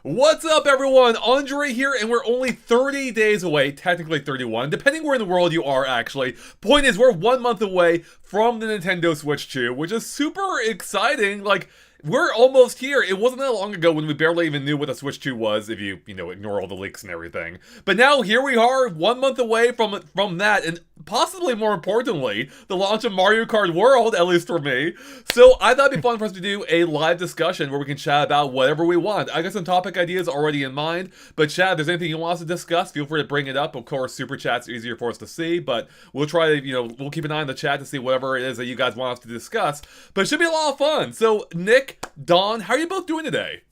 What's up, everyone? Andre here, and we're only 30 days away, technically 31, depending where in the world you are, actually. Point is, we're 1 month away from the Nintendo Switch 2, which is super exciting. Like, we're almost here. It wasn't that long ago when we barely even knew what the Switch 2 was, if you ignore all the leaks and everything. But now, here we are, 1 month away from that, and possibly more importantly, the launch of Mario Kart World, at least for me. So I thought it'd be fun for us to do a live discussion where we can chat about whatever we want. I got some topic ideas already in mind, but chat, if there's anything you want us to discuss, feel free to bring it up. Of course, super chat's easier for us to see, but we'll try to, we'll keep an eye on the chat to see whatever it is that you guys want us to discuss. But it should be a lot of fun. So, Nick, Don, how are you both doing today?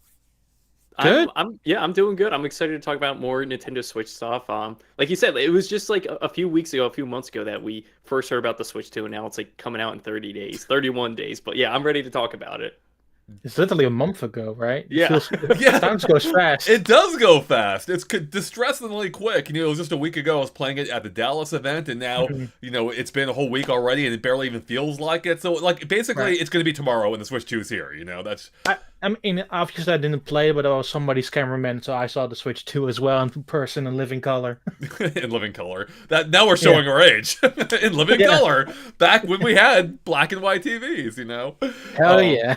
Good. I'm doing good. I'm excited to talk about more Nintendo Switch stuff. Like you said, it was just like a few months ago that we first heard about the Switch 2, and now it's like coming out in 30 days, 31 days. But yeah, I'm ready to talk about it. It's literally a month ago, right? Yeah. Yeah. Time goes fast. It does go fast. It's distressingly quick. It was just a week ago I was playing it at the Dallas event, and now, it's been a whole week already, and it barely even feels like it. So, like, basically, It's going to be tomorrow when the Switch 2 is here, that's... I mean, obviously I didn't play it, but I was somebody's cameraman, so I saw the Switch 2 as well in person in living color. In living color. Now we're showing our age. In living color. Back when we had black and white TVs, Hell yeah.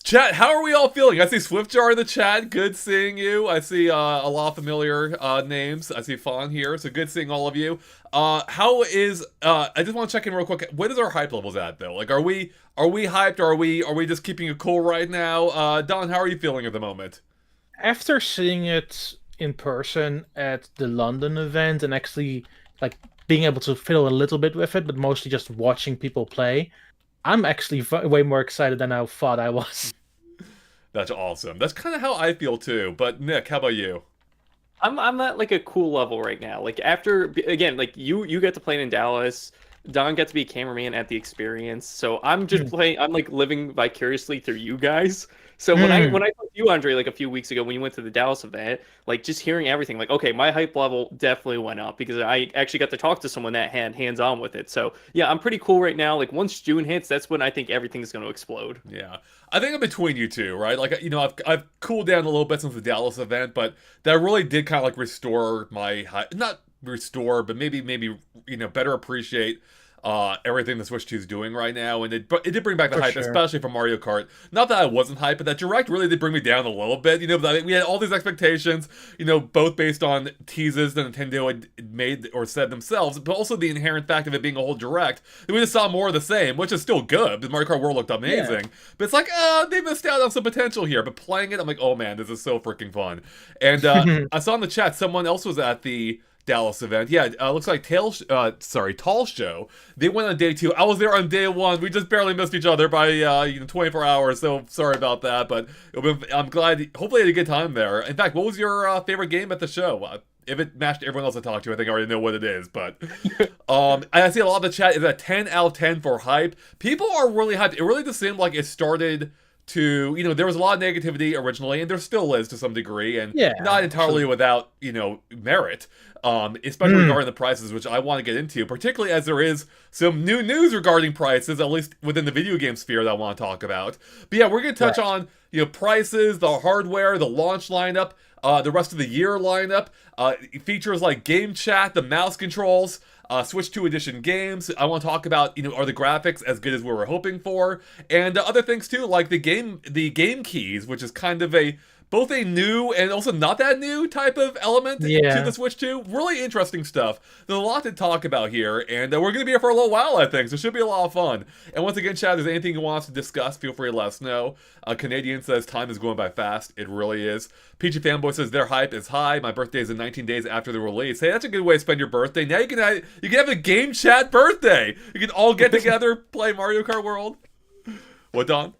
Chat, how are we all feeling? I see Swiftjar in the chat. Good seeing you. I see a lot of familiar names. I see Fawn here, so good seeing all of you. How is I just want to check in real quick. What is our hype levels at though? Like, are we hyped, or are we just keeping it cool right now? Don, how are you feeling at the moment? After seeing it in person at the London event and actually like being able to fiddle a little bit with it, but mostly just watching people play, I'm actually way more excited than I thought I was. That's awesome. That's kind of how I feel too. But Nick, how about you? I'm at like a cool level right now. Like after again, like you get to play in Dallas. Don got to be a cameraman at the experience, so I'm just playing. I'm like living vicariously through you guys. So when I talked to you, Andre, like a few weeks ago when you went to the Dallas event, like just hearing everything, like okay, my hype level definitely went up because I actually got to talk to someone that had hands on with it. So yeah, I'm pretty cool right now. Like once June hits, that's when I think everything's going to explode. Yeah, I think I'm between you two, right? Like I've cooled down a little bit since the Dallas event, but that really did kind of like restore my hype. Not restore, but maybe better appreciate everything the Switch 2 is doing right now, and it did bring back the hype, especially for Mario Kart. Not that I wasn't hyped, but that Direct really did bring me down a little bit. But we had all these expectations, both based on teases that Nintendo had made or said themselves, but also the inherent fact of it being a whole Direct. And we just saw more of the same, which is still good. The Mario Kart World looked amazing, but it's like, they missed out on some potential here. But playing it, I'm like, oh man, this is so freaking fun. And I saw in the chat someone else was at the Dallas event. Yeah, looks like Tall Show. They went on day 2. I was there on day 1. We just barely missed each other by 24 hours. So sorry about that, but I'm glad. Hopefully, I had a good time there. In fact, what was your favorite game at the show? If it matched everyone else I talked to, I think I already know what it is. But I see a lot of the chat is a 10 out of 10 for hype. People are really hyped. It really just seemed like it started to, there was a lot of negativity originally, and there still is to some degree, and not entirely without, merit, especially regarding the prices, which I want to get into, particularly as there is some new news regarding prices, at least within the video game sphere that I want to talk about. But yeah, we're going to touch on, prices, the hardware, the launch lineup, the rest of the year lineup, features like game chat, the mouse controls, Switch 2 edition games. I want to talk about, are the graphics as good as we were hoping for? And other things too, like the game keys, which is kind of both a new and also not that new type of element to the Switch 2. Really interesting stuff. There's a lot to talk about here, and we're going to be here for a little while, I think, so it should be a lot of fun. And once again, chat, if there's anything you want us to discuss, feel free to let us know. Canadian says, time is going by fast. It really is. Peachy Fanboy says, their hype is high. My birthday is in 19 days after the release. Hey, that's a good way to spend your birthday. Now you can have a game chat birthday. You can all get together, play Mario Kart World. What, Don?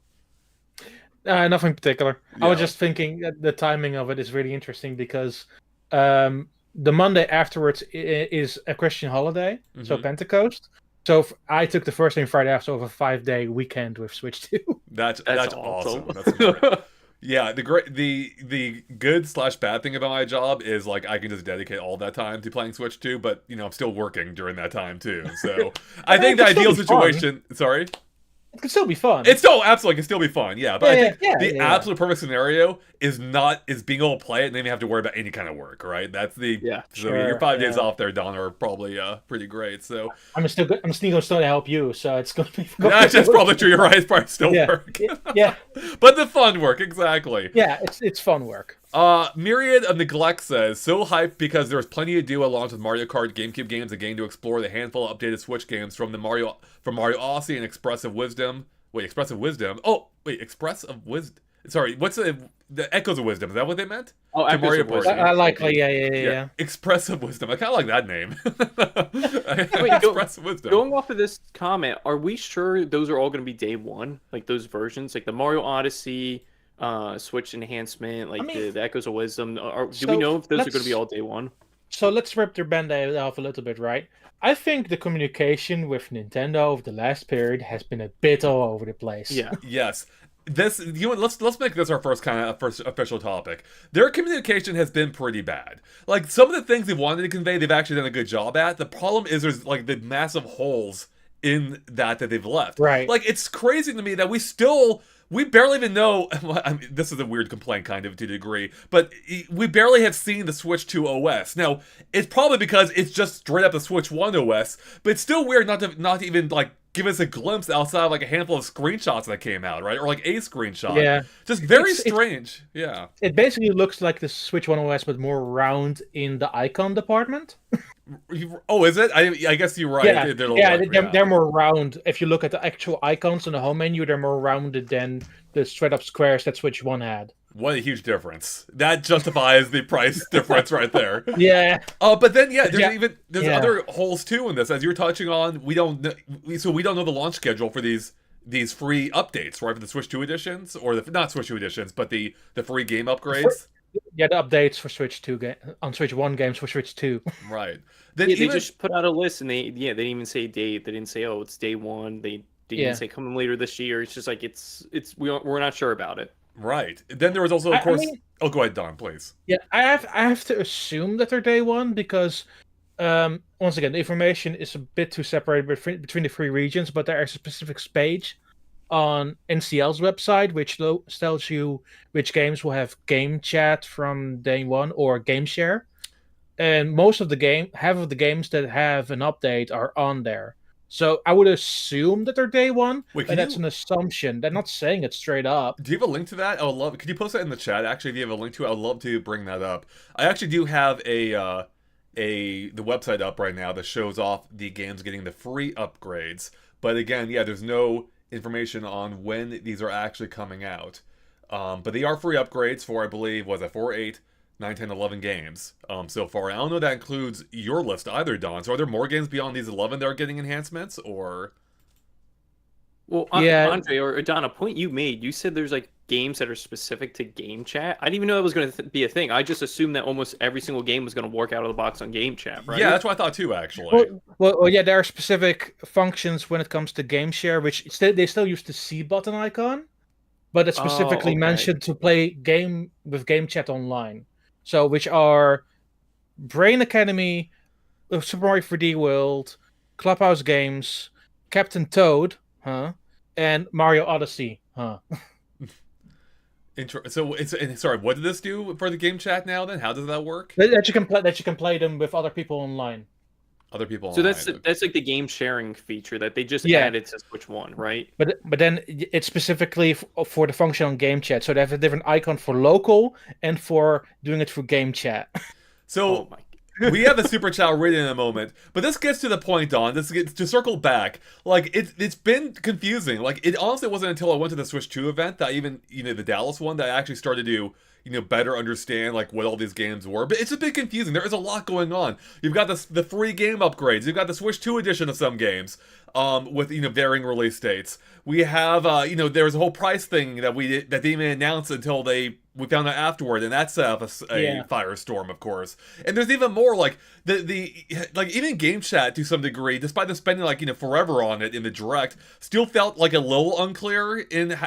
Nothing particular. Yeah. I was just thinking that the timing of it is really interesting because the Monday afterwards is a Christian holiday, so Pentecost. So I took the first and Friday after over a 5-day weekend with Switch 2. That's awesome. That's great. Yeah, the good/bad thing about my job is like I can just dedicate all that time to playing Switch 2, but I'm still working during that time too. So I think the ideal situation. Sorry. It could still be fun. It still absolutely can still be fun, yeah. But I think the yeah. absolute perfect scenario is being able to play it and then you have to worry about any kind of work, right? That's the Yeah. so your Sure, 5 days off there, Don, are probably pretty great. So I'm still gonna still help you, so it's gonna be. that's probably true. You're right. It's probably still Yeah, work, yeah, but the fun work exactly. yeah. It's fun work. Myriad of Neglect says, so hyped because there was plenty to do along with Mario Kart GameCube games, a game to explore the handful of updated Switch games from Mario Odyssey and Expressive Wisdom. Wait, Expressive Wisdom? Oh, wait, Expressive Wisdom. Sorry, what's the Echoes of Wisdom? Is that what they meant? Oh, To Echoes Mario of Wisdom. Party. I like, yeah. Expressive Wisdom. I kind of like that name. Wait, Expressive Wisdom. Going off of this comment, are we sure those are all going to be day one? Like those versions, like the Mario Odyssey, Switch enhancement, like the Echoes of Wisdom. Do we know if those are going to be all day one? So let's rip their band-aid off a little bit, right? I think the communication with Nintendo over the last period has been a bit all over the place. Yeah. Yes. Let's make this our first official topic. Their communication has been pretty bad. Like some of the things they wanted to convey, they've actually done a good job at. The problem is there's like the massive holes in that they've left. Right. Like it's crazy to me that we barely even know. I mean, this is a weird complaint, kind of to a degree, but we barely have seen the Switch 2 OS. Now, it's probably because it's just straight up the Switch 1 OS, but it's still weird not to even like give us a glimpse outside of like a handful of screenshots that came out, right? Or like a screenshot. Yeah. Just very strange. Yeah. It basically looks like the Switch 1 OS, but more round in the icon department. Oh, is it? I guess you're right. They're more round. If you look at the actual icons in the home menu, they're more rounded than the straight up squares that Switch 1 had. What a huge difference. That justifies the price difference right there. Yeah. But then there's Yeah. other holes too in this, as you're touching on. We don't know the launch schedule for these free updates, right? For the Switch 2 editions, or not Switch 2 editions, but the free game upgrades. Yeah, the updates for Switch 2 on Switch 1 games for Switch 2. Right. Then They just put out a list and they didn't even say date. They didn't say, oh, it's day one. They didn't even say coming later this year. It's just like we're not sure about it. Right. Then there was also, of course. Oh, go ahead, Don, please. Yeah, I have to assume that they're day one because, once again, the information is a bit too separated between the three regions. But there is a specific page on NCL's website which tells you which games will have game chat from day one or game share, and half of the games that have an update are on there. So I would assume that they're day one, but that's an assumption. They're not saying it straight up. Do you have a link to that? I would love. Could you post that in the chat? Actually, if you have a link to it, I would love to bring that up. I actually do have the website up right now that shows off the games getting the free upgrades. But again, yeah, there's no information on when these are actually coming out. But they are free upgrades for, I believe, 4, 8, 9, 10, 11 games so far. I don't know if that includes your list either, Don. So are there more games beyond these 11 that are getting enhancements, or? Well, Andre or Don, a point you made, you said there's like games that are specific to game chat. I didn't even know that was going to be a thing. I just assumed that almost every single game was going to work out of the box on game chat, right? Yeah, that's what I thought too, actually. Well, yeah, there are specific functions when it comes to game share, which they still use the C button icon, but it's specifically mentioned to play game with game chat online. So, which are Brain Academy, Super Mario 3D World, Clubhouse Games, Captain Toad, and Mario Odyssey, So sorry, what did this do for the game chat now? Then how does that work? That you can play them with other people online. Other people. So online. that's like the game sharing feature that they just added to Switch 1, right? But then it's specifically for the function on game chat. So they have a different icon for local and for doing it through game chat. So we have a super chat read in a moment, but this gets to the point, Don. This gets to circle back. Like it's been confusing. Like it honestly wasn't until I went to the Switch 2 event that even the Dallas one that I actually started to better understand like what all these games were. But it's a bit confusing. There is a lot going on. You've got the free game upgrades. You've got the Switch 2 edition of some games with varying release dates. We have there was a whole price thing that they didn't even announce until we found out afterward, and that's a firestorm, of course. And there's even more like even game chat to some degree, despite them spending forever on it in the direct, still felt like a little unclear in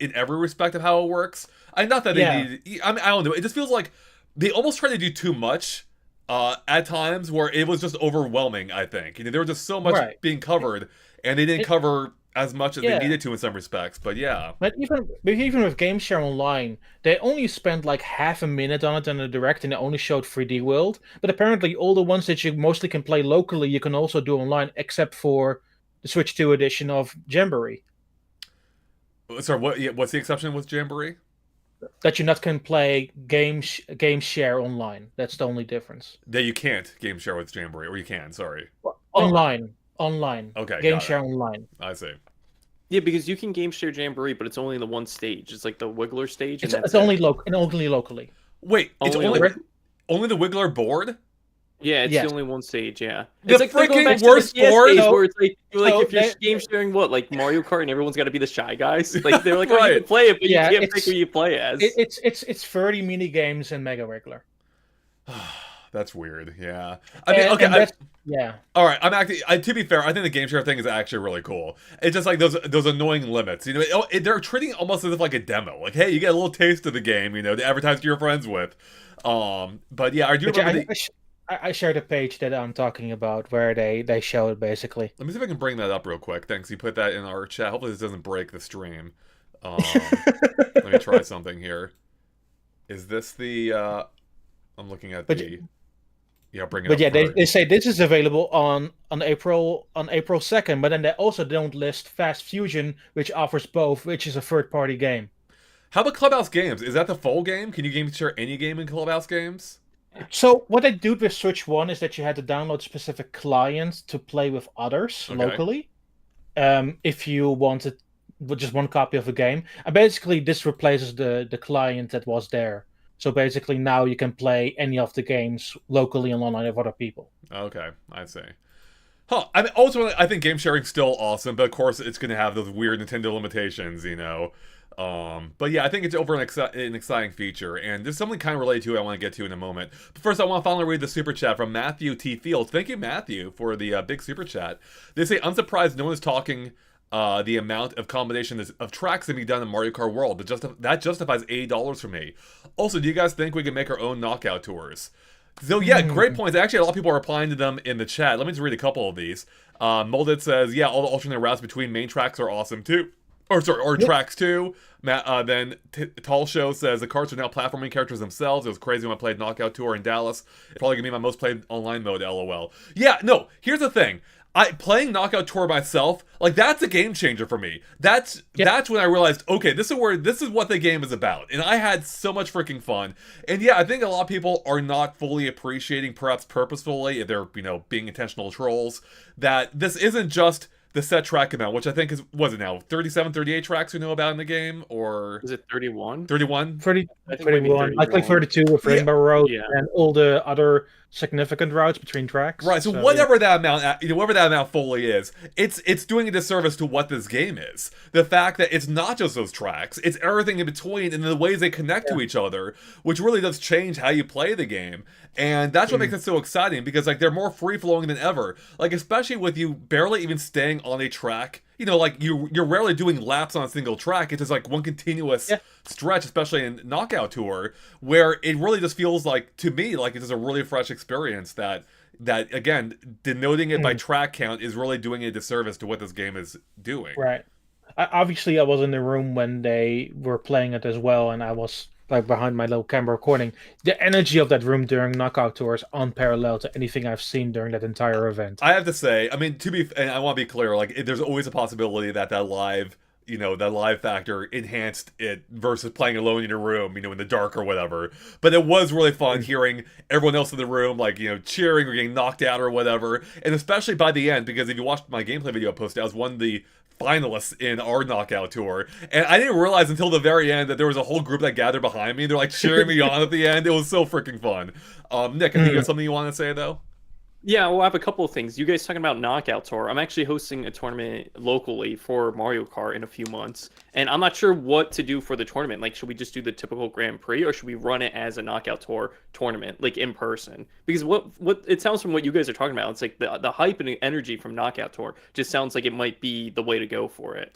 every respect of how it works. Not that they need. I don't know. It just feels like they almost try to do too much at times, where it was just overwhelming. I think there was just so much being covered, and they didn't cover as much as they Yeah. needed to in some respects. But yeah. But even with GameShare Online, they only spent like half a minute on it in the direct, and they only showed 3D World. But apparently, all the ones that you mostly can play locally, you can also do online, except for the Switch 2 edition of Jamboree, Sorry, what's the exception with Jamboree? that you not can play Game Share Online. That's the only difference. That you can't game share with Jamboree, or you can. Sorry. Online, Okay, Game got it. Share Online. I see. Yeah, because you can game share Jamboree, but it's only in the one stage. It's like the Wiggler stage, and It's only locally. Wait, it's Only only the Wiggler board? Yeah, it's Yes. the only one stage. Yeah, The it's like they're going freaking back to worst the CS board? days So- where it's like so if you're they- game sharing what, like Mario Kart, and everyone's got to be the shy guys. Like they're like, oh, you Right. can play it, but Yeah, you can't it's- pick who you play as. It's 30 mini games in Mega Wrestler. That's weird. Yeah. I mean, And- okay. and that's- yeah. All right. I'm actually. To be fair, I think the game share thing is actually really cool. It's just like those annoying limits. You know, they're treating it almost as if like a demo. Like, hey, you get a little taste of the game. You know, to advertise to your friends with. But yeah, I do But yeah, remember. I shared a page that I'm talking about where they show it basically. Let me see if I can bring that up real quick. Thanks. You put that in our chat. Hopefully, this doesn't break the stream. Let me try something here. Is this the? I'm looking at But- the. Yeah, bring it But up. yeah, for- they say this is available on April 2nd, but then they also don't list Fast Fusion, which offers both, which is a third-party game. How about Clubhouse Games? Is that the full game? Can you game share any game in Clubhouse Games? So what they do with Switch 1 is that you had to download specific clients to play with others Okay. locally. If you wanted with just one copy of a game. And basically this replaces the client that was there. So basically now you can play any of the games locally and online with other people. Okay, I see. Huh. I mean, ultimately, I think game sharing's still awesome, but of course, it's going to have those weird Nintendo limitations, you know. But yeah, I think it's over an exciting feature, and there's something kind of related to it I want to get to in a moment. But first, I want to finally read the super chat from Matthew T. Fields. Thank you, Matthew, for the big super chat. They say, I'm surprised no one is talking the amount of combination of tracks that can be done in Mario Kart World, but that justifies $80 for me. Also, do you guys think we can make our own knockout tours? So yeah, great points. Actually, a lot of people are replying to them in the chat. Let me just read a couple of these. Molded says, yeah, all the alternate routes between main tracks are awesome too. Or tracks too. Then Tall Show says the carts are now platforming characters themselves. It was crazy when I played Knockout Tour in Dallas. It's probably gonna be my most played online mode. LOL. Yeah, no. Here's the thing. Playing Knockout Tour myself, like that's a game changer for me. That's when I realized, okay, this is what the game is about, and I had so much freaking fun. And yeah, I think a lot of people are not fully appreciating, perhaps purposefully, if they're being intentional trolls, that this isn't just the set track amount, which I think was it now 37, 38 tracks we know about in the game, or Is it 31? 31? 30, I think maybe 31, like 32 with Yeah. Rainbow Road Yeah. and all the other significant routes between tracks. Right, so yeah. whatever that amount, whatever that amount fully is, it's doing a disservice to what this game is. The fact that it's not just those tracks, it's everything in between and the ways they connect to each other, which really does change how you play the game. And that's what makes it so exciting, because like they're more free flowing than ever. Like especially with you barely even staying on a track. You know, like you're rarely doing laps on a single track. It's just like one continuous stretch, especially in Knockout Tour, where it really just feels like, to me, like it's just a really fresh experience that again, denoting it by track count is really doing a disservice to what this game is doing. Right. Obviously, I was in the room when they were playing it as well, and I was like behind my little camera recording. The energy of that room during Knockout Tour is unparalleled to anything I've seen during that entire event. I have to say, I mean, and I want to be clear, like there's always a possibility that live, that live factor enhanced it versus playing alone in your room, in the dark or whatever. But it was really fun hearing everyone else in the room, like, cheering or getting knocked out or whatever. And especially by the end, because if you watched my gameplay video I posted, I was one of the finalists in our Knockout Tour, and I didn't realize until the very end that there was a whole group that gathered behind me. They're like cheering me on at the end. It was so freaking fun. Nick, I think you have something you want to say though? Yeah, well, I have a couple of things. You guys talking about Knockout Tour. I'm actually hosting a tournament locally for Mario Kart in a few months, and I'm not sure what to do for the tournament. Like, should we just do the typical Grand Prix, or should we run it as a Knockout Tour tournament, like in person? Because what it sounds from what you guys are talking about, it's like the hype and the energy from Knockout Tour just sounds like it might be the way to go for it.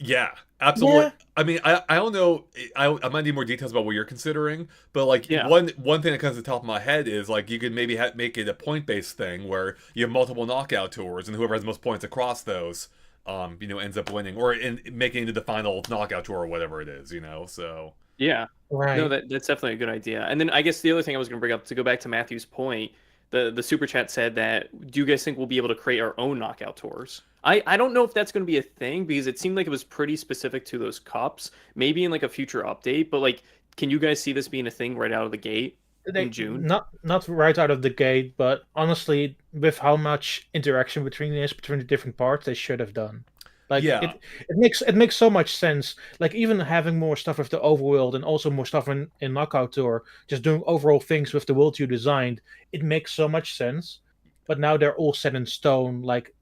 Yeah, absolutely. Yeah. I mean, I don't know. I might need more details about what you're considering, but like one thing that comes to the top of my head is like you could maybe make it a point-based thing where you have multiple Knockout Tours, and whoever has the most points across those, ends up winning or making it to the final knockout tour or whatever it is, so. Yeah. Right. No, that's definitely a good idea. And then I guess the other thing I was going to bring up, to go back to Matthew's point, the super chat said that, do you guys think we'll be able to create our own knockout tours? I don't know if that's going to be a thing, because it seemed like it was pretty specific to those cups, maybe in like a future update, but like, can you guys see this being a thing right out of the gate in June? Not right out of the gate, but honestly, with how much interaction between the different parts, they should have done. Like, Yeah. it makes so much sense. Like, even having more stuff with the overworld and also more stuff in Knockout Tour, just doing overall things with the world you designed, it makes so much sense. But now they're all set in stone, like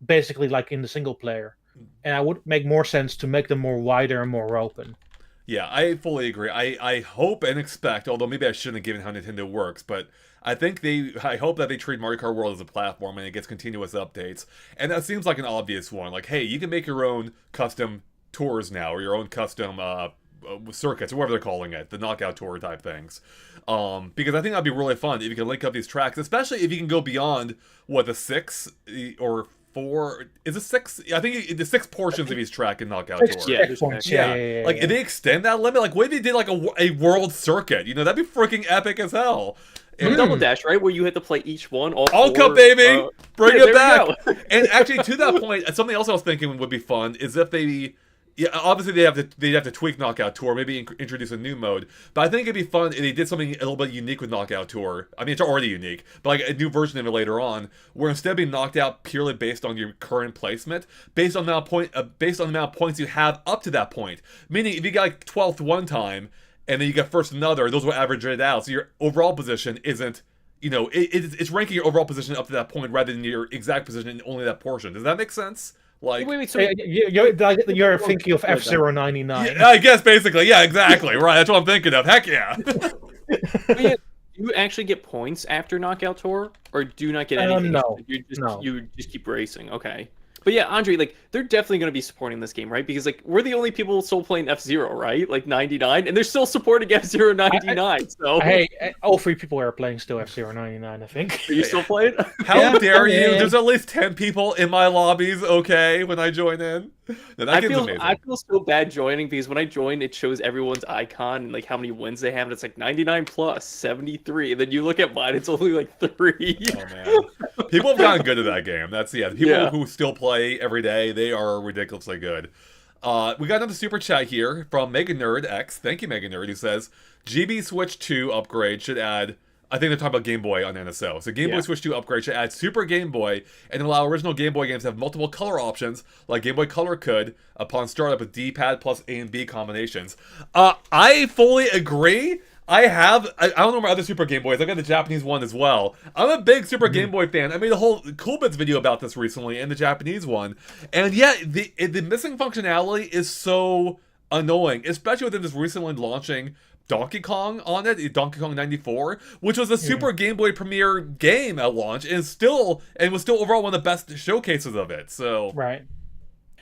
basically like in the single player. And I would make more sense to make them more wider and more open. Yeah, I fully agree. I hope and expect, although maybe I shouldn't have given how Nintendo works, but I hope that they treat Mario Kart World as a platform and it gets continuous updates. And that seems like an obvious one. Like, hey, you can make your own custom tours now, or your own custom circuits, or whatever they're calling it, the knockout tour type things. Because I think that'd be really fun if you can link up these tracks, especially if you can go beyond the 6 or 4. Is it 6? I think the 6 portions of each track in Knockout Tour. Yeah. Like, if they extend that limit, like, what if they did like a world circuit? That'd be freaking epic as hell. And Double Dash, right, where you had to play each one. All Cup, baby! Bring it back! And actually, to that point, something else I was thinking would be fun is if they... Yeah, obviously they'd have to tweak Knockout Tour, maybe introduce a new mode. But I think it'd be fun if they did something a little bit unique with Knockout Tour. I mean, it's already unique, but like a new version of it later on, where instead of being knocked out purely based on your current placement, based on the amount of points you have up to that point. Meaning, if you got like 12th one time, and then you got first another, those will average it out. So your overall position isn't, it's ranking your overall position up to that point rather than your exact position in only that portion. Does that make sense? Like, wait, so you're thinking of F-Zero 99. Yeah, I guess basically, yeah, exactly, right. That's what I'm thinking of. Heck yeah. Do you actually get points after Knockout Tour, or do you not get anything? No, you just keep racing. Okay. But yeah, Andre, like, they're definitely going to be supporting this game, right? Because, like, we're the only people still playing F-Zero, right? Like, 99, and they're still supporting F-Zero 99, so... Hey, all 3 people are playing still F-Zero 99, I think. Are you still playing? How dare you? There's at least 10 people in my lobbies, okay, when I join in. No, that game's amazing. I feel so bad joining, because when I join, it shows everyone's icon and, like, how many wins they have, and it's like 99 plus, 73, and then you look at mine, it's only like 3. Oh, man. People have gotten good at that game. People who still play every day, they are ridiculously good. We got another super chat here from Mega Nerd X. Thank you, Mega Nerd, who says, GB Switch 2 upgrade should add... I think they're talking about Game Boy on NSO. So Game Boy Switch 2 upgrade should add Super Game Boy and allow original Game Boy games to have multiple color options, like Game Boy Color could, upon startup with D-pad plus A and B combinations. I fully agree. I don't know my other Super Game Boys. I got the Japanese one as well. I'm a big Super Game Boy fan. I made a whole Cool Bits video about this recently, and the Japanese one. And yeah, the missing functionality is so annoying, especially with them just recently launching Donkey Kong on it, Donkey Kong 94, which was a Super Game Boy Premier game at launch, and was still overall one of the best showcases of it. So right,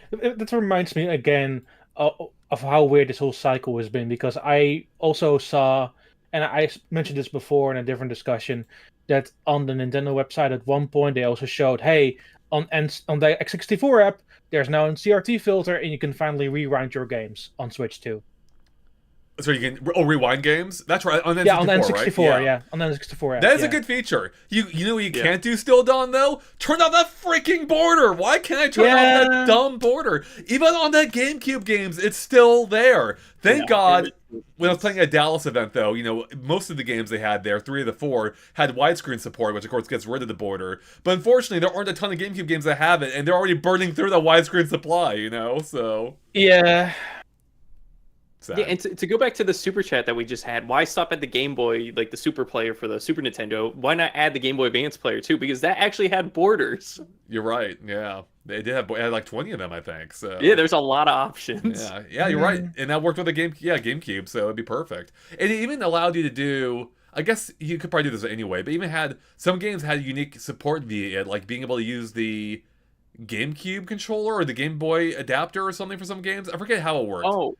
that reminds me again of how weird this whole cycle has been, because I also saw, and I mentioned this before in a different discussion, that on the Nintendo website at one point they also showed, hey, on the X64 app, there's now a CRT filter, and you can finally rewind your games on Switch 2. So you can rewind games. That's right, on N64, on the N64, right? yeah, on the N64 app. That is a good feature. You know what you can't do still, Don, though? Turn off that freaking border. Why can't I turn off that dumb border? Even on that GameCube games, it's still there. Thank God. When I was playing a Dallas event, though, most of the games they had there, 3 of the 4, had widescreen support, which of course gets rid of the border. But unfortunately, there aren't a ton of GameCube games that have it, and they're already burning through the widescreen supply, so... Yeah. Sad. Yeah, and to go back to the super chat that we just had, why stop at the Game Boy, like the Super Player for the Super Nintendo? Why not add the Game Boy Advance player too? Because that actually had borders. You're right. Yeah, they did have like 20 of them, I think. So yeah, there's a lot of options. Yeah, you're right. And that worked with the GameCube, so it'd be perfect. And it even allowed you to do. I guess you could probably do this anyway, but even had some games had unique support via it, like being able to use the GameCube controller or the Game Boy adapter or something for some games. I forget how it worked. Oh.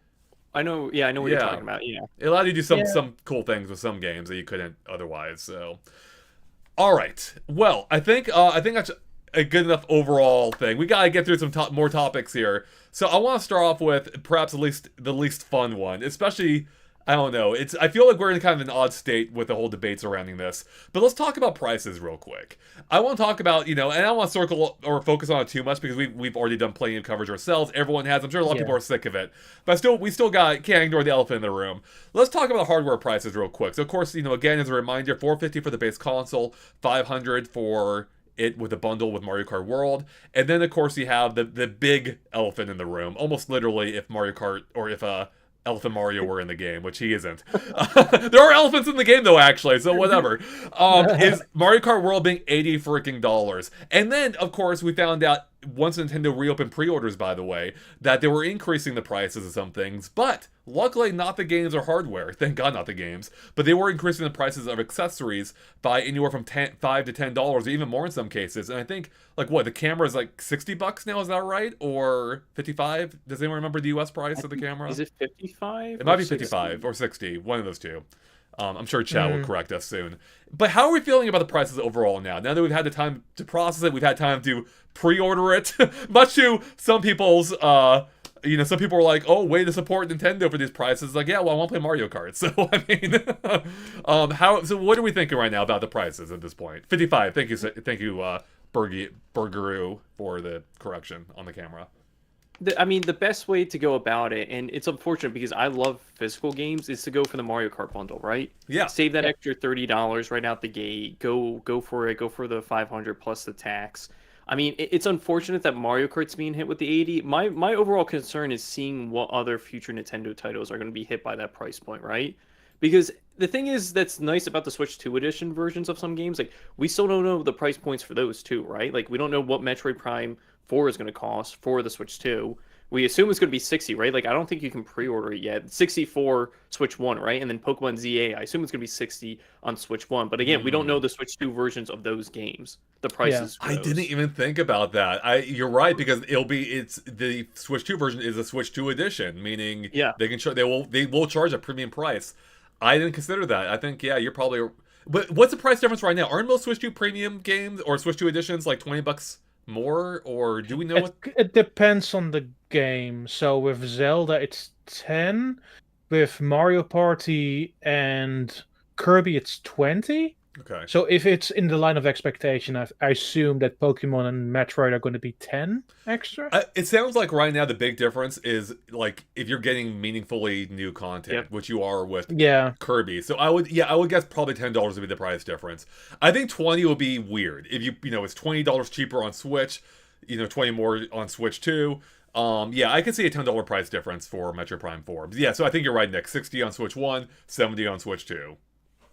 I know what you're talking about. Yeah, it allowed you to do some cool things with some games that you couldn't otherwise. So, all right. Well, I think that's a good enough overall thing. We gotta get through some more topics here. So I want to start off with perhaps at least the least fun one, especially. I don't know. I feel like we're in kind of an odd state with the whole debate surrounding this. But let's talk about prices real quick. I want to talk about, and I don't want to circle or focus on it too much because we've already done plenty of coverage ourselves. Everyone has. I'm sure a lot of people are sick of it. But we still can't ignore the elephant in the room. Let's talk about hardware prices real quick. So of course, again, as a reminder, $450 for the base console, $500 for it with a bundle with Mario Kart World. And then of course you have the big elephant in the room. Almost literally if Mario Kart or if Elephant Mario were in the game, which he isn't. There are elephants in the game though, actually, so whatever. Is Mario Kart World being $80 freaking dollars? And then, of course, we found out once Nintendo reopened pre-orders, by the way, that they were increasing the prices of some things, but luckily not the games or hardware. Thank God not the games. But they were increasing the prices of accessories by anywhere from $5 to $10, or even more in some cases. And I think, the camera is like $60 now, is that right? Or 55? Does anyone remember the US price of the camera? Is it 55? It might be 55 or 60, one of those two. I'm sure Chad will correct us soon. But how are we feeling about the prices overall now? Now that we've had the time to process it, we've had time to pre-order it. Much to some people's, some people are like, "Oh, way to support Nintendo for these prices." Like, yeah, well, I want to play Mario Kart. So I mean, So what are we thinking right now about the prices at this point? 55. Thank you, Burgeru, for the correction on the camera. The best way to go about it, and it's unfortunate because I love physical games, is to go for the Mario Kart bundle, right? Yeah. Save that extra $30 right out the gate. Go for it. Go for the 500 plus the tax. I mean, it's unfortunate that Mario Kart's being hit with the 80. My overall concern is seeing what other future Nintendo titles are going to be hit by that price point, right? Because the thing is that's nice about the Switch 2 edition versions of some games, like we still don't know the price points for those too, right? Like we don't know what Metroid Prime 4 is going to cost for the Switch 2. We assume it's going to be 60, right? Like I don't think you can pre-order it yet. 60 for Switch 1, right? And then Pokemon ZA, I assume it's going to be 60 on Switch 1. But again, we don't know the Switch 2 versions of those games. The prices. I didn't even think about that. You're right, because it's the Switch 2 version is a Switch 2 edition, meaning they will charge a premium price. I didn't consider that. I think you're probably. But what's the price difference right now? Aren't most Switch 2 premium games or Switch 2 editions like $20 more, or do we know it depends on the game. So with Zelda it's 10, with Mario Party and Kirby it's 20. Okay. So if it's in the line of expectation, I assume that Pokemon and Metroid are going to be 10 extra. It sounds like right now the big difference is like if you're getting meaningfully new content, which you are with Kirby. So I would guess probably $10 would be the price difference. I think 20 would be weird if it's $20 cheaper on Switch, 20 more on Switch 2. I could see a $10 price difference for Metroid Prime 4. But yeah, so I think you're right, Nick. 60 on Switch 1, 70 on Switch 2.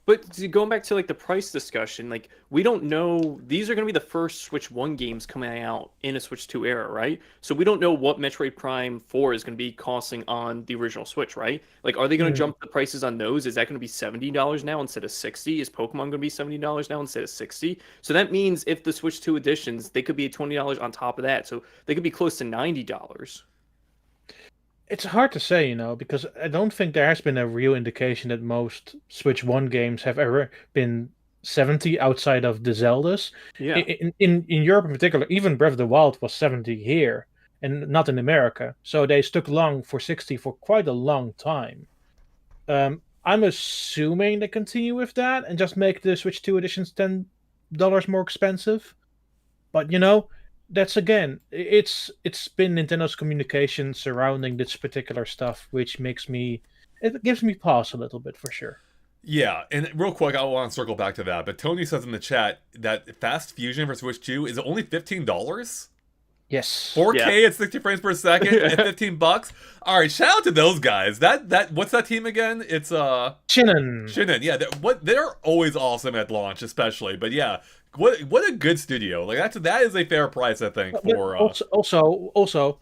But going back to like the price discussion, like we don't know, these are going to be the first Switch 1 games coming out in a Switch 2 era, right? So we don't know what Metroid Prime 4 is going to be costing on the original Switch, right? Like are they going to jump the prices on those? Is that going to be $70 now instead of 60? Is Pokemon going to be $70 now instead of 60? So that means if the Switch 2 editions, they could be $20 on top of that. So they could be close to $90. It's hard to say, because I don't think there has been a real indication that most Switch 1 games have ever been 70 outside of the Zeldas. Yeah. In Europe in particular, even Breath of the Wild was 70 here and not in America. So they stuck along for 60 for quite a long time. I'm assuming they continue with that and just make the Switch 2 editions $10 more expensive. But, that's again, it's been Nintendo's communication surrounding this particular stuff, which it gives me pause a little bit for sure. Yeah, and real quick, I want to circle back to that, but Tony says in the chat that Fast Fusion for Switch 2 is only $15. Yes. 4K at 60 frames per second at $15. All right, shout out to those guys. That what's that team again? It's Shinnen. Yeah, they're always awesome at launch, especially. But yeah, what a good studio. Like that is a fair price, I think. For also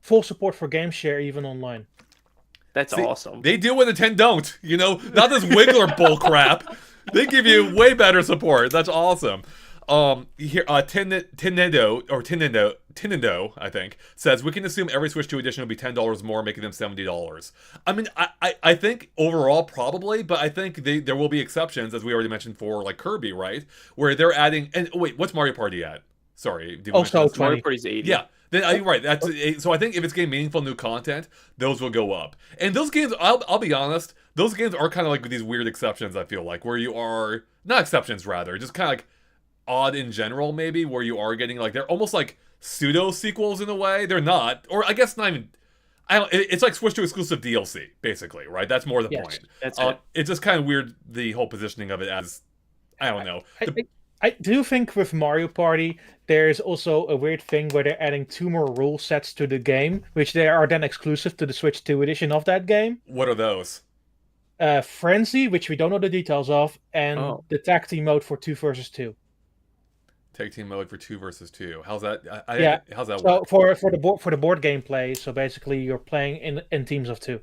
full support for game share even online. That's awesome. They do what Nintendo don't. Not this Wiggler bull crap. They give you way better support. That's awesome. Here, Tinendo, I think, says we can assume every Switch 2 edition will be $10 more, making them $70. I mean, I think overall probably, but I think there will be exceptions, as we already mentioned for like Kirby, right? Where they're adding, and wait, what's Mario Party at? Sorry, did we mention Also that? Mario 20. Party's 80. Yeah, then you're right. So I think if it's getting meaningful new content, those will go up. And those games, I'll be honest, those games are kind of like these weird exceptions. I feel like where you are not exceptions, rather, just kind of like odd in general, maybe where you are getting like they're almost like pseudo sequels in a way. They're not, or I guess not even. It's like Switch 2 exclusive DLC, basically, right? That's more the Yes, point. that's it. It's just kind of weird the whole positioning of it as I don't know. I do think with Mario Party, there's also a weird thing where they're adding 2 more rule sets to the game, which they are then exclusive to the Switch 2 edition of that game. What are those? Frenzy, which we don't know the details of, and the tag team mode for 2 versus 2. Tag team mode for 2 versus 2. How's that? Yeah. How's that So work? for the board game play, so basically you're playing in teams of 2.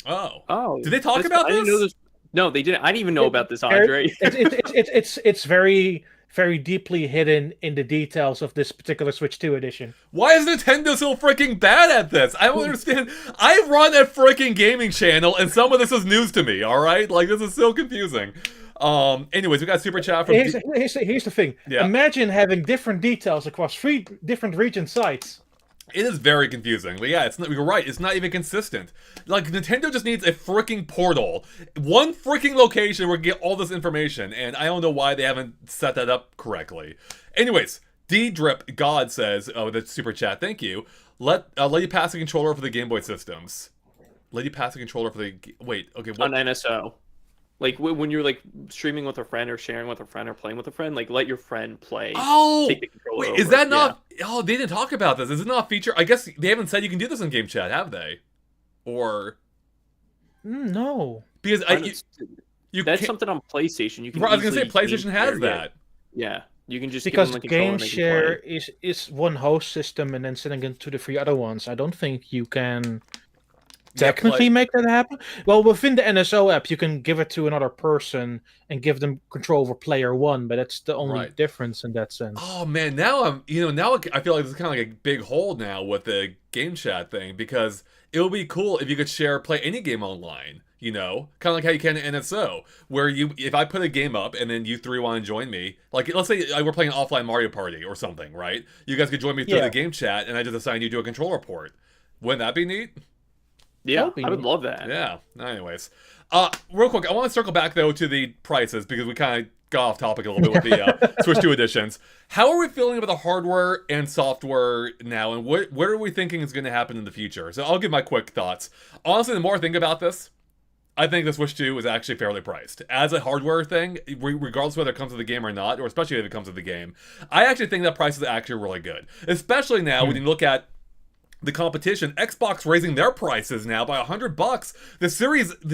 Oh. Did they talk about I didn't know this? No, they didn't. I didn't even know about this, Andre. It's very very deeply hidden in the details of this particular Switch 2 edition. Why is Nintendo so freaking bad at this? I don't understand. I run a freaking gaming channel, and some of this is news to me. All right, like this is so confusing. Anyways, we got a super chat from. Here's the thing. Yeah. Imagine having different details across 3 different region sites. It is very confusing, but yeah, it's not, you're right. It's not even consistent. Like Nintendo just needs a freaking portal, one freaking location where we get all this information, and I don't know why they haven't set that up correctly. Anyways, D Drip God says, "Oh, the super chat. Thank you. Let you pass the controller for the Game Boy systems. Let you pass the controller for the wait. Okay, what? On NSO. Like when you're like streaming with a friend or sharing with a friend or playing with a friend, like let your friend play. Oh, take the controller wait, over. is that not? Yeah. Oh, they didn't talk about this. Is it not a feature? I guess they haven't said you can do this in game chat, have they? Or no, because that's something on PlayStation. You can. I was gonna say PlayStation has that. Yeah, you can just because give them the game share is one host system and then sending it to the 3 other ones. I don't think you can technically make that happen. Well, within the NSO app, you can give it to another person and give them control over player 1, but that's the only difference in that sense. Oh man, now now I feel like it's kind of like a big hole now with the game chat thing, because it would be cool if you could play any game online. You know, kind of like how you can in NSO, where if I put a game up and then you 3 want to join me, like let's say we're playing offline Mario Party or something, right? You guys could join me through the game chat, and I just assign you to a controller port. Wouldn't that be neat? Yeah, I would love that. Yeah. Anyways, real quick, I want to circle back though to the prices because we kind of got off topic a little bit with the Switch 2 editions. How are we feeling about the hardware and software now, and what are we thinking is going to happen in the future? So I'll give my quick thoughts. Honestly, the more I think about this, I think the Switch 2 is actually fairly priced. As a hardware thing, regardless of whether it comes with the game or not, or especially if it comes with the game, I actually think that price is actually really good. Especially now when you look at the competition, Xbox raising their prices now by $100. The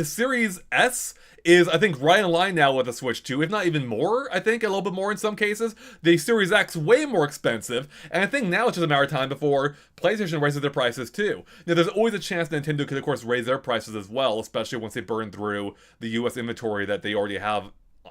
Series S is, I think, right in line now with the Switch 2, if not even more. I think a little bit more in some cases. The Series X way more expensive, and I think now it's just a matter of time before PlayStation raises their prices too. Now, there's always a chance Nintendo could, of course, raise their prices as well, especially once they burn through the US inventory that they already have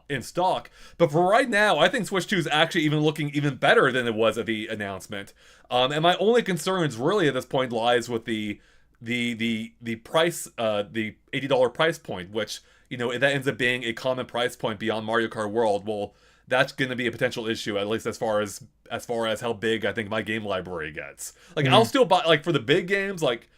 in stock. But for right now, I think Switch 2 is actually even looking even better than it was at the announcement. And my only concerns really at this point lies with the price, the $80 price point, which, you know, if that ends up being a common price point beyond Mario Kart World, well, that's going to be a potential issue, at least as far as how big I think my game library gets. Like, I'll still buy, like, for the big games, like,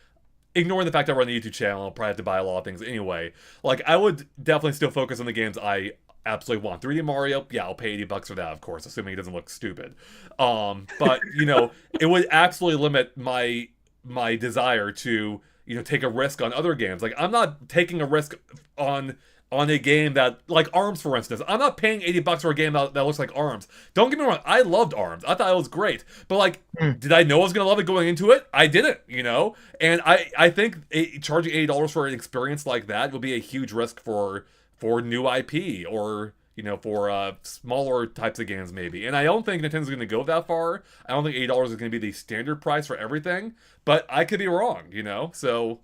ignoring the fact I run a YouTube channel, I'll probably have to buy a lot of things anyway. Like, I would definitely still focus on the games I absolutely want. 3D Mario, yeah, I'll pay $80 for that, of course, assuming it doesn't look stupid. But, you know, it would absolutely limit my desire to, you know, take a risk on other games. Like, I'm not taking a risk on a game that, like ARMS, for instance. I'm not paying $80 for a game that looks like ARMS. Don't get me wrong, I loved ARMS. I thought it was great. But, like, did I know I was going to love it going into it? I didn't, you know? And I think charging $80 for an experience like that would be a huge risk for new IP, or, you know, for smaller types of games maybe. And I don't think Nintendo's going to go that far. I don't think $80 is going to be the standard price for everything, but I could be wrong, you know? So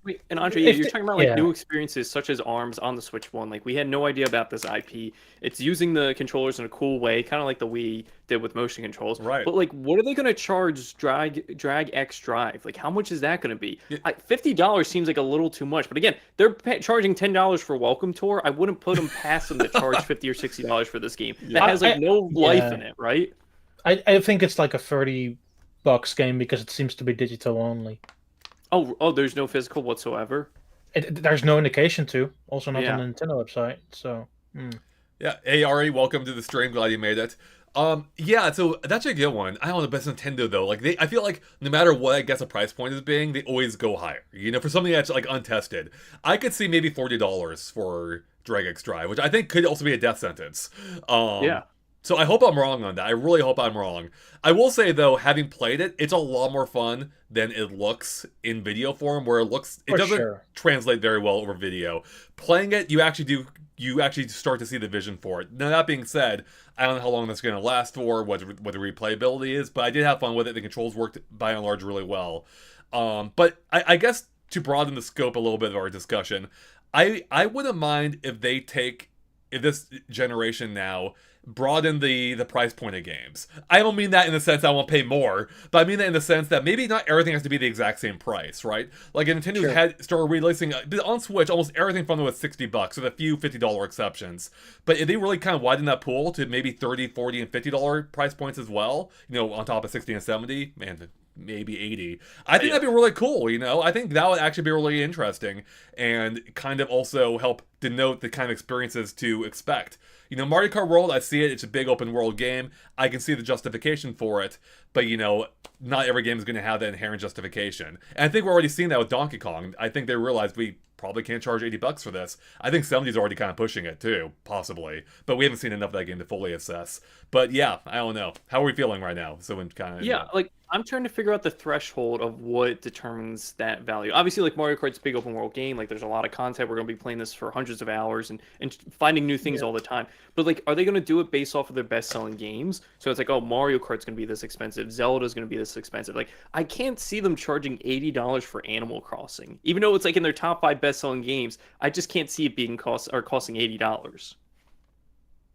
Wait, and Andre, you're talking about like new experiences such as ARMS on the Switch 1. Like, we had no idea about this IP. It's using the controllers in a cool way, kind of like the Wii did with motion controls. Right. But like, what are they going to charge Drag X Drive? Like, how much is that going to be? $50 seems like a little too much. But again, they're charging $10 for Welcome Tour. I wouldn't put them past them to charge $50 or $60 for this game. That has like no life in it, right? I think it's like a $30 game because it seems to be digital only. Oh, there's no physical whatsoever. There's no indication to. Also not on Yeah. the Nintendo website. So Yeah, hey Ari, welcome to the stream. Glad you made it. Yeah, so that's a good one. I don't know, best Nintendo though. Like I feel like no matter what I guess a price point is being, they always go higher. You know, for something that's like untested, I could see maybe $40 for Drag X Drive, which I think could also be a death sentence. Um, Yeah. so I hope I'm wrong on that. I really hope I'm wrong. I will say though, having played it, it's a lot more fun than it looks in video form, where it for doesn't sure. translate very well over video. Playing it, you actually start to see the vision for it. Now that being said, I don't know how long that's going to last for, what the replayability is, but I did have fun with it. The controls worked by and large really well. But I guess to broaden the scope a little bit of our discussion, I wouldn't mind if this generation now broaden the price point of games. I don't mean that in the sense I won't pay more, but I mean that in the sense that maybe not everything has to be the exact same price, right? Like if Nintendo Sure. had started releasing on Switch, almost everything from them was $60, with a few $50 exceptions. But if they really kind of widen that pool to maybe 30, 40, and $50 price points as well, you know, on top of 60 and 70, man, maybe 80. I think Yeah. that'd be really cool, you know? I think that would actually be really interesting and kind of also help denote the kind of experiences to expect. You know, Mario Kart World, I see it. It's a big open world game. I can see the justification for it, but you know, not every game is going to have that inherent justification. And I think we're already seeing that with Donkey Kong. I think they realized we probably can't charge $80 for this. I think 70's already kind of pushing it too, possibly. But we haven't seen enough of that game to fully assess. But yeah, I don't know. How are we feeling right now? So in kind of Yeah, like I'm trying to figure out the threshold of what determines that value. Obviously, like Mario Kart's a big open world game. Like there's a lot of content. We're going to be playing this for hundreds of hours and finding new things Yeah. all the time. But like, are they going to do it based off of their best selling games? So it's like, oh, Mario Kart's going to be this expensive. Zelda's going to be this expensive. Like I can't see them charging $80 for Animal Crossing, even though it's like in their top 5 best selling games. I just can't see it being costing $80.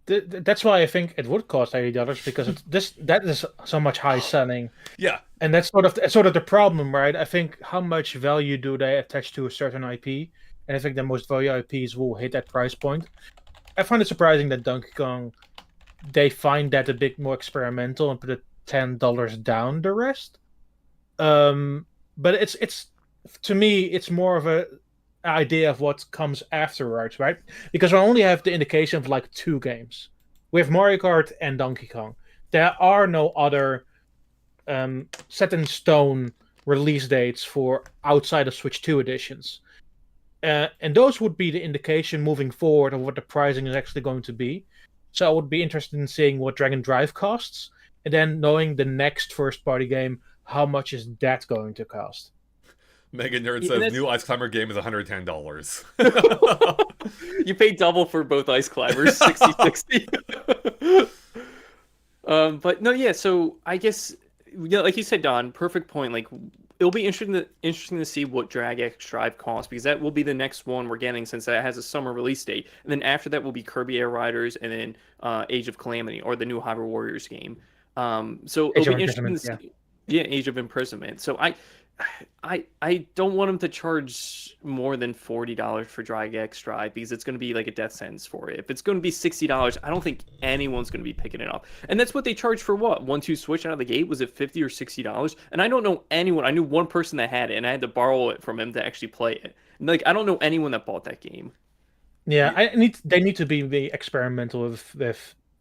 That's why I think it would cost $80 because that is so much high selling, yeah, and that's sort of the problem, right? I think how much value do they attach to a certain IP, and I think the most value IPs will hit that price point. I find it surprising that Donkey Kong they find that a bit more experimental and put it $10 down the rest. But it's to me it's more of a idea of what comes afterwards, right? Because I only have the indication of like 2 games. We have Mario Kart and Donkey Kong. There are no other set in stone release dates for outside of Switch 2 editions. And those would be the indication moving forward of what the pricing is actually going to be. So I would be interested in seeing what Dragon Drive costs, and then knowing the next first party game, how much is that going to cost? Mega Nerd Yeah, and says that's new Ice Climber game is $110. You pay double for both ice climbers, 60/60. But no, yeah. So I guess, yeah, like you said, Don, perfect point. Like it'll be interesting to see what Drag X Drive costs, because that will be the next one we're getting, since that has a summer release date. And then after that will be Kirby Air Riders, and then Age of Calamity, or the new Hyrule Warriors game. So Age it'll of be interesting to Imprisonment, see. Yeah, Age of Imprisonment. So I don't want him to charge more than $40 for Drag X Drive, because it's going to be like a death sentence for it. If it's going to be $60, I don't think anyone's going to be picking it up. And that's what they charge for what? 1-2 Switch out of the gate? Was it $50 or $60? And I don't know anyone. I knew one person that had it, and I had to borrow it from him to actually play it. And like I don't know anyone that bought that game. Yeah, they need to be experimental with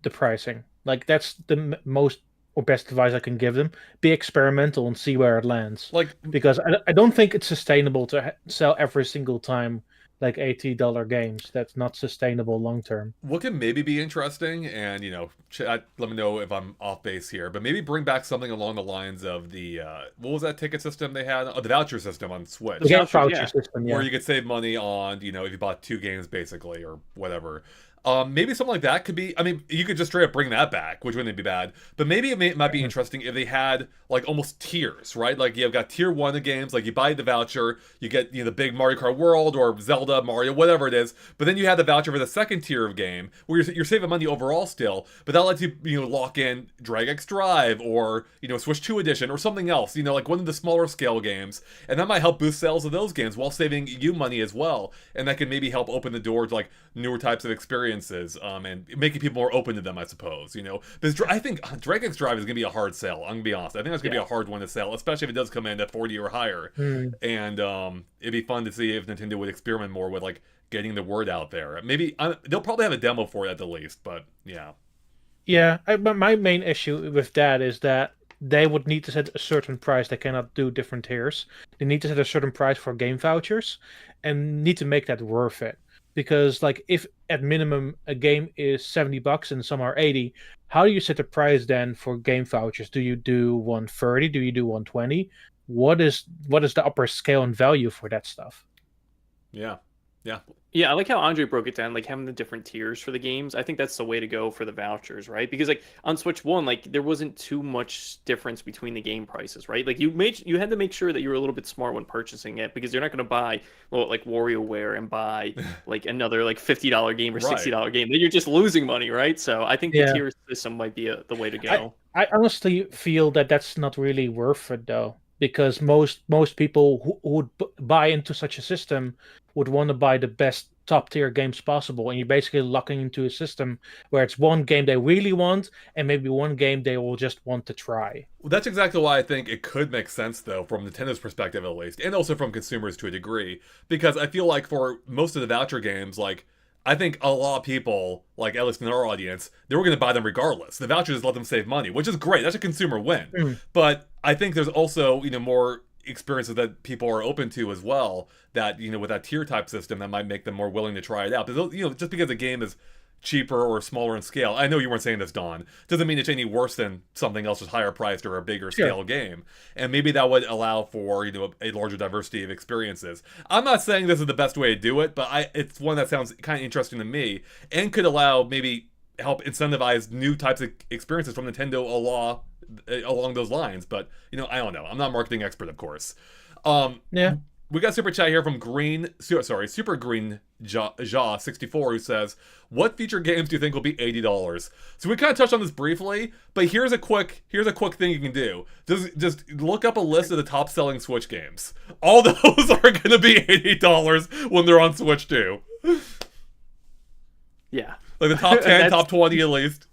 the pricing. Like that's the most or best advice I can give them. Be experimental and see where it lands. Like, Because I don't think it's sustainable to sell every single time like $80 games. That's not sustainable long term. what could maybe be interesting, and you know, chat, let me know if I'm off base here, but maybe bring back something along the lines of the what was that ticket system they had? Oh, the voucher system on Switch, The game vouchers, voucher yeah. system, yeah. where you could save money on, you know, if you bought 2 games basically or whatever. Maybe something like that could be. I mean, you could just straight up bring that back, which wouldn't be bad. But maybe it might be interesting if they had like almost tiers, right? Like you've got tier 1 of games, like you buy the voucher, you get, you know, the big Mario Kart World or Zelda, Mario, whatever it is. But then you have the voucher for the second tier of game, where you're saving money overall still. But that lets you, you know, lock in Drag X Drive or, you know, Switch 2 edition or something else. You know, like one of the smaller scale games, and that might help boost sales of those games while saving you money as well. And that can maybe help open the door to like newer types of experiences experiences, and making people more open to them, I suppose. Because I think Dragon X Drive is gonna be a hard sell. I'm gonna be honest. I think that's gonna be a hard one to sell, especially if it does come in at 40 or higher. Hmm. And it'd be fun to see if Nintendo would experiment more with like getting the word out there. Maybe they'll probably have a demo for it at the least, but yeah. Yeah, but my main issue with that is that they would need to set a certain price. They cannot do different tiers. They need to set a certain price for game vouchers and need to make that worth it. Because like if at minimum a game is $70 and some are 80, how do you set the price then for game vouchers? Do you do 130? Do you do 120? What is the upper scale and value for that stuff? Yeah. Yeah. Yeah, I like how Andre broke it down, like having the different tiers for the games. I think that's the way to go for the vouchers, right? Because like on Switch 1, like there wasn't too much difference between the game prices, right? Like you had to make sure that you were a little bit smart when purchasing it, because you're not going to buy like WarioWare and buy like another like $50 game or $60 game. Then you're just losing money, right? So I think the tier system might be the way to go. I honestly feel that that's not really worth it though, because most people who would buy into such a system would want to buy the best top tier games possible, and you're basically locking into a system where it's one game they really want and maybe one game they will just want to try. Well, that's exactly why I think it could make sense, though, from Nintendo's perspective at least, and also from consumers to a degree, because I feel like for most of the voucher games, like, I think a lot of people, like at least in our audience, they were going to buy them regardless. The vouchers let them save money, which is great. That's a consumer win. But I think there's also, more experiences that people are open to as well, that with that tier type system, that might make them more willing to try it out. But just because a game is cheaper or smaller in scale, I know you weren't saying this, Don, doesn't mean it's any worse than something else that's higher priced or a bigger scale game. And maybe that would allow for a larger diversity of experiences. I'm not saying this is the best way to do it, but it's one that sounds kind of interesting to me and could allow maybe help incentivize new types of experiences from Nintendo along those lines. But I don't know. I'm not a marketing expert, of course. We got a super chat here from Super Green Ja 64, who says, "What future games do you think will be $80?" So we kind of touched on this briefly, but here's a quick thing you can do. Just look up a list of the top selling Switch games. All those are going to be $80 when they're on Switch too. Yeah, like the top 10, top 20 at least.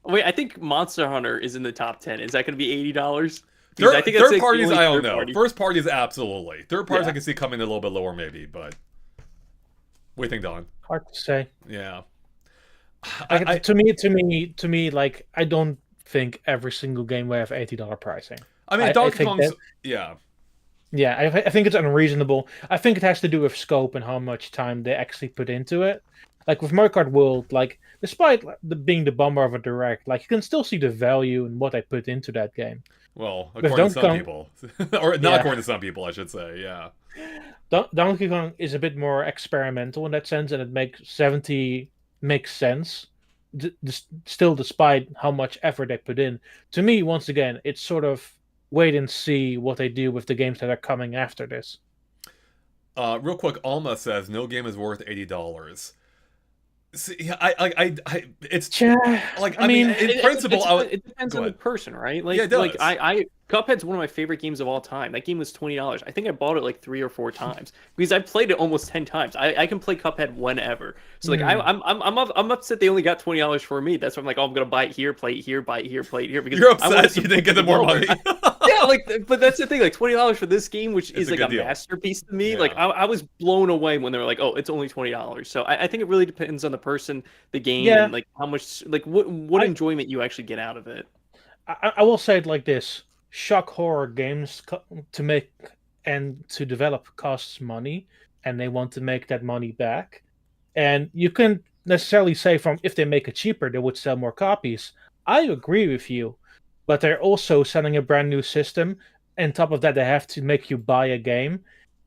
Wait, I think Monster Hunter is in the top 10. Is that going to be $80? I think third parties, I don't know. First parties, absolutely. Third parties, I can see coming a little bit lower, maybe. But what do you think, Don? Hard to say. Yeah. To me, like I don't think every single game will have $80 pricing. I mean, Donkey Kong's, yeah. Yeah, I think it's unreasonable. I think it has to do with scope and how much time they actually put into it. Like with Mario Kart World, like despite being the bummer of a direct, like you can still see the value in what I put into that game. Well, according to some people, or not according to some people, I should say. Yeah. Donkey Kong is a bit more experimental in that sense, and it makes 70 makes sense. Still, despite how much effort they put in, to me, once again, it's sort of wait and see what they do with the games that are coming after this. Real quick, Alma says no game is worth $80. See, it's like I mean, in principle, it depends on the person, right? Like, yeah, it does. Like Cuphead's one of my favorite games of all time. That game was $20. I think I bought it like 3 or 4 times because I played it almost 10 times. I can play Cuphead whenever. So like I'm upset they only got $20 for me. That's why I'm like, oh, I'm gonna buy it here, play it here, buy it here, play it here. Because you're upset you didn't get the more money. Yeah, like, but that's the thing. Like $20 for this game, which is like a masterpiece to me. Yeah. Like I was blown away when they were like, oh, it's only $20. So I think it really depends on the person, the game, and like how much, like what enjoyment you actually get out of it. I will say it like this. Shock horror games to make and to develop costs money, and they want to make that money back. And you can necessarily say from if they make it cheaper, they would sell more copies. I agree with you, but they're also selling a brand new system. On top of that, they have to make you buy a game.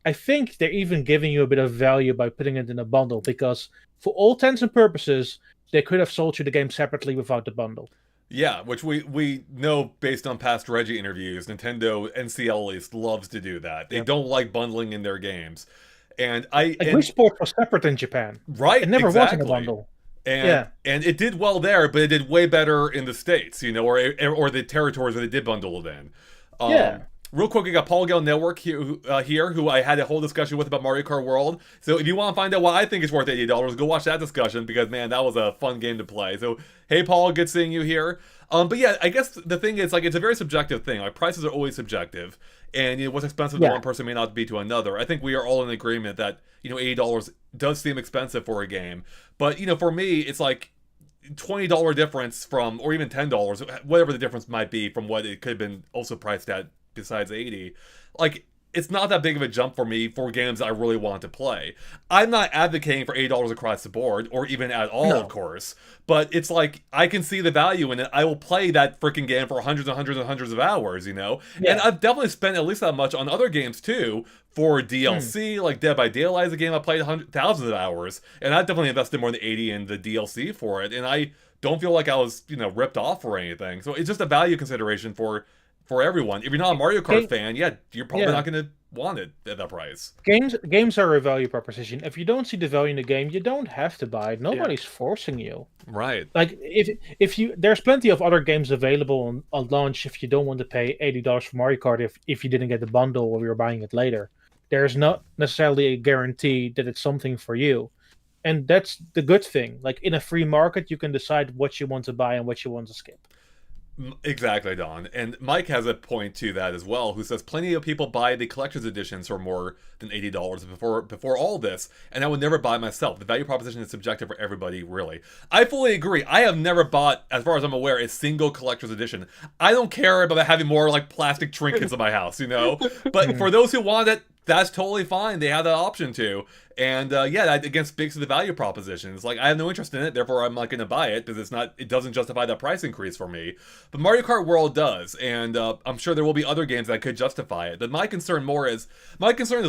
I think they're even giving you a bit of value by putting it in a bundle, because for all intents and purposes, they could have sold you the game separately without the bundle. Yeah, which we know based on past Reggie interviews, Nintendo, NCL at least, loves to do that. They don't like bundling in their games. And Wii Sports was separate in Japan. Right, it never was in a bundle. And it did well there, but it did way better in the States, or the territories that they did bundle it in. Real quick, we got Paul Gale Network here, who I had a whole discussion with about Mario Kart World. So if you want to find out why I think it's worth $80, go watch that discussion because, man, that was a fun game to play. So, hey, Paul, good seeing you here. But yeah, I guess the thing is, like, it's a very subjective thing. Like, prices are always subjective. And, you know, what's expensive to one person may not be to another. I think we are all in agreement that, you know, $80 does seem expensive for a game. But, you know, for me, it's like $20 difference from, or even $10, whatever the difference might be from what it could have been also priced at besides 80. Like, it's not that big of a jump for me for games I really want to play. I'm not advocating for $8 across the board, or even at all, of course. But it's like, I can see the value in it. I will play that freaking game for hundreds and hundreds and hundreds of hours, you know? Yeah. And I've definitely spent at least that much on other games, too, for DLC. Like, Dead by Daylight is a game I played thousands of hours, and I definitely invested more than 80 in the DLC for it, and I don't feel like I was, you know, ripped off or anything. So it's just a value consideration for everyone. If you're not a Mario Kart fan, you're probably not going to want it at that price. Games are a value proposition. If you don't see the value in the game, you don't have to buy it. Nobody's forcing you. Right. Like if you, there's plenty of other games available on launch if you don't want to pay $80 for Mario Kart if you didn't get the bundle or you're buying it later. There's not necessarily a guarantee that it's something for you. And that's the good thing. Like, in a free market, you can decide what you want to buy and what you want to skip. Exactly, Don. And Mike has a point to that as well, who says plenty of people buy the collector's editions for more than $80 before all this, and I would never buy myself. The value proposition is subjective for everybody, really. I fully agree. I have never bought, as far as I'm aware, a single collector's edition. I don't care about having more, like, plastic trinkets in my house, you know? But for those who want it, that's totally fine. They have that option to. And yeah, that again speaks to the value proposition. It's like, I have no interest in it, therefore I'm not going to buy it because it doesn't justify that price increase for me. But Mario Kart World does, and I'm sure there will be other games that could justify it. But my concern is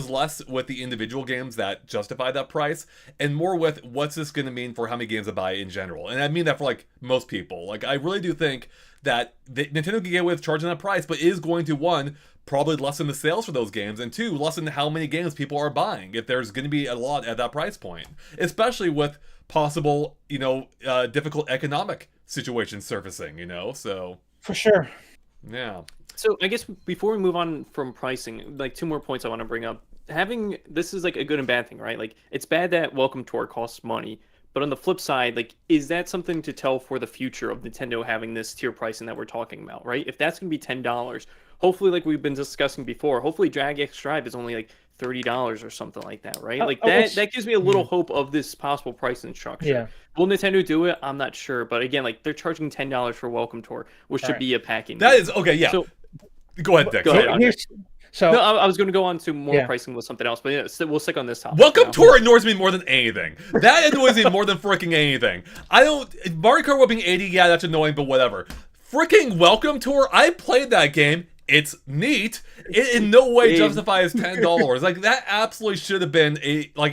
less with the individual games that justify that price, and more with what's this going to mean for how many games I buy in general. And I mean that for, like, most people. Like, I really do think that Nintendo can get away with charging that price, but is going to, one, probably lessen the sales for those games, and two, lessen how many games people are buying if there's going to be a lot at that price point, especially with possible, you know, difficult economic situations surfacing, you know, so. For sure. Yeah. So I guess before we move on from pricing, like, two more points I want to bring up. This is like a good and bad thing, right? Like, it's bad that Welcome Tour costs money, but on the flip side, like, is that something to tell for the future of Nintendo having this tier pricing that we're talking about, right? If that's going to be $10, hopefully, like we've been discussing before, hopefully Drag X Drive is only like $30 or something like that, right? Like, that gives me a little hope of this possible pricing structure. Yeah. Will Nintendo do it? I'm not sure, but again, like, they're charging $10 for Welcome Tour, which should be a packing. That is okay. Yeah. So, go ahead, Dick. Go ahead. So, no, I was going to go on to more pricing with something else, but yeah, we'll stick on this topic. Welcome Tour annoys me more than anything. That annoys me more than freaking anything. Mario Kart World being 80, yeah, that's annoying, but whatever. Freaking Welcome Tour, I played that game. It's neat. It in no way justifies $10. Like, that absolutely should have been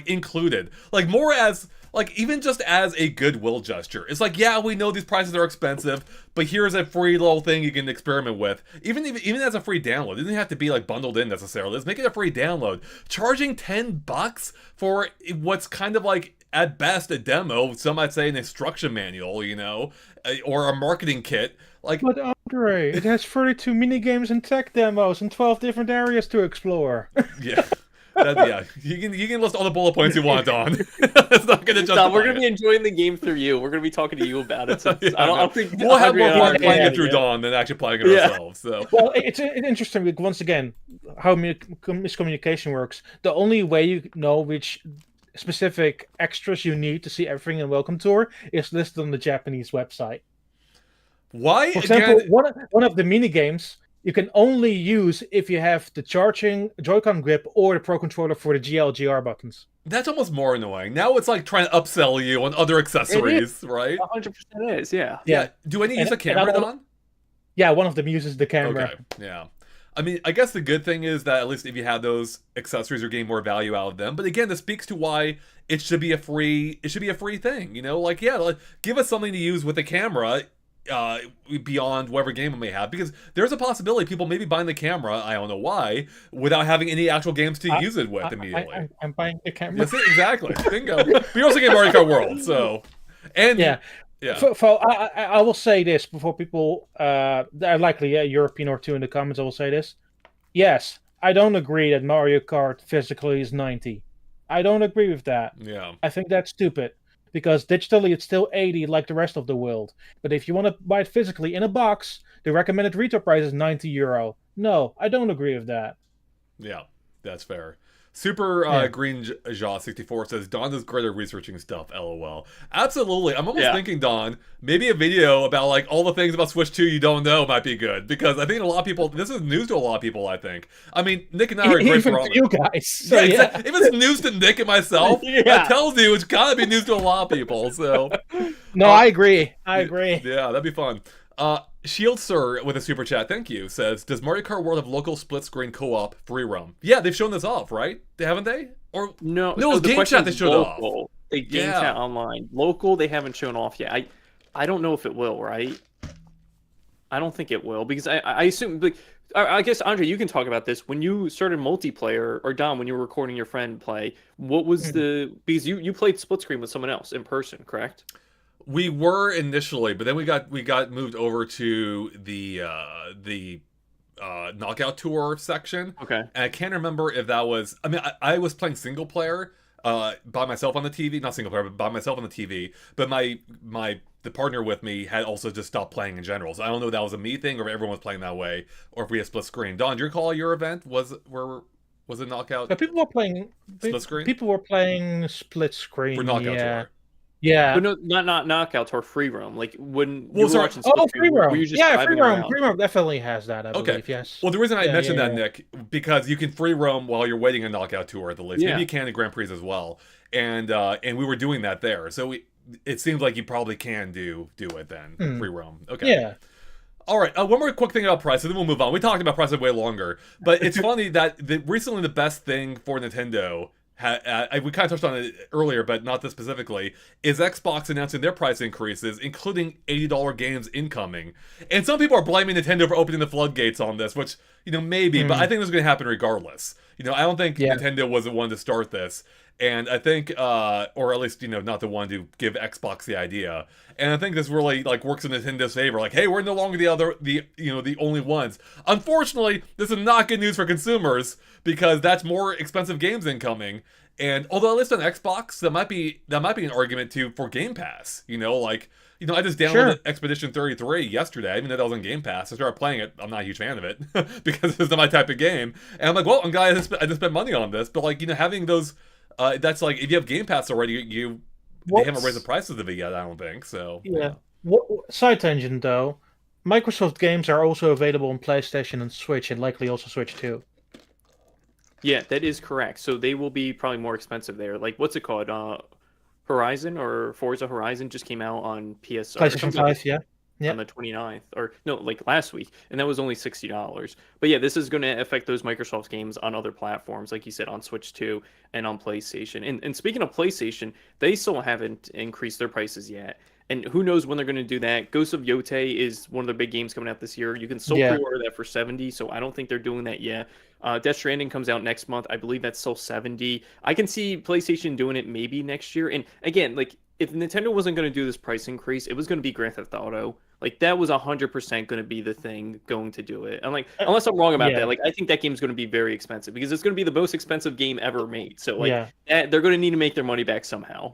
included. Like, more as, like, even just as a goodwill gesture. It's like, yeah, we know these prices are expensive, but here's a free little thing you can experiment with. Even as a free download. It doesn't have to be, like, bundled in necessarily. Let's make it a free download. Charging $10 for what's kind of like, at best, a demo. Some might say an instruction manual, you know, or a marketing kit. Like, but Andre, it has 32 minigames and tech demos and 12 different areas to explore. Yeah. Yeah, you can list all the bullet points you want on. It's not going to justify we're going to be enjoying the game through you. We're going to be talking to you about it. So yeah, I don't think we'll have more fun playing it through Dawn than actually playing it ourselves. So. Well, it's interesting. Once again, how miscommunication works. The only way you know which specific extras you need to see everything in Welcome Tour is listed on the Japanese website. Why? For example, one of the mini games you can only use if you have the charging Joy-Con grip or the Pro Controller for the GL/GR buttons. That's almost more annoying. Now it's like trying to upsell you on other accessories, right? 100% is, yeah. Yeah. Do any use a camera, Don? Yeah, one of them uses the camera. Okay, yeah. I mean, I guess the good thing is that at least if you have those accessories, you're getting more value out of them. But again, this speaks to why it should be a free thing. You know, like, yeah, like, give us something to use with the camera. Beyond whatever game it may have, because there's a possibility people may be buying the camera, I don't know why, without having any actual games to use it with immediately. I'm buying the camera. Yes, exactly. Bingo. But you're also getting Mario Kart World, so. And yeah. I will say this before people, likely a European or two in the comments, I will say this. Yes, I don't agree that Mario Kart physically is 90. I don't agree with that. Yeah. I think that's stupid because digitally it's still 80 like the rest of the world. But if you want to buy it physically in a box, the recommended retail price is €90. No, I don't agree with that. Yeah, that's fair. Super Yeah. Green Jaw 64 says Don is great at researching stuff. LOL. Absolutely. I'm almost Yeah. thinking, Don, maybe a video about like all the things about Switch 2 you don't know might be good because I think a lot of people. This is news to a lot of people. I think. I mean, Nick and I are great Even for to you guys. So Yeah, yeah. exactly. If it's news to Nick and myself, that Yeah. tells you it's gotta be news to a lot of people. So, No, uh, I agree. I agree. yeah, that'd be fun. Shield Sir with a super chat, thank you, says, "Does Mario Kart World have local split screen co-op free roam?" Yeah, they've shown this off, right? Haven't they? Or No, no, it so was the Game question Chat that is showed off. local. They game Yeah. chat online. Local, they haven't shown off yet. I don't know if it will, right? I don't think it will because I assume like I guess Andre, you can talk about this. When you started multiplayer, or Dom, when you were recording your friend play, what was Mhm. the because you played split screen with someone else in person, correct? We were initially, but then we got moved over to the knockout tour section, Okay. and I can't remember if that was. I mean, I was playing single player by myself on the TV, not single player, but by myself on the TV. But my the partner with me had also just stopped playing in general, so I don't know if that was a me thing or if everyone was playing that way, or if we had split screen. Don, do you recall your event was it knockout But people were playing. split screen People were playing split for screen. knockout Yeah. tour? But Yeah. no, not knockouts or free roam. Like when Well, you were sorry. watching split Oh, screen, free were roam. you just Yeah, driving around? free roam definitely has that, I Okay. believe. Yes. Well, the reason I Yeah, mentioned yeah, that, yeah. Nick, because you can free roam while you're waiting a knockout tour at the least. Maybe Yeah. you can in Grand Prix as well. And we were doing that there, so it seems like you probably can do it then Hmm. free roam. Okay. Yeah. All right. One more quick thing about prices, then we'll move on. We talked about prices way longer, but it's funny that recently the best thing for Nintendo. We kind of touched on it earlier, but not this specifically. Is Xbox announcing their price increases, including $80 games incoming? And some people are blaming Nintendo for opening the floodgates on this, which maybe, but Hmm. I think this is going to happen regardless. I don't think Yeah. Nintendo was the one to start this, and I think, or at least not the one to give Xbox the idea. And I think this really like works in Nintendo's favor. Like, hey, we're no longer the only ones. Unfortunately, this is not good news for consumers because that's more expensive games incoming. And although at least on Xbox, that might be an argument too for Game Pass. I just downloaded Sure. Expedition 33 yesterday. I didn't know that was on Game Pass. I started playing it. I'm not a huge fan of it because it's not my type of game. And I'm like, well, I'm glad I just spent money on this. But having those, that's like if you have Game Pass already, they haven't raised the What's prices of it yet. I don't think so. yeah. Side tangent though. Microsoft games are also available on PlayStation and Switch, and likely also Switch too. Yeah, that is correct. So they will be probably more expensive there. Like what's it called? Horizon or Forza Horizon just came out on PS or PlayStation comes out 5, yeah. Yeah. on the 29th, or no, like last week, and that was only $60. But yeah, this is going to affect those Microsoft games on other platforms, like you said, on Switch 2 and on PlayStation. And speaking of PlayStation, they still haven't increased their prices yet. And who knows when they're going to do that? Ghost of Yotei is one of the big games coming out this year. You can still Yeah. pre-order that for 70, so I don't think they're doing that yet. Death Stranding comes out next month. I believe that's still 70. I can see PlayStation doing it maybe next year. And again, like if Nintendo wasn't going to do this price increase, it was going to be Grand Theft Auto. Like that was 100% going to be the thing going to do it. And like, unless I'm wrong about Yeah. that, like I think that game's going to be very expensive because it's going to be the most expensive game ever made. So like, Yeah. they're going to need to make their money back somehow.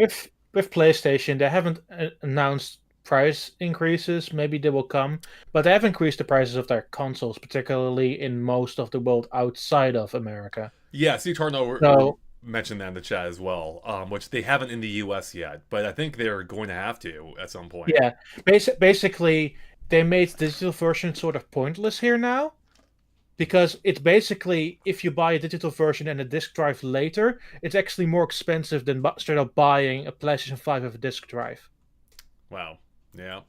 With PlayStation, they haven't announced price increases. Maybe they will come, but they have increased the prices of their consoles, particularly in most of the world outside of America. Yeah, see, Tarno So mentioned that in the chat as well, which they haven't in the U.S. yet, but I think they're going to have to at some point. yeah, basically they made the digital version sort of pointless here now. Because it's basically, if you buy a digital version and a disc drive later, it's actually more expensive than straight up buying a PlayStation 5 with a disc drive. Wow. Yeah.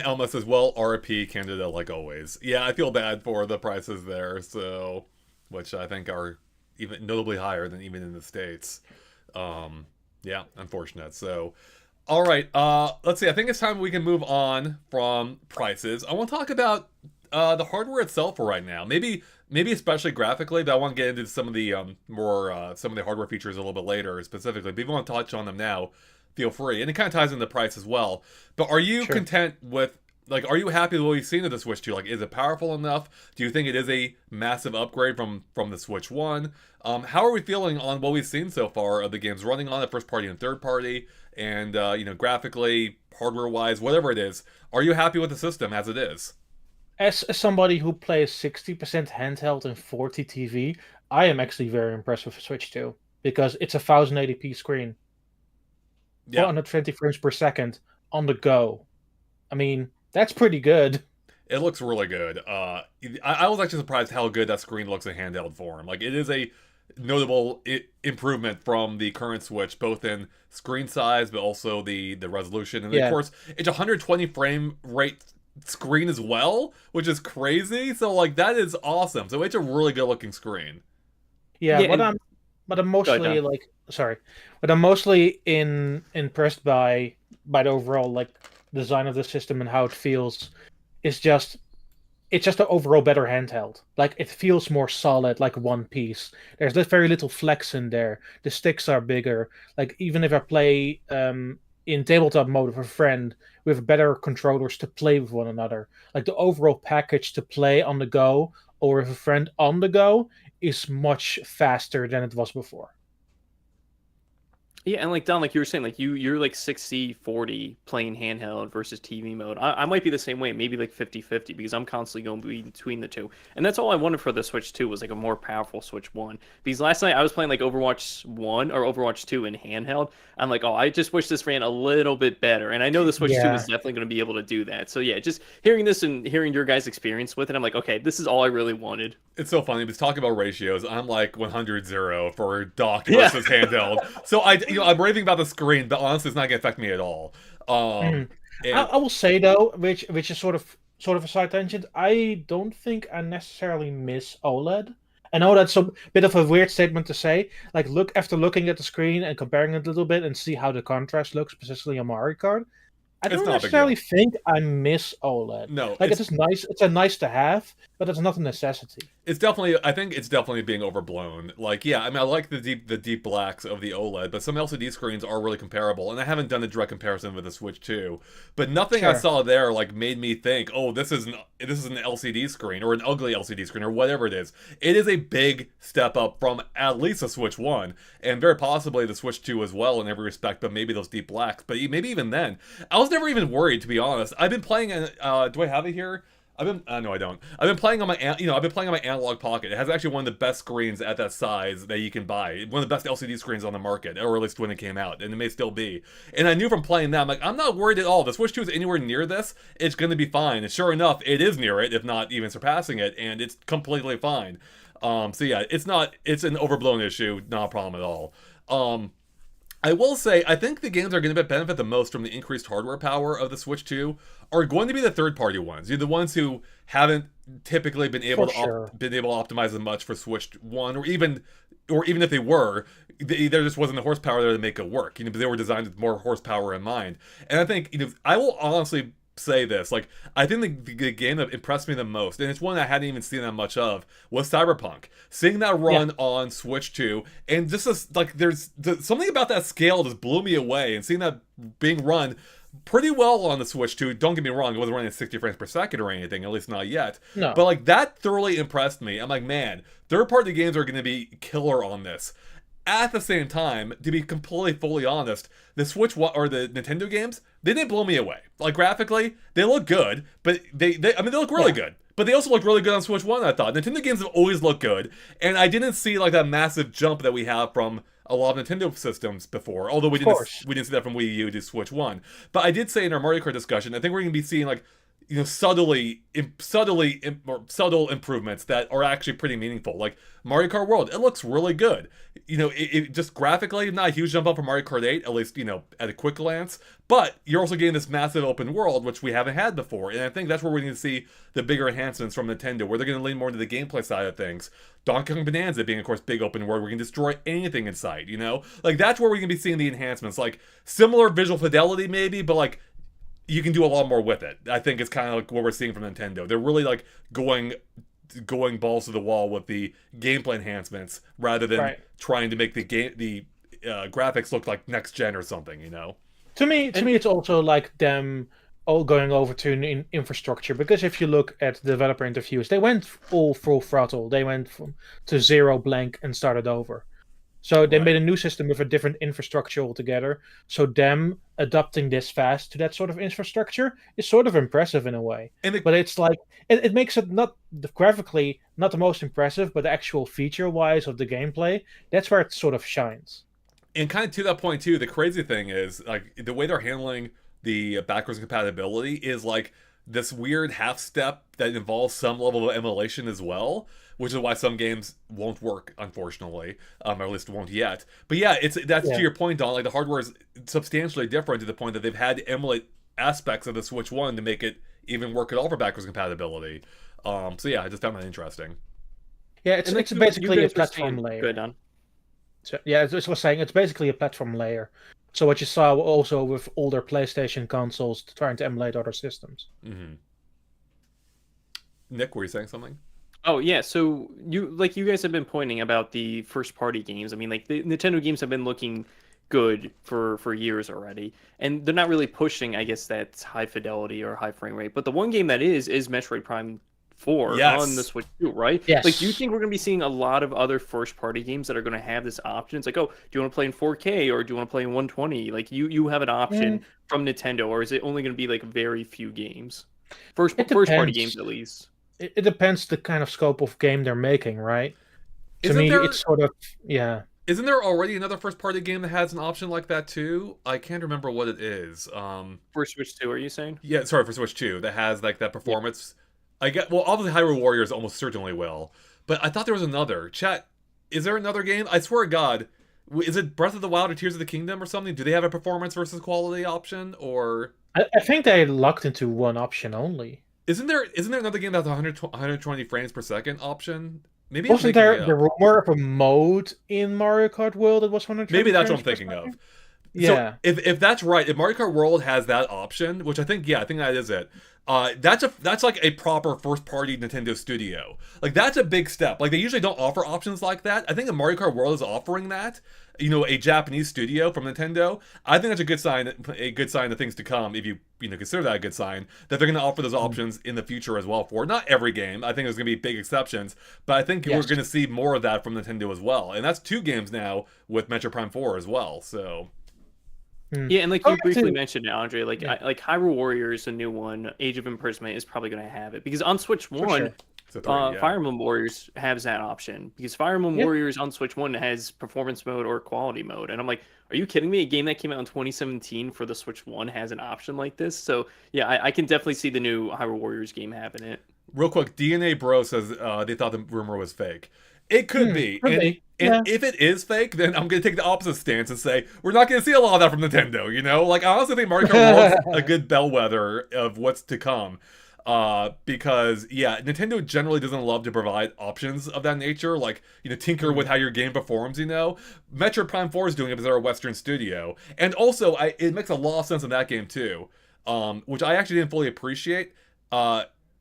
Elma says, well, RP Canada like always. Yeah, I feel bad for the prices there, so which I think are even notably higher than even in the States. Yeah, unfortunate. So all right, let's see. I think it's time we can move on from prices. I want to talk about the hardware itself for right now. Maybe especially graphically, but I want to get into some of the more some of the hardware features a little bit later specifically. But if you want to touch on them now, feel free. And it kind of ties into the price as well. But are you Sure. content with like, are you happy with what you've seen of the Switch 2? Like, is it powerful enough? Do you think it is a massive upgrade from the Switch 1? How are we feeling on what we've seen so far of the games running on it, first party and third party, and graphically, hardware wise, whatever it is? Are you happy with the system as it is? As somebody who plays 60% handheld and 40 TV, I am actually very impressed with Switch 2 because it's a 1080p screen, Yeah, 420 frames per second on the go. I mean, that's pretty good. it looks really good. I was actually surprised how good that screen looks in handheld form. Like, it is a notable improvement from the current Switch, both in screen size, but also the resolution. And of Yeah, course, it's 120 frame rate screen as well, which is crazy. So, like, that is awesome. So it's a really good looking screen. yeah. Yeah, and But I'm go ahead, mostly Don. like sorry, but I'm mostly impressed by the overall like design of the system and how it feels. It's just it's just an overall better handheld. Like it feels more solid, like one piece. There's very little flex in there. The sticks are bigger. Like even if I play in tabletop mode with a friend, we have better controllers to play with one another. Like the overall package to play on the go or with a friend on the go is much faster than it was before. Yeah, and like Don, like you were saying, like you're like 60-40 playing handheld versus TV mode. I might be the same way, maybe like 50-50 because I'm constantly going between the two. And that's all I wanted for the Switch 2 was like a more powerful Switch 1. Because last night I was playing like Overwatch 1 or Overwatch 2 in handheld. I'm like, oh, I just wish this ran a little bit better. And I know the Switch 2 Yeah. is definitely going to be able to do that. So yeah, just hearing this and hearing your guys' experience with it, I'm like, okay, this is all I really wanted. It's so funny because talking about ratios, I'm like 100-0 for dock Yeah. versus handheld. So I'm raving about the screen, but honestly, it's not gonna affect me at all. Um, Mm. and I will say though, which is sort of a side tangent. I don't think I necessarily miss OLED. I know that's a bit of a weird statement to say. Like, look after looking at the screen and comparing it a little bit and see how the contrast looks, specifically on Mario Kart. I it's don't not a big necessarily deal. think I miss OLED. No, Like, it is nice. It's a nice to have, but it's not a necessity. it's definitely. I think it's definitely being overblown. Like, yeah, I mean, I like the deep blacks of the OLED, but some LCD screens are really comparable, and I haven't done a direct comparison with the Switch 2. But nothing I Sure. saw there like made me think, oh, this is an LCD screen or an ugly LCD screen or whatever it is. It is a big step up from at least the Switch 1, and very possibly the Switch 2 as well in every respect. But maybe those deep blacks. But maybe even then, I was never even worried, to be honest. I've been playing. Do I have it here? I've been no, I don't. I've been playing on my I've been playing on my analog pocket. It has actually one of the best screens at that size that you can buy. One of the best LCD screens on the market, or at least when it came out, and it may still be. And I knew from playing that, I'm like, I'm not worried at all. The Switch 2 is anywhere near this, it's going to be fine. And sure enough, it is near it, if not even surpassing it, and it's completely fine. So yeah, it's an overblown issue, not a problem at all. I will say, I think the games are going to benefit the most from the increased hardware power of the Switch 2 are going to be the third-party ones. You're the ones who haven't typically been able For to sure. optimize as much for Switch 1, or even if they were, there just wasn't the horsepower there to make it work. They were designed with more horsepower in mind. And I think I will honestly say this, like, I think the game that impressed me the most, and it's one I hadn't even seen that much of, was Cyberpunk. Seeing that Yeah. run on Switch 2, and just as, like, something about that scale just blew me away, and seeing that being run pretty well on the Switch 2. Don't get me wrong, it wasn't running at 60 frames per second or anything, at least not yet. But No. like, that thoroughly impressed me. I'm like, man, third-party games are going to be killer on this. At the same time, to be completely fully honest, the Switch or the Nintendo games, they didn't blow me away. Like, graphically, they look good, but I mean, they look really Yeah. good. But they also look really good on Switch 1, I thought. Nintendo games have always looked good, and I didn't see like that massive jump that we have from a lot of Nintendo systems before. Although Of course. we didn't see that from Wii U to Switch 1. But I did say in our Mario Kart discussion, I think we're going to be seeing like subtle improvements that are actually pretty meaningful. Like Mario Kart World, it looks really good. It just graphically not a huge jump up from Mario Kart 8, at least at a quick glance. But you're also getting this massive open world, which we haven't had before, and I think that's where we're going to see the bigger enhancements from Nintendo, where they're going to lean more into the gameplay side of things. Donkey Kong Bonanza being, of course, big open world, where you can destroy anything in sight. Like that's where we're going to be seeing the enhancements, like similar visual fidelity maybe, but like you can do a lot more with it. I think it's kind of like what we're seeing from Nintendo. They're really like going balls to the wall with the gameplay enhancements rather than Right. trying to make the graphics look like next gen or something. To me, And it's also like them all going over to an infrastructure, because if you look at developer interviews, they went all full throttle. They went to zero blank and started over. So they made Right. a new system with a different infrastructure altogether. So them adapting this fast to that sort of infrastructure is sort of impressive in a way. And the, But it's like it makes it not graphically not the most impressive, but the actual feature wise of the gameplay, that's where it sort of shines. and kind of to that point too, the crazy thing is like the way they're handling the backwards compatibility is like this weird half step that involves some level of emulation as well, which is why some games won't work, unfortunately, or at least won't yet. But yeah, that's to Yeah. your point, Don. Like the hardware is substantially different to the point that they've had to emulate aspects of the Switch One to make it even work at all for backwards compatibility. So yeah, I just found that interesting. Yeah, And like it's you basically a guys were platform saying, layer. good on. So, yeah, as I was saying, it's basically a platform layer. So what you saw also with older PlayStation consoles trying to emulate other systems. Mm-hmm. Nick, were you saying something? Oh yeah, so you guys have been pointing about the first party games. I mean, like the Nintendo games have been looking good for years already, and they're not really pushing, I guess, that high fidelity or high frame rate. But the one game that is Metroid Prime 4 on the Yes. Switch 2, right? Like, do you Yes. think we're going to be seeing a lot of other first party games that are going to have this option? It's like, oh, do you want to play in 4K or do you want to play in 120? Like, you have an option Mm, from Nintendo, or is it only going to be like very few games? it First party games depends. at least. It depends the kind of scope of game they're making, right? To Isn't me, there it's sort of yeah. isn't there already another first party game that has an option like that too? I can't remember what it is. For Switch 2, are you saying? Yeah, sorry, for Switch 2 that has like that Yeah. performance. I get well, obviously Hyrule Warriors almost certainly will, but I thought there was another. Chat, is there another game? I swear to God, is it Breath of the Wild or Tears of the Kingdom or something? Do they have a performance versus quality option, or I think they locked into one option only. isn't there another game that's 120 frames per second option? Maybe I'm Wasn't making it there the up. rumor of a mode in Mario Kart World that was Maybe 120 that's what I'm frames per thinking of. second? So Yeah. if that's right, if Mario Kart World has that option, which I think I think that is it. That's like a proper first party Nintendo studio. Like that's a big step. Like they usually don't offer options like that. I think if Mario Kart World is offering that, a Japanese studio from Nintendo, I think that's a good sign of things to come. If you consider that a good sign that they're going to offer those Mm. options in the future as well. For not every game, I think there's going to be big exceptions, but I think we're Yes. going to see more of that from Nintendo as well. And that's two games now with Metro Prime 4 as well. So. Mm. Yeah, and like Going you briefly to mentioned, Andre, like yeah, like Hyrule Warriors, a new one, Age of Imprisonment is probably going to have it because on Switch for One, sure. It's a three, yeah. Fire Emblem Warriors has that option because Fire Emblem Yeah. Warriors on Switch One has performance mode or quality mode, and I'm like, are you kidding me? A game that came out in 2017 for the Switch One has an option like this? So yeah, I can definitely see the new Hyrule Warriors game having it. Real quick, DNA Bro says they thought the rumor was fake. It could be, Could be. and Yeah. if it is fake, then I'm gonna take the opposite stance and say we're not gonna see a lot of that from Nintendo. Like I honestly think Mario Kart World's a good bellwether of what's to come. Because yeah, Nintendo generally doesn't love to provide options of that nature, like tinker with how your game performs. Metroid Prime 4 is doing it because they're a Western studio, and also it makes a lot of sense in that game too, which I actually didn't fully appreciate.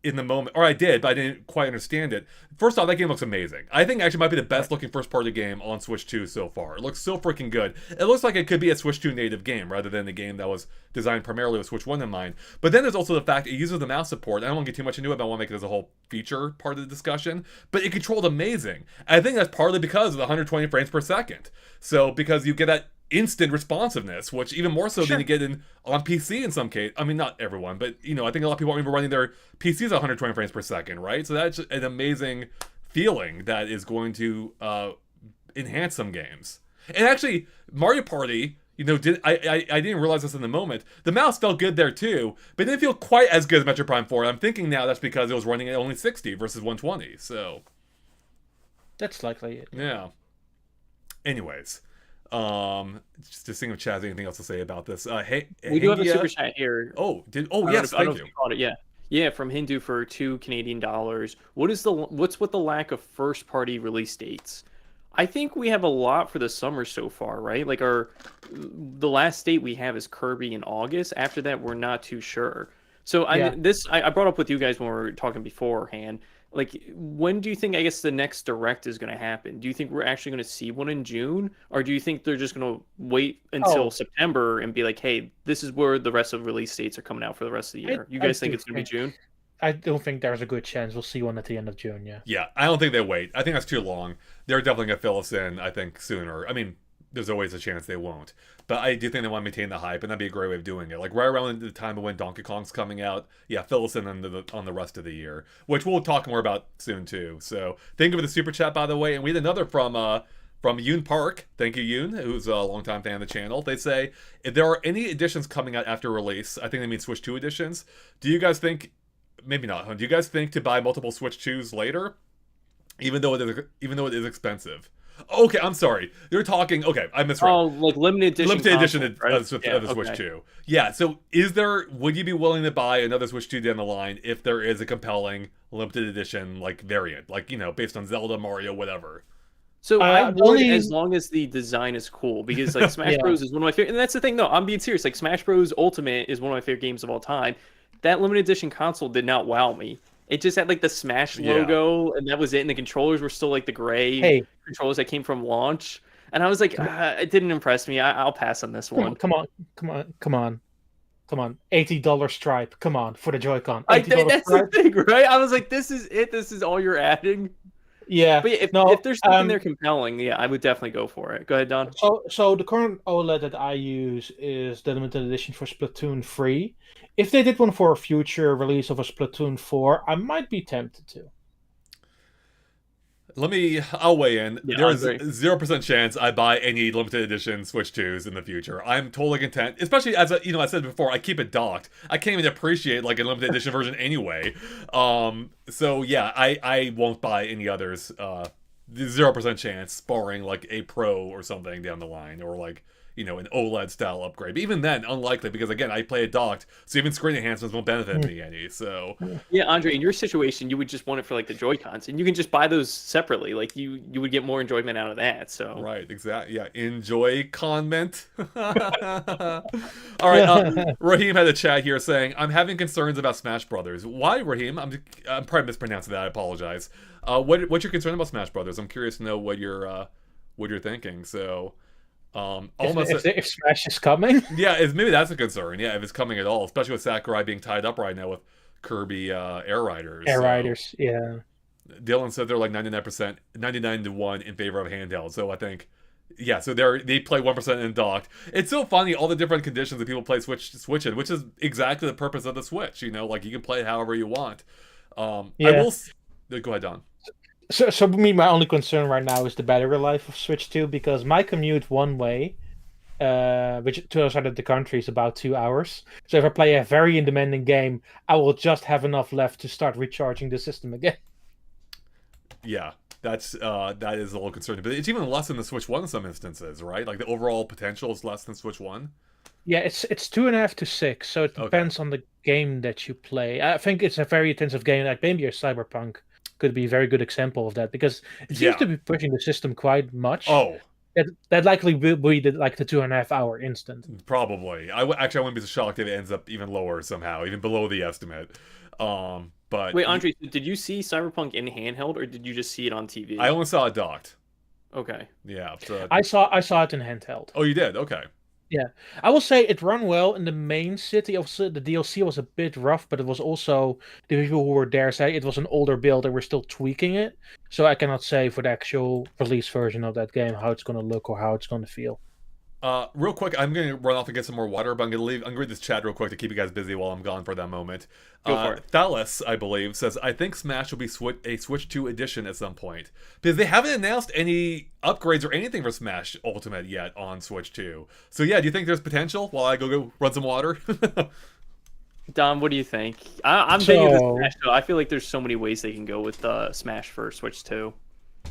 In the moment, or I did, but I didn't quite understand it. First off, that game looks amazing. I think it actually might be the best looking first party game on Switch 2 so far. It looks so freaking good. It looks like it could be a Switch 2 native game rather than a game that was designed primarily with Switch 1 in mind. But then there's also the fact it uses the mouse support. I don't want to get too much into it, but I want to make it as a whole feature part of the discussion. But it controlled amazing. I think that's partly because of the 120 frames per second. So because you get that instant responsiveness, which even more so Sure. than you get on PC in some case. I mean, not everyone, but I think a lot of people aren't even running their PCs at 120 frames per second, right? So that's an amazing feeling that is going to enhance some games. And actually, Mario Party, I didn't realize this in the moment. The mouse felt good there too, but it didn't feel quite as good as Metro Prime 4. I'm thinking now that's because it was running at only 60 versus 120. So That's likely it. yeah. Anyways. Just seeing if Chaz has anything else to say about this. Hey, We do have a Hingia- super chat here. Oh, I don't know yes, if- I don't know thank if you. caught it. Yeah, yeah, from Hindu for $2 Canadian. What's with the lack of first party release dates? I think we have a lot for the summer so far, right? Like the last date we have is Kirby in August. After that, we're not too sure. So Yeah. I brought up with you guys when we were talking beforehand like when do you think, I guess, the next direct is going to happen? Do you think we're actually going to see one in June, or do you think they're just going to wait until Oh, September and be like, hey, this is where the rest of release dates are coming out for the rest of the year? You I guys think do it's going to be think June? I don't think there's a good chance we'll see one at the end of June. Yeah. Yeah, I don't think they wait. I think that's too long. They're definitely gonna fill us in. I think sooner. I mean, there's always a chance they won't, but I do think they want to maintain the hype, and that'd be a great way of doing it. Like right around the time of when Donkey Kong's coming out, yeah, fill us in on the rest of the year, which we'll talk more about soon too. So thank you for the super chat, by the way, and we had another from Yoon Park. Thank you, Yoon, who's a longtime fan of the channel. They say if there are any editions coming out after release, I think they mean Switch 2 editions. Do you guys think? Maybe not. Huh? Do you guys think to buy multiple Switch 2s later, even though it is expensive? Okay, I'm sorry. They're talking. Okay, I misread. Oh, like limited edition. Limited edition console, right? of the Switch 2. Yeah. So, is there? Would you be willing to buy another Switch 2 down the line if there is a compelling limited edition like variant, like based on Zelda, Mario, whatever? So I would, only as long as the design is cool, because like Smash Yeah. Bros is one of my favorite, and that's the thing. No, I'm being serious. Like Smash Bros Ultimate is one of my favorite games of all time. That limited edition console did not wow me. It just had like the Smash Yeah. logo, and that was it. And the controllers were still like the gray Hey, controllers that came from launch. And I was like, it didn't impress me. I'll pass on this come on, one. come on, come on, come on, come on. $80 stripe. Come on for the Joy-Con. I $80 that's stripe. the thing, right? I was like, this is it. This is all you're adding. Yeah. But yeah, No. if there's something there compelling, yeah, I would definitely go for it. Go ahead, Don. So the current OLED that I use is the limited edition for Splatoon 3. If they did one for a future release of a Splatoon 4, I might be tempted to. I'll weigh in. Yeah, There is I agree. 0% chance I buy any limited edition Switch 2s in the future. I'm totally content, especially as I said before, I keep it docked. I can't even appreciate like a limited edition version anyway. So yeah, I won't buy any others. 0% chance, barring like a Pro or something down the line, or like an OLED style upgrade. But even then, unlikely, because again, I play it docked, so even screen enhancements won't benefit me any. So Yeah, Andre, in your situation, you would just want it for like the Joy-Cons, and you can just buy those separately. Like you would get more enjoyment out of that. So right, exactly. Yeah, enjoy comment. All right, Raheem had a chat here saying, "I'm having concerns about Smash Brothers." Why, Raheem? I'm probably mispronouncing that. I apologize. What's your concern about Smash Brothers? I'm curious to know what you're thinking. So. If Smash is coming, yeah, maybe that's a concern. Yeah, if it's coming at all, especially with Sakurai being tied up right now with Kirby Air Riders. Air Riders, yeah. Dylan said they're like 99%, 99-1 in favor of handheld. So I think, yeah, so they play 1% in docked. It's so funny all the different conditions that people play Switch in, which is exactly the purpose of the Switch. Like you can play it however you want. I will. Go ahead, Don. So for me, my only concern right now is the battery life of Switch 2, because my commute one way, which to the other side of the country, is about 2 hours. So if I play a very demanding game, I will just have enough left to start recharging the system again. Yeah, that is a little concerning, but it's even less than the Switch 1 in some instances, right? Like the overall potential is less than Switch 1. Yeah, it's 2.5 to 6, so it depends on the game that you play. I think it's a very intensive game, like maybe a Cyberpunk could be a very good example of that, because it seems to be pushing the system quite much. Oh, that likely will be the 2.5 hour instant. Probably. I wouldn't be so shocked if it ends up even lower somehow, even below the estimate. But wait, Andre, did you see Cyberpunk in handheld, or did you just see it on TV? I only saw it docked. Okay. Yeah. I saw it in handheld. Oh, you did? Okay. Yeah, I will say it ran well in the main city. Also, the DLC was a bit rough, but it was also the people who were there say it was an older build and we're still tweaking it. So I cannot say for the actual release version of that game how it's going to look or how it's going to feel. Real quick, I'm going to run off and get some more water, but I'm going to read this chat real quick to keep you guys busy while I'm gone for that moment. Go for it. Thalas, I believe, says, I think Smash will be a Switch 2 edition at some point. Because they haven't announced any upgrades or anything for Smash Ultimate yet on Switch 2. So yeah, do you think there's potential while I go run some water? Don, what do you think? I'm thinking of Smash, though. I feel like there's so many ways they can go with Smash for Switch 2.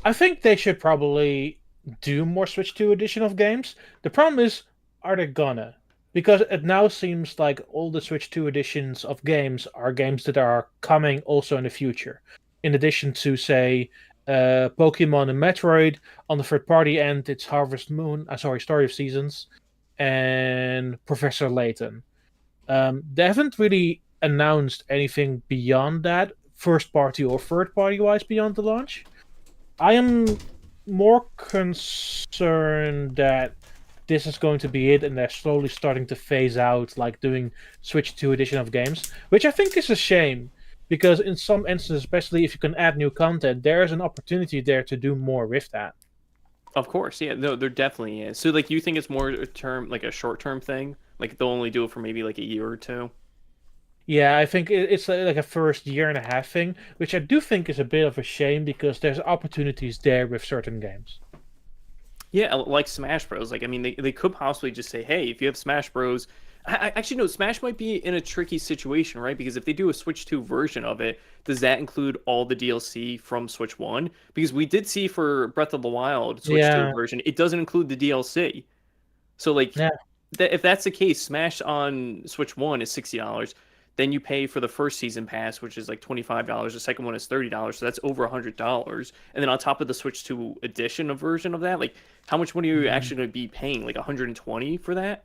I think they should probably do more Switch 2 edition of games. The problem is, are they gonna? Because it now seems like all the Switch 2 editions of games are games that are coming also in the future. In addition to, say, Pokemon and Metroid. On the third-party end, it's Harvest Moon, Story of Seasons, and Professor Layton. They haven't really announced anything beyond that first party or third party wise beyond the launch. I am more concerned that this is going to be it, and they're slowly starting to phase out, like doing Switch 2 edition of games, which I think is a shame, because in some instances, especially if you can add new content, there is an opportunity there to do more with that. Of course, yeah, no, there definitely is. So, like, you think it's more a term, like a short-term thing? Like, they'll only do it for maybe like a year or two? Yeah, I think it's like a first year and a half thing, which I do think is a bit of a shame because there's opportunities there with certain games. Yeah, like Smash Bros. Like, I mean, they could possibly just say, hey, if you have Smash Bros. Actually, no, Smash might be in a tricky situation, right? Because if they do a Switch 2 version of it, does that include all the DLC from Switch 1? Because we did see for Breath of the Wild Switch 2 version, it doesn't include the DLC. So, like, Yeah. if that's the case, Smash on Switch 1 is $60. Then you pay for the first season pass, which is like $25. The second one is $30. So that's over $100. And then on top of the Switch 2 edition of version of that, like, how much money are you actually going to be paying? Like 120 for that?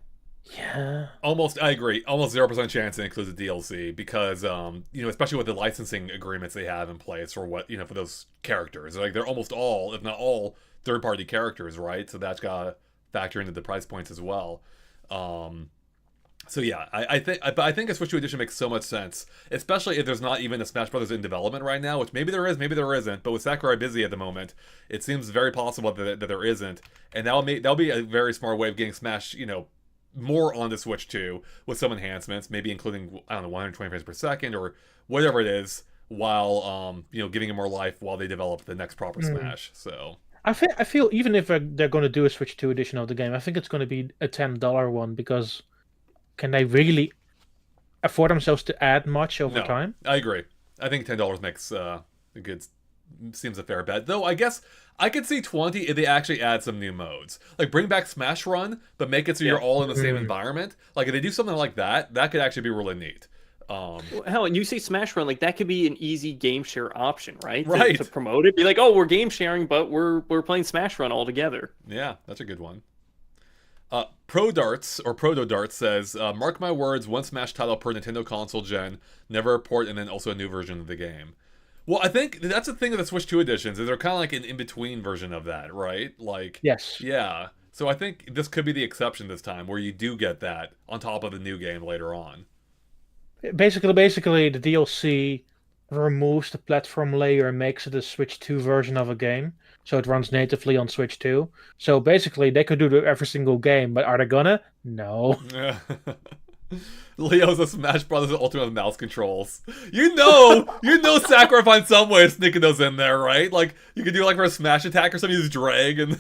Yeah. I agree. Almost 0% chance it includes the DLC because, especially with the licensing agreements they have in place for for those characters. Like, they're almost all, if not all, third-party characters, right? So that's got to factor into the price points as well. So yeah, I think a Switch 2 edition makes so much sense, especially if there's not even a Smash Brothers in development right now, which maybe there is, maybe there isn't. But with Sakurai busy at the moment, it seems very possible that there isn't, and that'll be a very smart way of getting Smash, more on the Switch 2 with some enhancements, maybe including, I don't know, 120 frames per second or whatever it is, while giving it more life while they develop the next proper Smash. So I feel even if they're going to do a Switch 2 edition of the game, I think it's going to be a $10 one because can they really afford themselves to add much over time? I agree. I think $10 makes seems a fair bet. Though I guess I could see 20 if they actually add some new modes. Like bring back Smash Run, but make it so you're all in the same environment. Like if they do something like that, that could actually be really neat. Hell, and you say Smash Run, like that could be an easy game share option, right? Right. To promote it, be like, oh, we're game sharing, but we're playing Smash Run all together. Yeah, that's a good one. Proto Darts says, mark my words, one Smash title per Nintendo console gen, never a port, and then also a new version of the game. Well, I think that's the thing of the Switch 2 editions, is they're kind of like an in-between version of that, right? Like, yes. Yeah. So I think this could be the exception this time, where you do get that on top of the new game later on. Basically, the DLC removes the platform layer and makes it a Switch 2 version of a game, so it runs natively on Switch 2. So basically, they could do it every single game, but are they gonna? No. Leo's a Smash Brothers Ultimate with mouse controls. You know Sakurai finds some way of sneaking those in there, right? Like, you could do like for a Smash attack or something, you just drag and...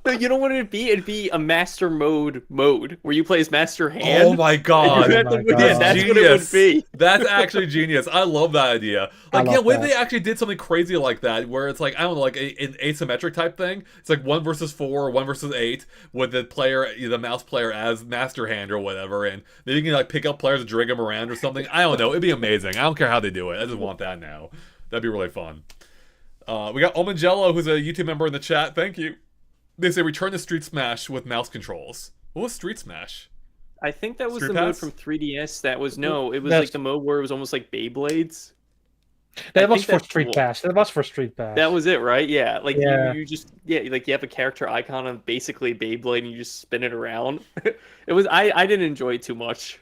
No, you know what it'd be? It'd be a master mode where you play as Master Hand. Oh my god. That's what it would be. That's actually genius. I love that idea. Like, yeah, what if they actually did something crazy like that, where it's like, I don't know, like an asymmetric type thing? It's like 1 versus 4 or 1 versus 8 with the mouse player as Master Hand or whatever, and then you can like pick up players and drag them around or something. I don't know. It'd be amazing. I don't care how they do it. I just want that now. That'd be really fun. We got Omanjello, who's a YouTube member in the chat. Thank you. They say return to Street Smash with mouse controls. What was Street Smash? I think that was Street the Pass? mode from 3DS. It was like the mode where it was almost like Beyblades. That was for Street Pass. That was for Street Pass. That was it, right? Yeah. Like you just like you have a character icon of basically Beyblade and you just spin it around. I didn't enjoy it too much.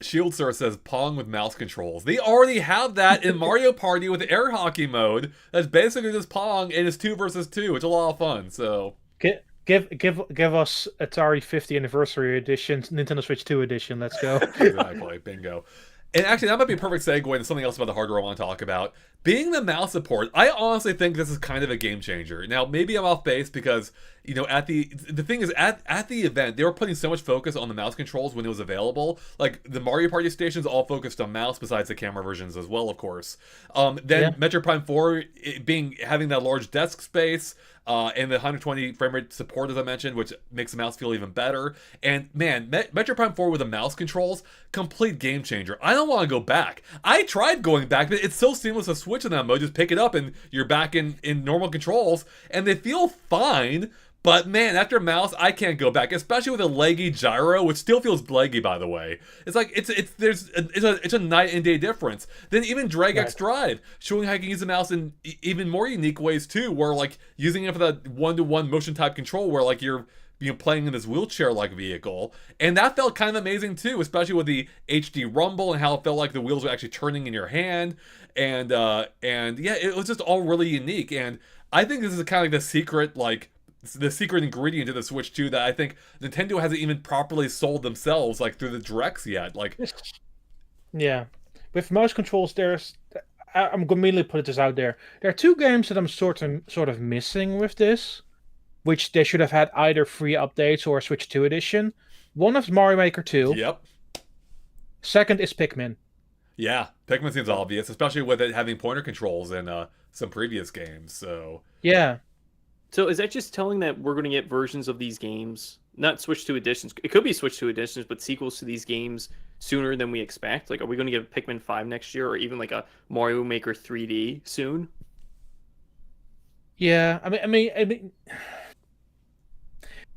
Shield Sir says Pong with mouse controls. They already have that in Mario Party with air hockey mode. That's basically just Pong, and it's 2 versus 2. It's a lot of fun. So give us Atari 50th Anniversary Edition, Nintendo Switch 2 Edition. Let's go. Exactly, bingo. And actually, that might be a perfect segue into something else about the hardware I want to talk about. Being the mouse support, I honestly think this is kind of a game changer. Now, maybe I'm off base because, the thing is, at the event, they were putting so much focus on the mouse controls when it was available. Like, the Mario Party stations all focused on mouse, besides the camera versions as well, of course. Metroid Prime 4 having that large desk space, and the 120 frame rate support, as I mentioned, which makes the mouse feel even better. And man, Metroid Prime 4 with the mouse controls, complete game changer. I don't want to go back. I tried going back, but it's so seamless to switch in that mode. Just pick it up and you're back in normal controls, and they feel fine. But man, after mouse, I can't go back, especially with a leggy gyro, which still feels leggy, by the way. It's like it's a night and day difference. Then even Drag X Right. Drive, showing how you can use the mouse in even more unique ways too, where like using it for that one-to-one motion type control, where like you're playing in this wheelchair-like vehicle, and that felt kind of amazing too, especially with the HD rumble and how it felt like the wheels were actually turning in your hand, and yeah, it was just all really unique. And I think this is kind of like the secret ingredient to the Switch 2 that I think Nintendo hasn't even properly sold themselves like through the directs yet. Like, Yeah, with mouse controls, I'm going to immediately put this out there. There are two games that I'm sort of missing with this, which they should have had either free updates or a Switch 2 edition. One is Mario Maker 2. yep, Second is Pikmin. yeah, Pikmin seems obvious, especially with it having pointer controls in some previous games. So Yeah. So is that just telling that we're going to get versions of these games, not Switch 2 editions? It could be Switch 2 editions, but sequels to these games sooner than we expect. Like, are we going to get Pikmin 5 next year, or even like a Mario Maker 3D soon? Yeah, I mean,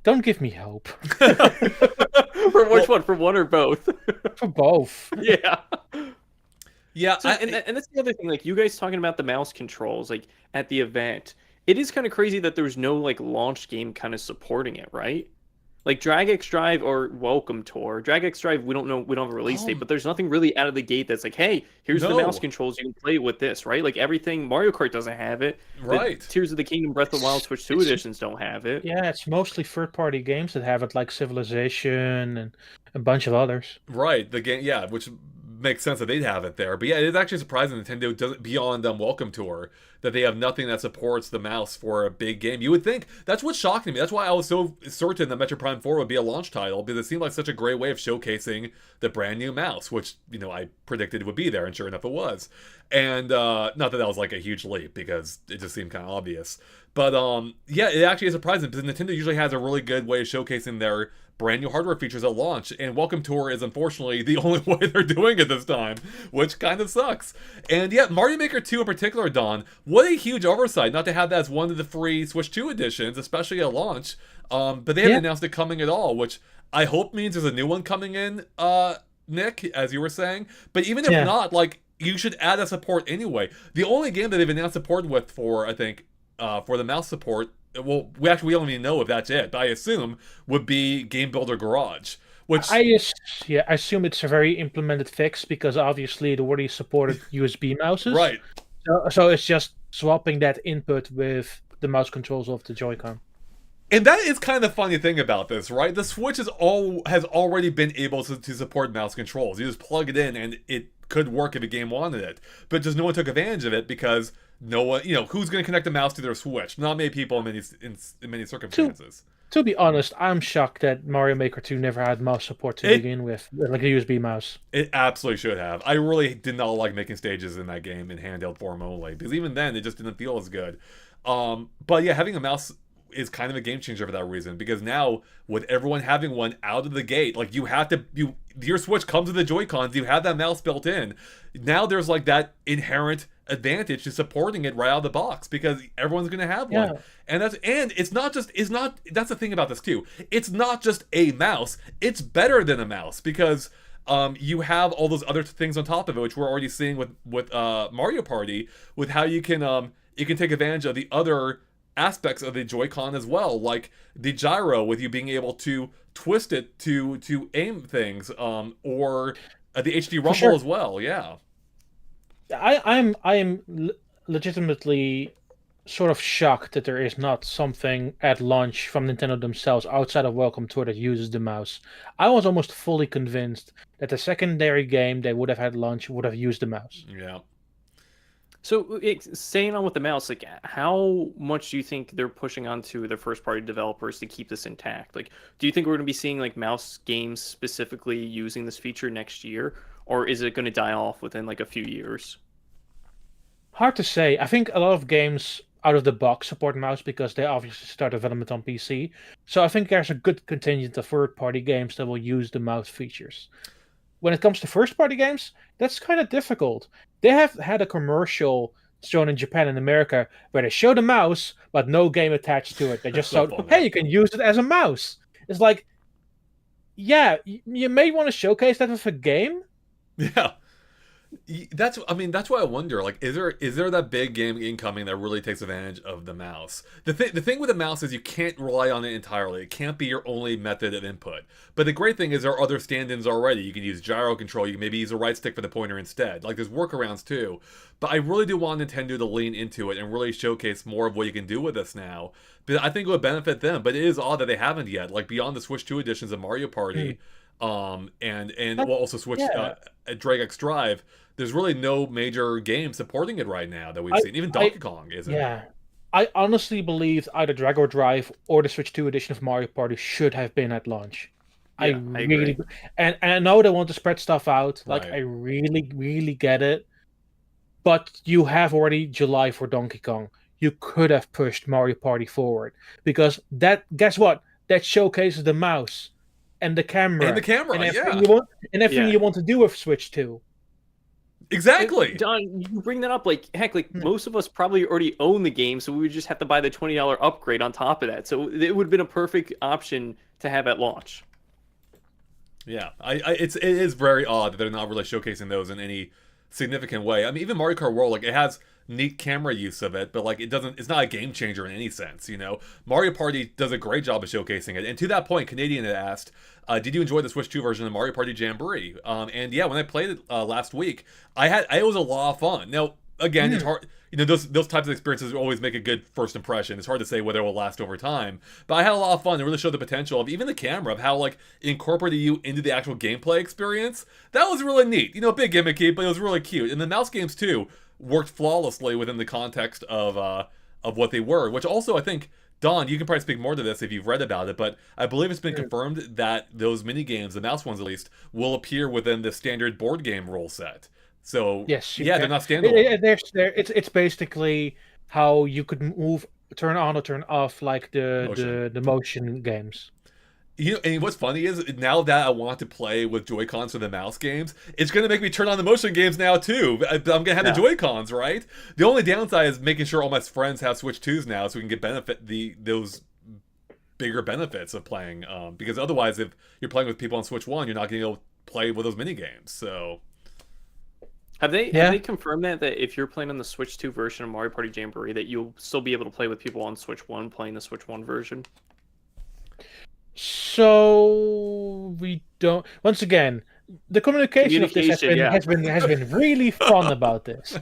don't give me hope. For which one? For one or both? For both. Yeah. yeah, So, and that's the other thing. Like, you guys talking about the mouse controls, like at the event, it is kind of crazy that there's no like launch game kind of supporting it, right? Like Drag X Drive or Welcome Tour. Drag X Drive, we don't know, we don't have a release date, but there's nothing really out of the gate that's like, hey, here's the mouse No. controls, you can play with this, right? Like everything, Mario Kart doesn't have it. Right. The Tears of the Kingdom, Breath of the Wild, Switch 2 editions don't have it. Yeah, it's mostly third-party games that have it, like Civilization and a bunch of others. Right, the game, yeah, which makes sense that they'd have it there. But yeah, it is actually surprising Nintendo doesn't beyond Welcome Tour that they have nothing that supports the mouse for a big game. You would think that's what shocked me. That's why I was so certain that Metroid Prime 4 would be a launch title, because it seemed like such a great way of showcasing the brand new mouse, which I predicted would be there, and sure enough, it was. And not that was like a huge leap, because it just seemed kind of obvious. But yeah, it actually is surprising because Nintendo usually has a really good way of showcasing their brand new hardware features at launch, and Welcome Tour is unfortunately the only way they're doing it this time, which kind of sucks. And yeah, Mario Maker 2 in particular, Don, what a huge oversight not to have that as one of the free Switch 2 editions, especially at launch. But they haven't announced it coming at all, which I hope means there's a new one coming in, Nick, as you were saying. But even if not, like, you should add that support anyway. The only game that they've announced support with for, I think, for the mouse support, well, we don't even know if that's it, but I assume would be Game Builder Garage, which I assume it's a very implemented fix because obviously it already supported USB mouses. right. So it's just swapping that input with the mouse controls of the Joy-Con. And that is kind of the funny thing about this, right? The Switch has already been able to support mouse controls. You just plug it in and it could work if a game wanted it. But just no one took advantage of it because no one, who's going to connect a mouse to their Switch? Not many people in many circumstances. To be honest, I'm shocked that Mario Maker 2 never had mouse support to begin with, like a USB mouse. It absolutely should have. I really did not like making stages in that game in handheld form only, because even then it just didn't feel as good. But yeah, having a mouse is kind of a game changer for that reason, because now with everyone having one out of the gate, like your Switch comes with the Joy-Cons, you have that mouse built in. Now there's like that inherent advantage to supporting it right out of the box because everyone's going to have one. And that's the thing about this too. It's not just a mouse, it's better than a mouse because you have all those other things on top of it, which we're already seeing with Mario Party, with how you can take advantage of the other aspects of the Joy-Con as well, like the gyro, with you being able to twist it to aim things, or the HD rumble as well. Yeah, I'm legitimately sort of shocked that there is not something at launch from Nintendo themselves outside of Welcome Tour that uses the mouse. I was almost fully convinced that the secondary game they would have had launch would have used the mouse. Yeah. So, staying on with the mouse, like, how much do you think they're pushing onto the first-party developers to keep this intact? Like, do you think we're going to be seeing like mouse games specifically using this feature next year, or is it going to die off within like a few years? Hard to say. I think a lot of games out of the box support mouse because they obviously start development on PC. So I think there's a good contingent of third-party games that will use the mouse features. When it comes to first-party games, that's kind of difficult. They have had a commercial shown in Japan and America, where they show the mouse but no game attached to it. They just So showed, funny. hey, you can use it as a mouse. It's like, yeah, you may want to showcase that with a game. Yeah. That's why I wonder, like, is there that big game incoming that really takes advantage of the mouse? The thing with the mouse is you can't rely on it entirely. It can't be your only method of input. But the great thing is there are other stand-ins already. You can use gyro control, you can maybe use a right stick for the pointer instead. Like, there's workarounds too. But I really do want Nintendo to lean into it and really showcase more of what you can do with this now. But I think it would benefit them. But it is odd that they haven't yet. Like, beyond the Switch 2 editions of Mario Party, and well, also Switch Yeah. Drag X Drive, there's really no major game supporting it right now that we've seen. Even Donkey Kong isn't. Yeah. I honestly believe either Drag or Drive or the Switch 2 edition of Mario Party should have been at launch. I Yeah, I really, agree. and I know they want to spread stuff out. Like, Right. I really, really get it. But you have already July for Donkey Kong. You could have pushed Mario Party forward because guess what? That showcases the mouse and the camera And the camera, and everything yeah. you want and everything Yeah. you want to do with Switch 2. Exactly. Don, you bring that up, like, heck, like, Hmm. most of us probably already own the game, so we would just have to buy the $20 upgrade on top of that. So it would have been a perfect option to have at launch. Yeah, it is very odd that they're not really showcasing those in any significant way. I mean, even Mario Kart World, like, it has neat camera use of it, but like it's not a game changer in any sense, you know. Mario Party does a great job of showcasing it. And to that point, Canadian had asked, did you enjoy the Switch 2 version of Mario Party Jamboree? And yeah, when I played it last week, it was a lot of fun. Now, again, it's hard. You know, those types of experiences always make a good first impression. It's hard to say whether it will last over time. But I had a lot of fun. It really showed the potential of even the camera, of how, like, it incorporated you into the actual gameplay experience. That was really neat. You know, a bit gimmicky, but it was really cute. And the mouse games, too, worked flawlessly within the context of what they were. Which also, I think, Don, you can probably speak more to this if you've read about it, but I believe it's been confirmed that those mini games, the mouse ones at least, will appear within the standard board game rule set. So Yes, you yeah, can. they're not standalone. It's basically how you could turn on or turn off like Motion. the motion games. You know, and what's funny is now that I want to play with Joy-Cons for the mouse games, it's going to make me turn on the motion games now too. I'm going to have the Joy-Cons, right? The only downside is making sure all my friends have Switch 2s now so we can get those bigger benefits of playing. Because otherwise, if you're playing with people on Switch 1, you're not going to be able to play with those mini games. So Have they Yeah. confirmed that if you're playing on the Switch 2 version of Mario Party Jamboree, that you'll still be able to play with people on Switch 1 playing the Switch 1 version? So we don't. Once again, the communication of this has been really fun about this.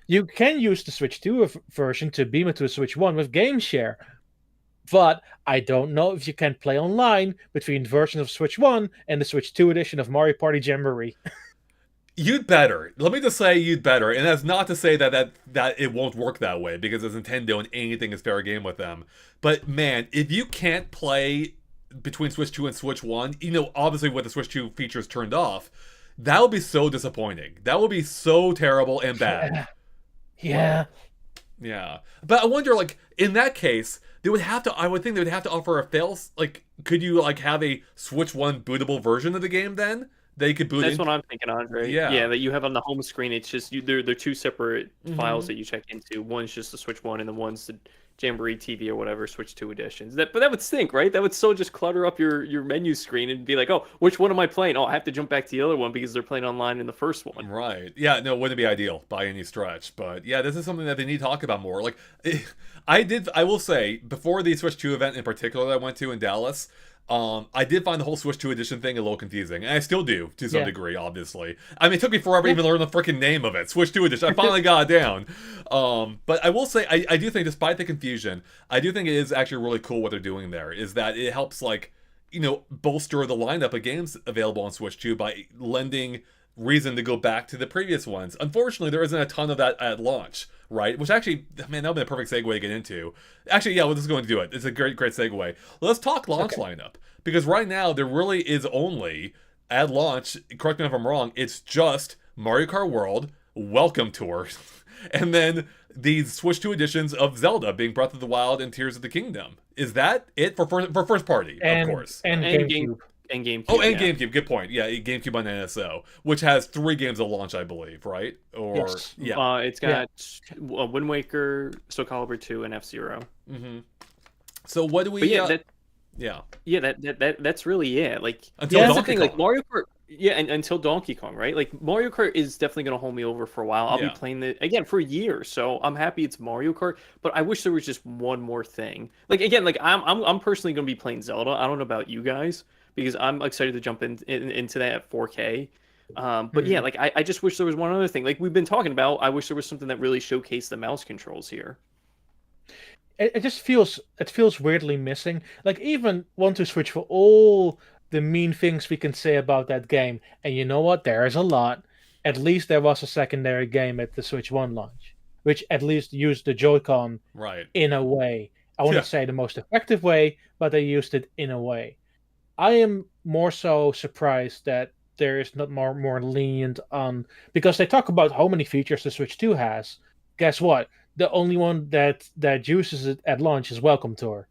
You can use the Switch 2 version to beam it to a Switch 1 with Game Share, but I don't know if you can play online between versions of Switch 1 and the Switch 2 edition of Mario Party Jamboree. you'd better. Let me just say you'd better. And that's not to say that it won't work that way, because it's Nintendo and anything is fair game with them. But man, if you can't play between Switch 2 and Switch 1, you know, obviously with the Switch 2 features turned off, that would be so disappointing. That would be so terrible and bad. Yeah. Yeah. But I wonder, like, in that case, I would think they would have to offer a like, could you, like, have a Switch 1 bootable version of the game then? That you could boot That's in? what I'm thinking, Andre. Yeah. That you have on the home screen. It's just they're two separate files Mhm. that you check into. One's just the Switch 1, and the one's the Jamboree TV or whatever Switch 2 editions. But that would stink, right? That would so just clutter up your menu screen and be like, oh, which one am I playing? Oh, I have to jump back to the other one because they're playing online in the first one. Right. Yeah, no, it wouldn't be ideal by any stretch. But yeah, this is something that they need to talk about more. Like, I will say, before the Switch 2 event in particular that I went to in Dallas, I did find the whole Switch 2 edition thing a little confusing. And I still do, to some degree, obviously. I mean, it took me forever to even learn the freaking name of it. Switch 2 edition. I finally got it down. But I will say, I do think, despite the confusion, I do think it is actually really cool what they're doing there. Is that it helps, like, you know, bolster the lineup of games available on Switch 2 by lending reason to go back to the previous ones. Unfortunately, there isn't a ton of that at launch, right? Which actually, man, that would be a perfect segue to get into. Actually, yeah, we're just going to do it. It's a great segue. Let's talk launch lineup. Because right now, there really is only, at launch, correct me if I'm wrong, it's just Mario Kart World, Welcome Tour, and then these Switch 2 editions of Zelda, being Breath of the Wild and Tears of the Kingdom. Is that it for first party, of course? And GameCube. And GameCube. Oh, and Yeah. GameCube. Good point. Yeah, GameCube on NSO, which has 3 games at launch, I believe, right? Or Yes. yeah. It's got Wind Waker, Soul Calibur 2, and F-Zero. Mm-hmm. So what do we? But yeah, that's really it. Like Until that's the Donkey thing. Kong. Like Mario Kart. Yeah, and until Donkey Kong, right? Like Mario Kart is definitely gonna hold me over for a while. I'll be Yeah. playing it again for a year, so I'm happy it's Mario Kart. But I wish there was just one more thing. Like again, like I'm personally gonna be playing Zelda. I don't know about you guys because I'm excited to jump into that at 4K. But yeah, like I just wish there was one other thing. Like we've been talking about, I wish there was something that really showcased the mouse controls here. It just feels weirdly missing. Like even want to switch for all the mean things we can say about that game, and you know what? There is a lot. At least there was a secondary game at the Switch 1 launch, which at least used the Joy-Con Right. in a way. I wouldn't say the most effective way, but they used it in a way. I am more so surprised that there is not more lenient on, because they talk about how many features the Switch 2 has. Guess what? The only one that uses it at launch is Welcome Tour.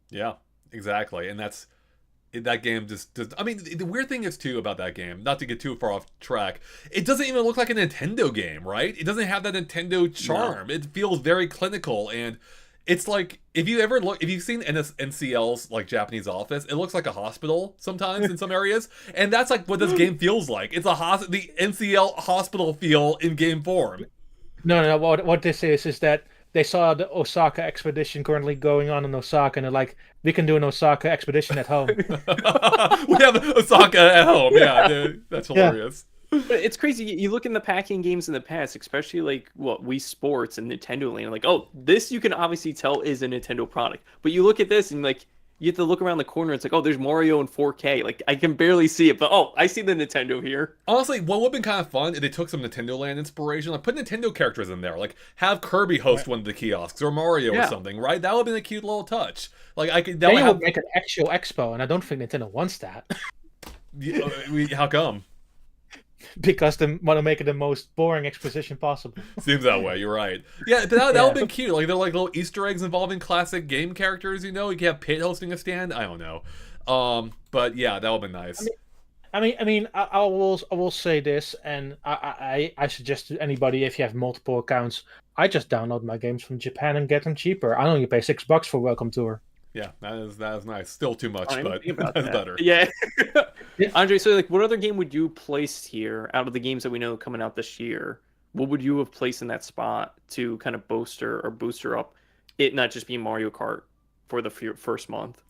Yeah, exactly. And that game just does. I mean, the weird thing is too about that game, not to get too far off track, it doesn't even look like a Nintendo game, right? It doesn't have that Nintendo charm. No. It feels very clinical, and it's like if you've seen NCL's like Japanese office, it looks like a hospital sometimes in some areas, and that's like what this game feels like. It's the NCL hospital feel in game form. No. What this is that they saw the Osaka expedition currently going on in Osaka, and they're like, we can do an Osaka expedition at home. We have Osaka at home. Yeah, dude, that's hilarious. But it's crazy. You look in the packing games in the past, especially like Wii Sports and Nintendo Land, like, oh, this you can obviously tell is a Nintendo product. But you look at this and like you have to look around the corner. It's like, oh, there's Mario in 4K. Like I can barely see it, but oh, I see the Nintendo here. Honestly, what would have been kind of fun if they took some Nintendo Land inspiration, like put Nintendo characters in there, like have Kirby host one of the kiosks or Mario or something, right? That would have been a cute little touch. Like I could. That would make an actual expo, and I don't think Nintendo wants that. How come? Because they want to make it the most boring exposition possible. Seems that way. You're right. Yeah, but that would have been cute. Like they're like little Easter eggs involving classic game characters. You know, you can have Pit hosting a stand. I don't know. But yeah, that would have been nice. I will say this, and I suggest to anybody, if you have multiple accounts, I just download my games from Japan and get them cheaper. I only pay $6 for Welcome Tour. Yeah, that is nice. Still too much, but that's better. Yeah. Andre, so like, what other game would you place here out of the games that we know coming out this year? What would you have placed in that spot to kind of booster up it not just being Mario Kart for the first month?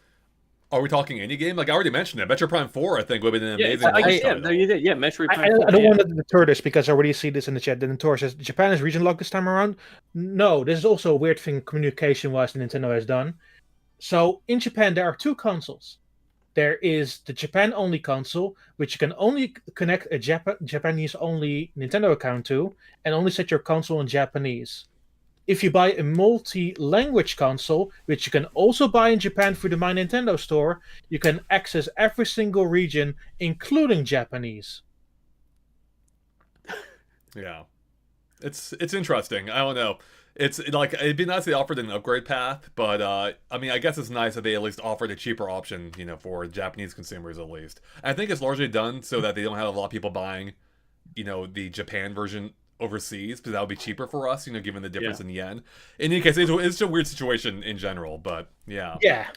Are we talking any game? Like I already mentioned it, Metroid Prime 4 I think would have been an amazing title. No, you did. Yeah, Metroid Prime 4. I don't want to deter this because I already see this in the chat. The Notor says Japan is region locked this time around. No, this is also a weird thing communication-wise Nintendo has done. So in Japan there are 2 consoles. There is the Japan-only console, which you can only connect a Japanese-only Nintendo account to, and only set your console in Japanese. If you buy a multi-language console, which you can also buy in Japan through the My Nintendo store, you can access every single region, including Japanese. Yeah. It's interesting. I don't know. It's like it'd be nice if they offered an upgrade path, but I mean, I guess it's nice if they at least offered a cheaper option, you know, for Japanese consumers at least. I think it's largely done so that they don't have a lot of people buying, you know, the Japan version overseas, because that would be cheaper for us, you know, given the difference in yen. In any case, it's a weird situation in general, but yeah. Yeah.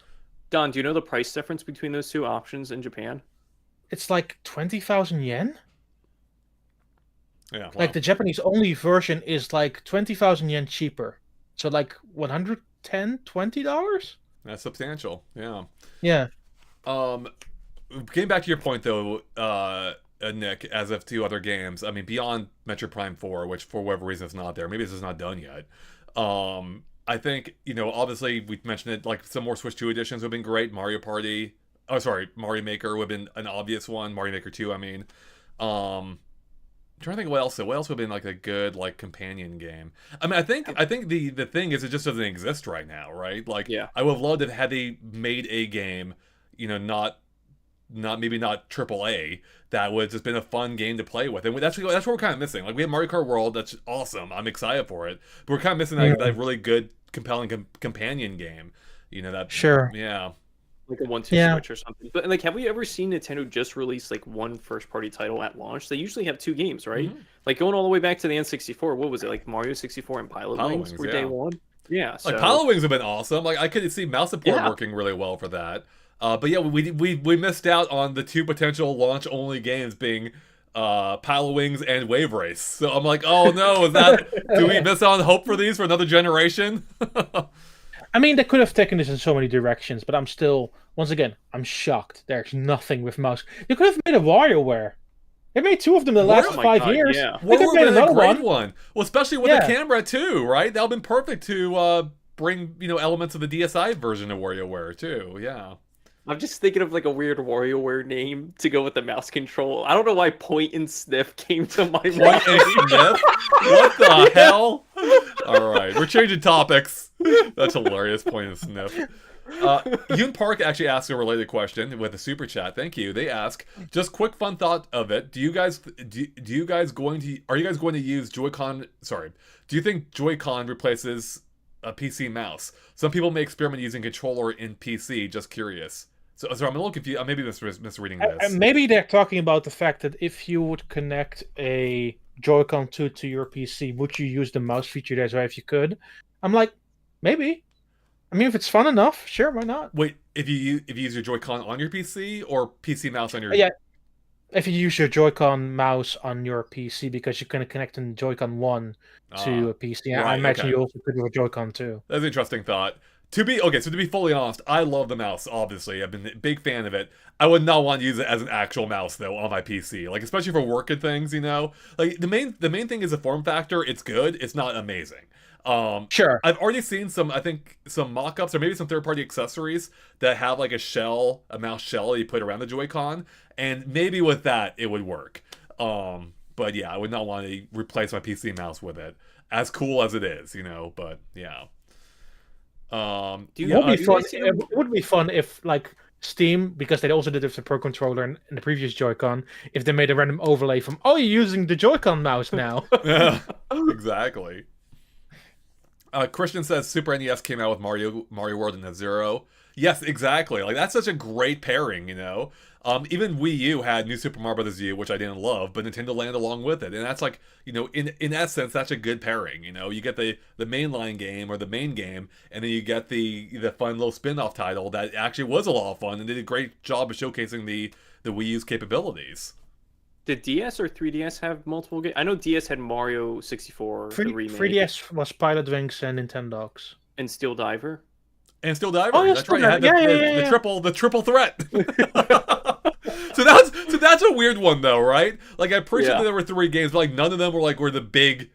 Don, do you know the price difference between those 2 options in Japan? It's like 20,000 yen. Yeah, wow. Like the Japanese only version is like 20,000 yen cheaper. So like $110, $20? That's substantial. Yeah. Yeah. Getting back to your point though, Nick, as of 2 other games, I mean, beyond Metroid Prime 4, which for whatever reason is not there, maybe this is not done yet. I think, you know, obviously we mentioned it, like some more Switch 2 editions would have been great. Mario Maker would have been an obvious one. Mario Maker 2, I mean. I'm trying to think what else would have been like a good like companion game. I mean, I think the thing is it just doesn't exist right now, right? Like, I would have loved it had they made a game, you know, not AAA, that would have just been a fun game to play with, and that's what we're kind of missing. Like we have Mario Kart World, that's awesome. I'm excited for it, but we're kind of missing that really good, compelling companion game. You know that? Sure. Yeah. like a 1-2 switch or something. But like, have we ever seen Nintendo just release like one first-party title at launch? They usually have 2 games, right? Like going all the way back to the N64. What was it, like Mario 64 and Pilot Wings were day one? Yeah, so like Pilot Wings have been awesome. Like I could see mouse support working really well for that. But yeah, we missed out on the 2 potential launch only games being Pilot Wings and Wave Race. So I'm like, oh no, do we miss on hope for these for another generation? I mean, they could have taken this in so many directions, but I'm still, once again, I'm shocked. There's nothing with mouse. You could have made a WarioWare. They made 2 of them the last 5 years. Yeah. They could have made another one. Well, especially with the camera too, right? That would have been perfect to bring elements of the DSi version of WarioWare too. Yeah. I'm just thinking of like a weird WarioWare name to go with the mouse control. I don't know why Point and Sniff came to my mind. Point and Sniff? What the hell? All right, we're changing topics. That's hilarious. Point and Sniff. Yoon Park actually asked a related question with a super chat. Thank you. They ask, just quick fun thought of it. Are you guys going to use Joy-Con? Sorry. Do you think Joy-Con replaces a PC mouse? Some people may experiment using controller in PC. Just curious. So I'm a little confused. I may be misreading this. Maybe they're talking about the fact that if you would connect a Joy-Con 2 to your PC, would you use the mouse feature there as well if you could? I'm like, maybe. I mean, if it's fun enough, sure, why not? Wait, if you use your Joy-Con on your PC or PC mouse on your... Yeah, if you use your Joy-Con mouse on your PC, because you can connect a Joy-Con 1 to a PC. Right, I imagine you also could do a Joy-Con 2. That's an interesting thought. To be fully honest, I love the mouse, obviously. I've been a big fan of it. I would not want to use it as an actual mouse, though, on my PC. Like, especially for work and things, Like, the main thing is the form factor. It's good. It's not amazing. Sure. I've already seen some mock-ups or maybe some third-party accessories that have, like, a mouse shell you put around the Joy-Con. And maybe with that, it would work. But yeah, I would not want to replace my PC mouse with it. As cool as it is, but yeah. It would be fun if, like, Steam, because they also did it with the Pro Controller and the previous Joy-Con, if they made a random overlay from, oh, you're using the Joy-Con mouse now. Yeah, exactly. Christian says Super NES came out with Mario World and F-Zero. Yes, exactly. Like, that's such a great pairing, Even Wii U had New Super Mario Bros. U, which I didn't love, but Nintendo landed along with it. And that's like, in essence, that's a good pairing, You get the mainline game or the main game, and then you get the fun little spin-off title that actually was a lot of fun and did a great job of showcasing the Wii U's capabilities. Did DS or 3DS have multiple games? I know DS had Mario 64, the remake. 3DS was Pilot Wings and Nintendogs. And Steel Diver? And Steel Diver. Oh, yeah, that's right. The triple threat. So that's a weird one though, right? Like, I appreciate that there were 3 games, but like none of them were the big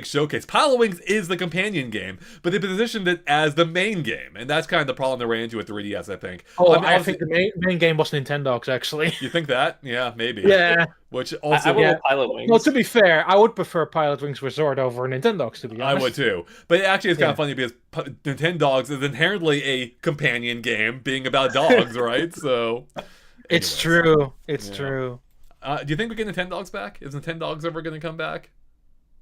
showcase. Pilot Wings is the companion game, but they positioned it as the main game, and that's kind of the problem they ran into with 3DS, I think. Oh, I think the main game was Nintendogs, actually. You think that? Yeah, maybe. Yeah. Which also... I would go Pilot Wings. Well, to be fair, I would prefer Pilot Wings Resort over Nintendogs, to be honest. I would too. But actually, it's kind of funny because Nintendogs is inherently a companion game, being about dogs, right? So... Anyways. It's true. It's true. Do you think we get Nintendogs back? Is Nintendogs ever going to come back?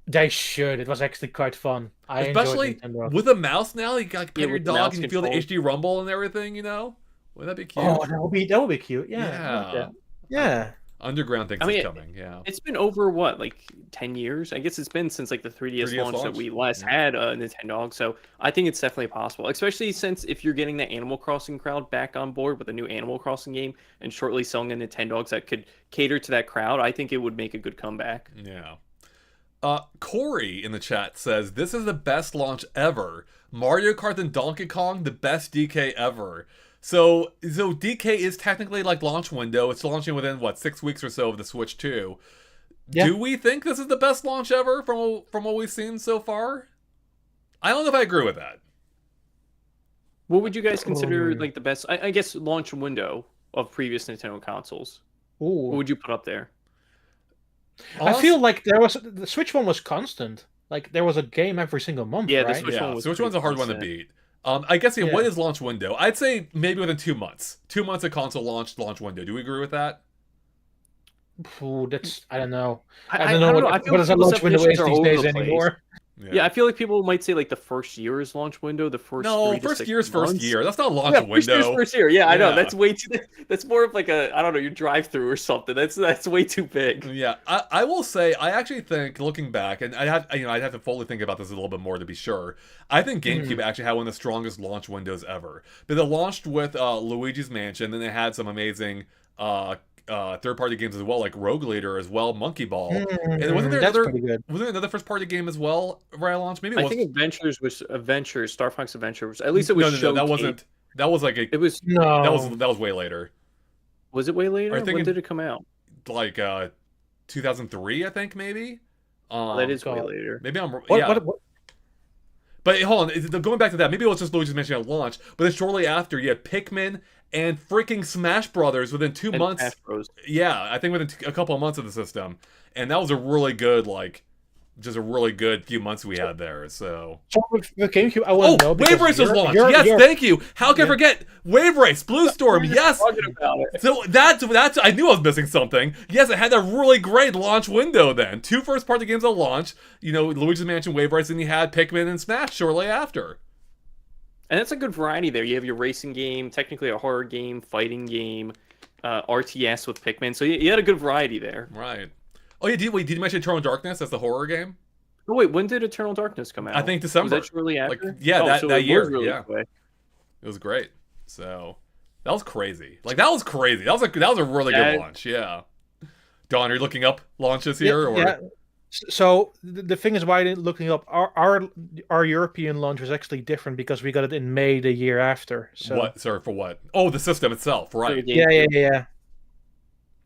They should. It was actually quite fun. Especially with a mouse now. You got to pet your dog and you feel the HD rumble and everything, Wouldn't that be cute? Oh, that would be cute. Yeah. Yeah. Underground thinks it's coming, yeah. It's been over, what, like 10 years? I guess it's been since like the 3DS launch that we last had a Nintendo. So I think it's definitely possible, especially since if you're getting the Animal Crossing crowd back on board with a new Animal Crossing game and shortly selling a Nintendo that could cater to that crowd, I think it would make a good comeback. Yeah. Corey in the chat says, this is the best launch ever. Mario Kart and Donkey Kong, the best DK ever. So DK is technically like launch window. It's launching within 6 weeks or so of the Switch 2. Yeah. Do we think this is the best launch ever from what we've seen so far? I don't know if I agree with that. What would you guys consider like the best? I guess launch window of previous Nintendo consoles. Ooh. What would you put up there? I feel like the Switch one was constant. Like there was a game every single month. Yeah, right? The Switch one was. Switch one's a hard one to beat. I guess what is launch window? I'd say maybe within 2 months. 2 months of console launch window. Do we agree with that? Ooh, that's I don't know. I don't know. What is a launch window is these days anymore. Yeah, I feel like people might say like the first year is launch window, the first No, 3 to first 6 year's first months. year. That's not a launch Yeah, first year's window. first year. Yeah, I know. Yeah. That's way too. That's more of like a, I don't know, your drive-through or something. That's way too big. Yeah, I will say I actually think looking back, and I'd have to fully think about this a little bit more to be sure. I think GameCube actually had one of the strongest launch windows ever. But they launched with Luigi's Mansion, then they had some amazing third-party games as well, like Rogue Leader as well, Monkey Ball, and wasn't there That's another pretty good. wasn't there another first-party game as well right at launch? Maybe it I was. think Adventures, Star Fox Adventures. At least it was No, that showcased. wasn't. That was like a It was. No. that was way later. Was it way later? I think When it- did it come out? Like 2003, I think maybe. That is way God. later. Maybe I'm What, yeah. what? But hold on, going back to that, maybe it was just Luigi's Mansion at launch, but then shortly after, you had Pikmin and freaking Smash Brothers within 2 And months. Smash Bros. Yeah, I think within a couple of months of the system, and that was a really good, like, just a really good few months we had there. So, So with the GameCube, I oh, wouldn't know. Wave Race was launched. Yes, thank you. How can I forget Wave Race, Blue Storm? Yes. Talking about it. So that's I knew I was missing something. Yes, it had that really great launch window then. 2 first-party games at launch. You know, Luigi's Mansion, Wave Race, and you had Pikmin and Smash shortly after. And that's a good variety there. You have your racing game, technically a horror game, fighting game, RTS with Pikmin. So you had a good variety there. Right. Oh yeah, did you mention Eternal Darkness as the horror game? Oh wait, when did Eternal Darkness come out? I think December. Was that shortly after? Like, yeah, that it year. was really Yeah, quick. it was great. So that was crazy. Like that was crazy. That was a really good launch. Yeah. Don, are you looking up launches here? Or? Yeah. So the thing is, why I didn't looking up our European launch was actually different because we got it in May the year after. So What? Sorry, for what? Oh, the system itself, right? yeah.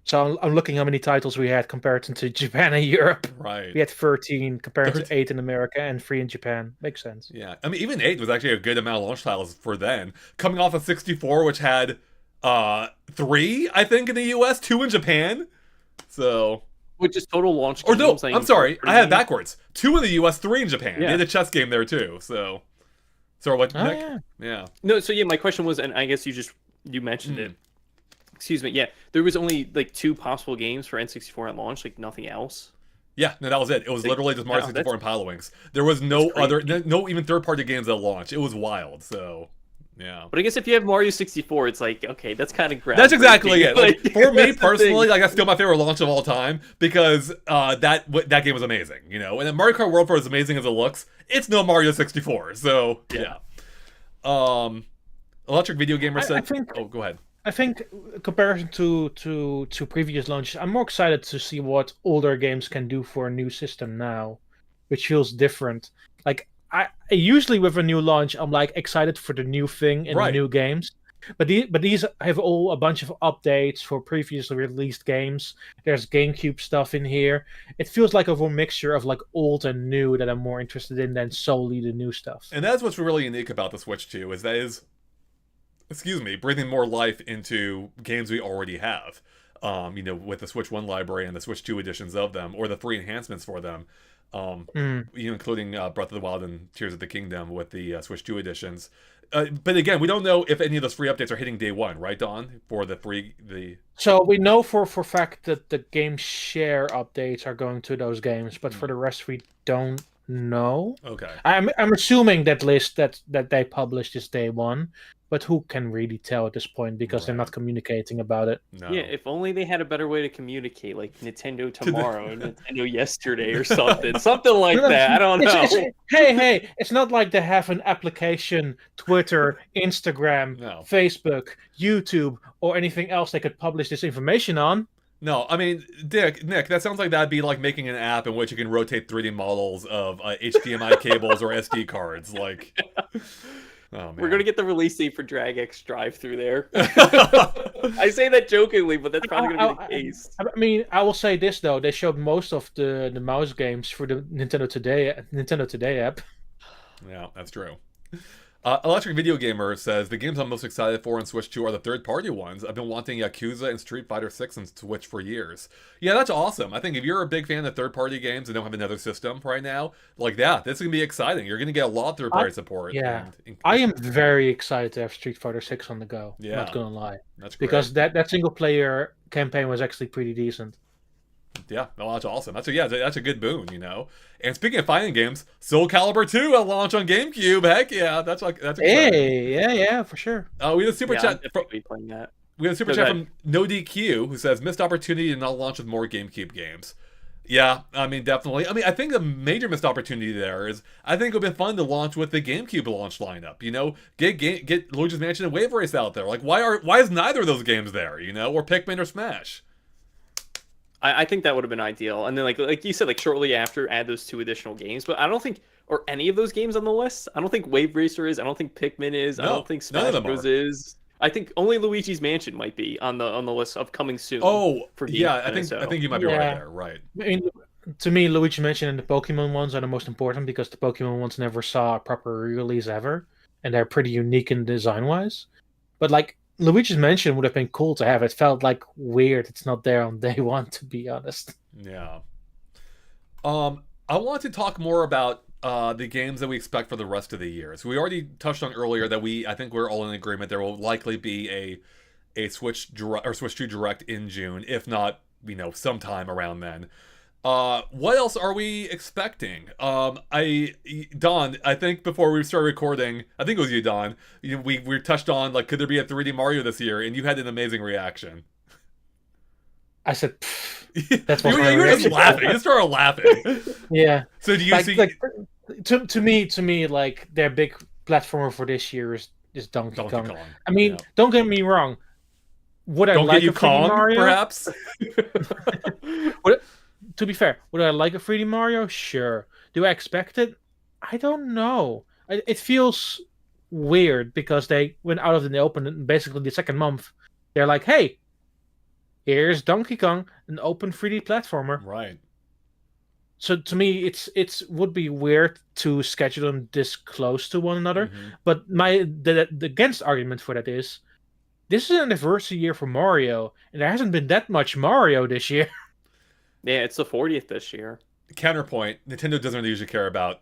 So I'm looking how many titles we had compared to Japan and Europe. Right. We had 13 compared to 8 in America and 3 in Japan. Makes sense. Yeah. I mean, even 8 was actually a good amount of launch titles for then. Coming off of 64, which had 3, I think, in the US, 2 in Japan. So. Which is total launch Or no, games, like, I'm sorry. I had it games. backwards. 2 in the US, 3 in Japan. Yeah. They had a chess game there too. So. Sorry, what, Oh, Nick? yeah. Yeah. No, so yeah, my question was, and I guess you mentioned it. Excuse me. Yeah, there was only like 2 possible games for N64 at launch, like nothing else. Yeah, no, that was it. It was literally just Mario Wow, 64 and Pilotwings. There was no that's other, crazy. no even third-party games at launch. It was wild. So, yeah. But I guess if you have Mario 64, it's like, okay, that's kind of groundbreaking. That's exactly it. Like, for me that's the personally, thing. like that's still my favorite launch of all time because that game was amazing, you know. And then Mario Kart World Tour, as amazing as it looks, it's no Mario 64. So yeah. Electric Video Gamer said. I think- Oh, go ahead. I think comparison to previous launches, I'm more excited to see what older games can do for a new system now, which feels different. Like I usually with a new launch, I'm like excited for the new thing and Right. the new games. But these have all a bunch of updates for previously released games. There's GameCube stuff in here. It feels like a real mixture of like old and new that I'm more interested in than solely the new stuff. And that's what's really unique about the Switch 2 is that is, excuse me, breathing more life into games we already have. You know, with the Switch 1 library and the Switch 2 editions of them, or the 3 enhancements for them. You know, including Breath of the Wild and Tears of the Kingdom with the Switch 2 editions. But again, we don't know if any of those free updates are hitting day one, right, Don? For the So we know for a fact that the game share updates are going to those games, but for the rest we don't know. Okay. I'm assuming that list that they published is day one, but who can really tell at this point because they're not communicating about it. No. Yeah, if only they had a better way to communicate, like Nintendo tomorrow, or Nintendo yesterday, or something, something like that. I don't know. Hey, it's not like they have an application, Twitter, Instagram, No. Facebook, YouTube, or anything else they could publish this information on. No, I mean, Nick, that sounds like that'd be like making an app in which you can rotate 3D models of HDMI cables or SD cards. Like, oh man. We're gonna get the release date for Drag X Drive through there. I say that jokingly, but that's probably gonna be the case. I mean, I will say this though: they showed most of the mouse games for the Nintendo Today app. Yeah, that's true. Electric Video Gamer says, the games I'm most excited for on Switch 2 are the third-party ones. I've been wanting Yakuza and Street Fighter 6 on Switch for years. Yeah, that's awesome. I think if you're a big fan of third-party games and don't have another system right now, like that, this is going to be exciting. You're going to get a lot of third-party support. Yeah. And I am very excited to have Street Fighter 6 on the go. Yeah. Not gonna lie, that's great. because that single player campaign was actually pretty decent. Yeah, no, that's awesome. That's a good boon, you know. And speaking of fighting games, Soul Calibur 2 will launch on GameCube. Heck yeah, that's exciting. Hey, yeah, for sure. We had a super Yeah, I'm chat. definitely gonna be playing that. We have a super Go chat ahead. from NoDQ who says missed opportunity to not launch with more GameCube games. Yeah, I mean definitely. I mean I think the major missed opportunity there is I think it would have been fun to launch with the GameCube launch lineup. You know, get Luigi's Mansion and Wave Race out there. Like why is neither of those games there? You know, or Pikmin or Smash. I think that would have been ideal. And then like you said, like shortly after, add those 2 additional games. But I don't think, or any of those games on the list. I don't think Wave Racer is. I don't think Pikmin is. I No, don't think none of Smash them Bros are. is. I think only Luigi's Mansion might be on the list of coming soon. Oh for yeah, Game I think you might be right Yeah. there. Right. I mean, to me, Luigi Mansion and the Pokemon ones are the most important because the Pokemon ones never saw a proper release ever, and they're pretty unique in design wise. But like Luigi's Mansion would have been cool to have. It felt like weird it's not there on day one, to be honest. Yeah. I want to talk more about the games that we expect for the rest of the year. So we already touched on earlier that I think we're all in agreement there will likely be a Switch Direct or Switch 2 Direct in June, if not, you know, sometime around then. What else are we expecting? Don, I think before we started recording, I think it was you, Don. We touched on like, could there be a 3D Mario this year? And you had an amazing reaction. I said, "Pfft, that's what You were just laughing. You just started laughing. yeah. So do you Like, see like to me, like their big platformer for this year is Donkey Kong. Kong? I mean, Yeah. don't get me wrong. Would I Don't like get you a 3D Kong, Mario? perhaps? To be fair, would I like a 3D Mario? Sure. Do I expect it? I don't know. It feels weird because they went out of the open and basically the second month. They're like, hey, here's Donkey Kong, an open 3D platformer. Right. So to me, it's would be weird to schedule them this close to one another. Mhm. But the against argument for that is this is an anniversary year for Mario, and there hasn't been that much Mario this year. Yeah, it's the 40th this year. Counterpoint: Nintendo doesn't usually care about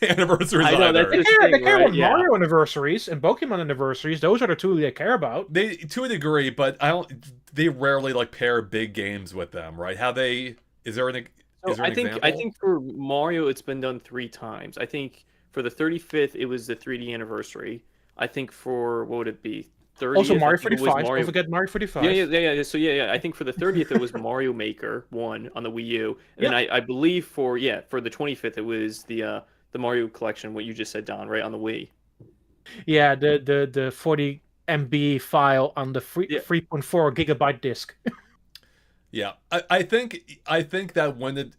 anniversaries I know, either. that's They thing, care right? about Yeah. Mario anniversaries and Pokemon anniversaries. Those are the two they care about. They to a degree, but I don't. They rarely like pair big games with them, right? How they is there an So is there an example? I think for Mario it's been done 3 times. I think for the 35th it was the 3D anniversary. I think for what would it be? 30th. Also, Mario I think it was 45. Don't forget Mario 45. Yeah. So yeah. I think for the 30th it was Mario Maker 1 on the Wii U, and then I believe for the 25th it was the Mario collection. What you just said, Don, right on the Wii. Yeah, the 40 MB file on the 3.4 gigabyte disk. Yeah, I think that when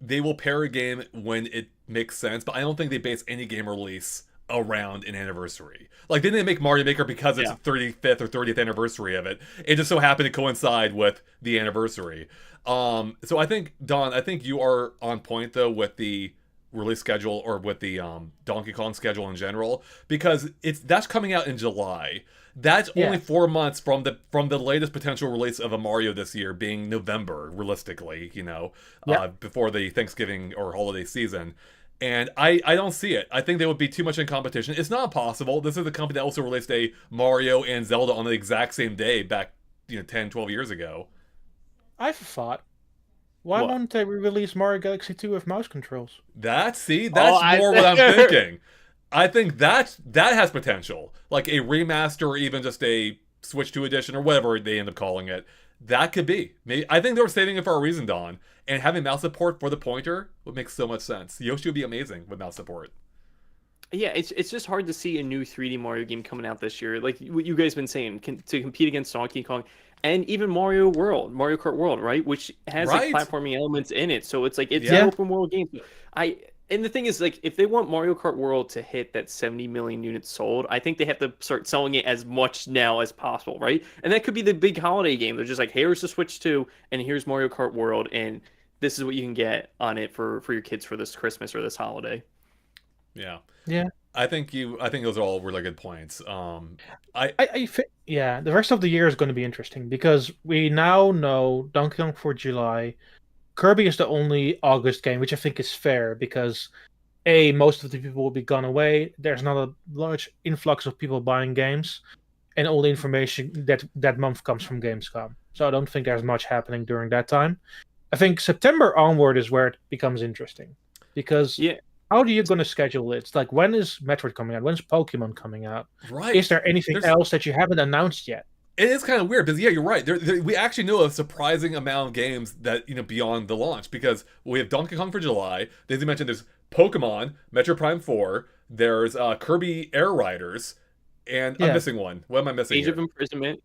they will pair a game when it makes sense, but I don't think they base any game release around an anniversary. Like they didn't make Mario Maker because it's the 35th or 30th anniversary of it. It just so happened to coincide with the anniversary. So I think Don, I think you are on point though with the release schedule or with the Donkey Kong schedule in general because that's coming out in July. That's only 4 months from the latest potential release of a Mario this year being November, realistically, before the Thanksgiving or holiday season. And I don't see it. I think they would be too much in competition. It's not possible. This is the company that also released a Mario and Zelda on the exact same day back 10, 12 years ago. I have a thought. Why won't they re-release Mario Galaxy 2 with mouse controls? That's more what I'm thinking. I think that has potential. Like a remaster or even just a Switch 2 edition or whatever they end up calling it. That could be. Maybe I think they were saving it for a reason, Don. And having mouse support for the pointer would make so much sense. Yoshi would be amazing with mouse support. Yeah, it's just hard to see a new 3D Mario game coming out this year. Like what you guys been saying, to compete against Donkey Kong and even Mario Kart World, right? Which has like platforming elements in it. So it's like it's an open world game. And the thing is, like, if they want Mario Kart World to hit that 70 million units sold, I think they have to start selling it as much now as possible, right? And that could be the big holiday game. They're just like, here's the Switch 2, and here's Mario Kart World, and this is what you can get on it for your kids for this Christmas or this holiday. Yeah. Yeah. I think those are all really good points. The rest of the year is going to be interesting because we now know Donkey Kong for July. Kirby is the only August game, which I think is fair because most of the people will be gone away. There's not a large influx of people buying games, and all the information that month comes from Gamescom. So I don't think there's much happening during that time. I think September onward is where it becomes interesting, because Yeah, how are you going to schedule it? It's like, when is Metroid coming out? When's Pokemon coming out? Right. Is there anything There's else that you haven't announced yet? It is kind of weird because yeah, you're right. We actually know a surprising amount of games that beyond the launch because we have Donkey Kong for July. As you mentioned, there's Pokemon, Metro Prime 4. There's Kirby Air Riders, and I'm Yeah, missing one. What am I missing Age here? of Imprisonment,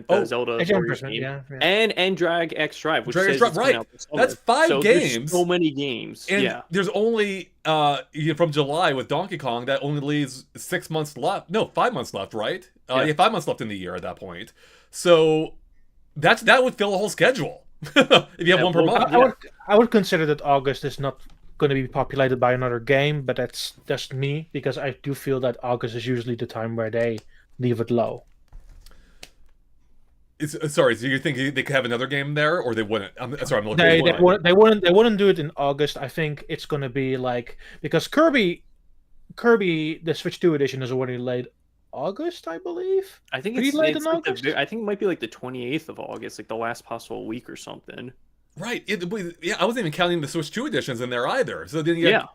the Oh, Zelda Age of Warriors Imprisonment, game, yeah. and Drag X Drive, which Dragon's says Drop. it's coming Right. out this That's summer. 5 So games. there's so many games. And Yeah, there's only from July with Donkey Kong that only leaves 6 months left. No, 5 months left, right? Yeah. Yeah, 5 months left in the year at that point. So that would fill a whole schedule if you have Yeah, one per well, month. I would consider that August is not going to be populated by another game, but that's just me, because I do feel that August is usually the time where they leave it low. Sorry, so you think they could have another game there, or they wouldn't? I'm sorry, I'm looking. They wouldn't do it in August. I think it's going to be like, because Kirby the Switch 2 edition is already late August, I believe. I think Pretty it's, late it's in like August. I think it might be like the 28th of August, like the last possible week or something. Right. Yeah, I wasn't even counting the Switch 2 editions in there either. So then you Yeah.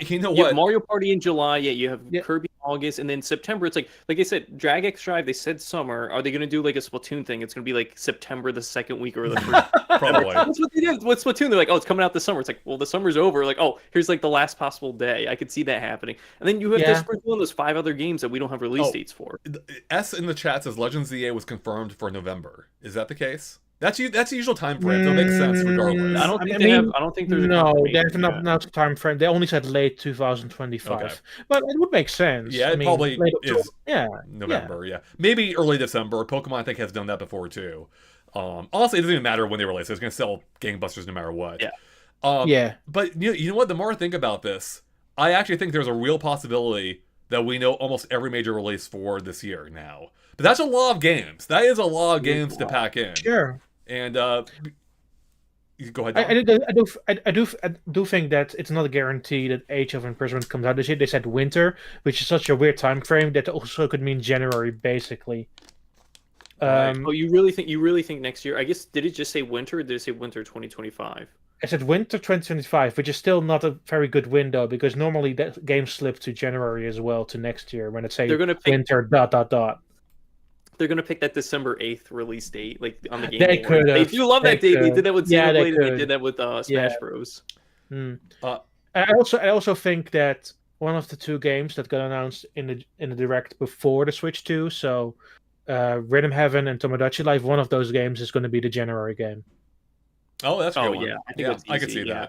you know You have what? Mario Party in July. Yeah, you have Yeah. Kirby in August, and then September. It's like I said, Drag X Drive. They said summer. Are they going to do like a Splatoon thing? It's going to be like September the second week or the first. Probably. That's what they did with Splatoon. They're like, oh, it's coming out this summer. It's like, well, the summer's over. Like, oh, here's like the last possible day. I could see that happening. And then you have Yeah. this one, those 5 other games that we don't have release Oh. dates for. S in the chat says Legends ZA was confirmed for November. Is that the case? That's the usual time frame, so it makes sense regardless. I don't think I they have. mean, I don't think there's a no, confirmation there's not yet. enough time frame. They only said late 2025, Okay. but it would make sense. Yeah, I it mean, probably late is October. Yeah, November, yeah. Maybe early December. Pokemon, I think, has done that before, too. Honestly, it doesn't even matter when they release it. It's going to sell gangbusters no matter what. Yeah. Yeah. But you know what? The more I think about this, I actually think there's a real possibility that we know almost every major release for this year now. But that's a lot of games. That is a lot of games to pack in. Sure. And you go ahead. I do think that it's not a guarantee that Age of Imprisonment comes out this year. They said winter, which is such a weird time frame that also could mean January, basically. Right. Oh, you really think next year? I guess, did it just say winter, or did it say winter 2025? I said winter 2025, which is still not a very good window, because normally that games slip to January as well, to next year, when it say They're gonna pick. winter ... They're gonna pick that December 8th release date, like on the Game They Board. could've. They do love that They date. They could. did that with Yeah, they Xenoblade, and they could. did that with Smash Yeah. Bros. I also think that one of the 2 games that got announced in the direct before the Switch 2, so Rhythm Heaven and Tomodachi Life, one of those games is going to be the January game. Oh, that's a good Oh, one. yeah, I think that's I could easy, see yeah.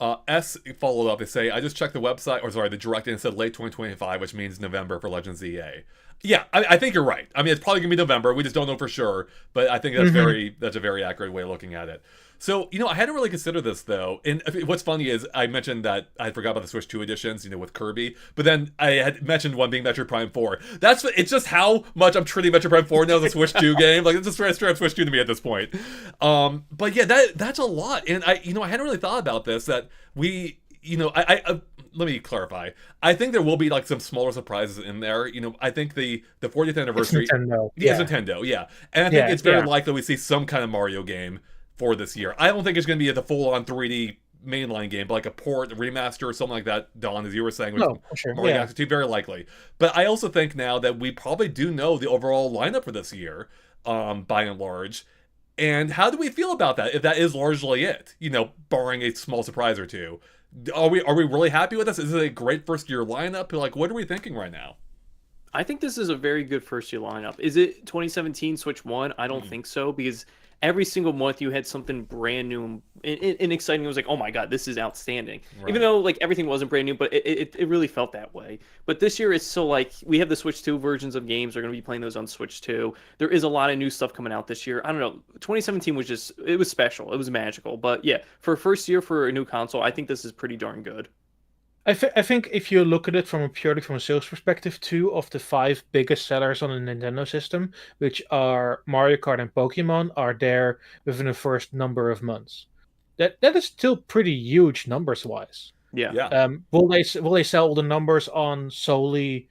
that. S followed up. They say, I just checked the website, or sorry, the direct, and it said late 2025, which means November for Legends ZA. Yeah, I think you're right. I mean, it's probably gonna be November. We just don't know for sure, but I think that's a very accurate way of looking at it. So, I hadn't really considered this though. And what's funny is I mentioned that I forgot about the Switch 2 editions, with Kirby, but then I had mentioned one being Metroid Prime 4. It's just how much I'm treating Metroid Prime 4 now as a Switch 2 game. Like, it's just straight up Switch 2 to me at this point. But yeah, that's a lot. And I hadn't really thought about this, that we, let me clarify. I think there will be like some smaller surprises in there. I think the 40th anniversary. It's Nintendo. Yeah, it's Nintendo. Yeah, and I think it's very yeah. likely we see some kind of Mario game for this year. I don't think it's going to be the full-on 3D mainline game, but like a port, a remaster, or something like that. Don, as you were saying, with For sure. Mario Yeah. Galaxy 2, very likely. But I also think now that we probably do know the overall lineup for this year, by and large. And how do we feel about that? If that is largely it, barring a small surprise or two. Are we really happy with this? Is it a great first year lineup? Like, what are we thinking right now? I think this is a very good first year lineup. Is it 2017 Switch 1? I don't think so, because every single month you had something brand new and exciting. It was like, oh my god, this is outstanding. Right. Even though like everything wasn't brand new, but it really felt that way. But this year it's so like we have the Switch 2 versions of games. We're going to be playing those on Switch 2. There is a lot of new stuff coming out this year. I don't know. 2017 was it was special. It was magical. But yeah, for a first year for a new console, I think this is pretty darn good. I think if you look at it purely from a sales perspective, 2 of the 5 biggest sellers on the Nintendo system, which are Mario Kart and Pokemon, are there within the first number of months. That is still pretty huge numbers wise. Yeah. Will they sell all the numbers on solely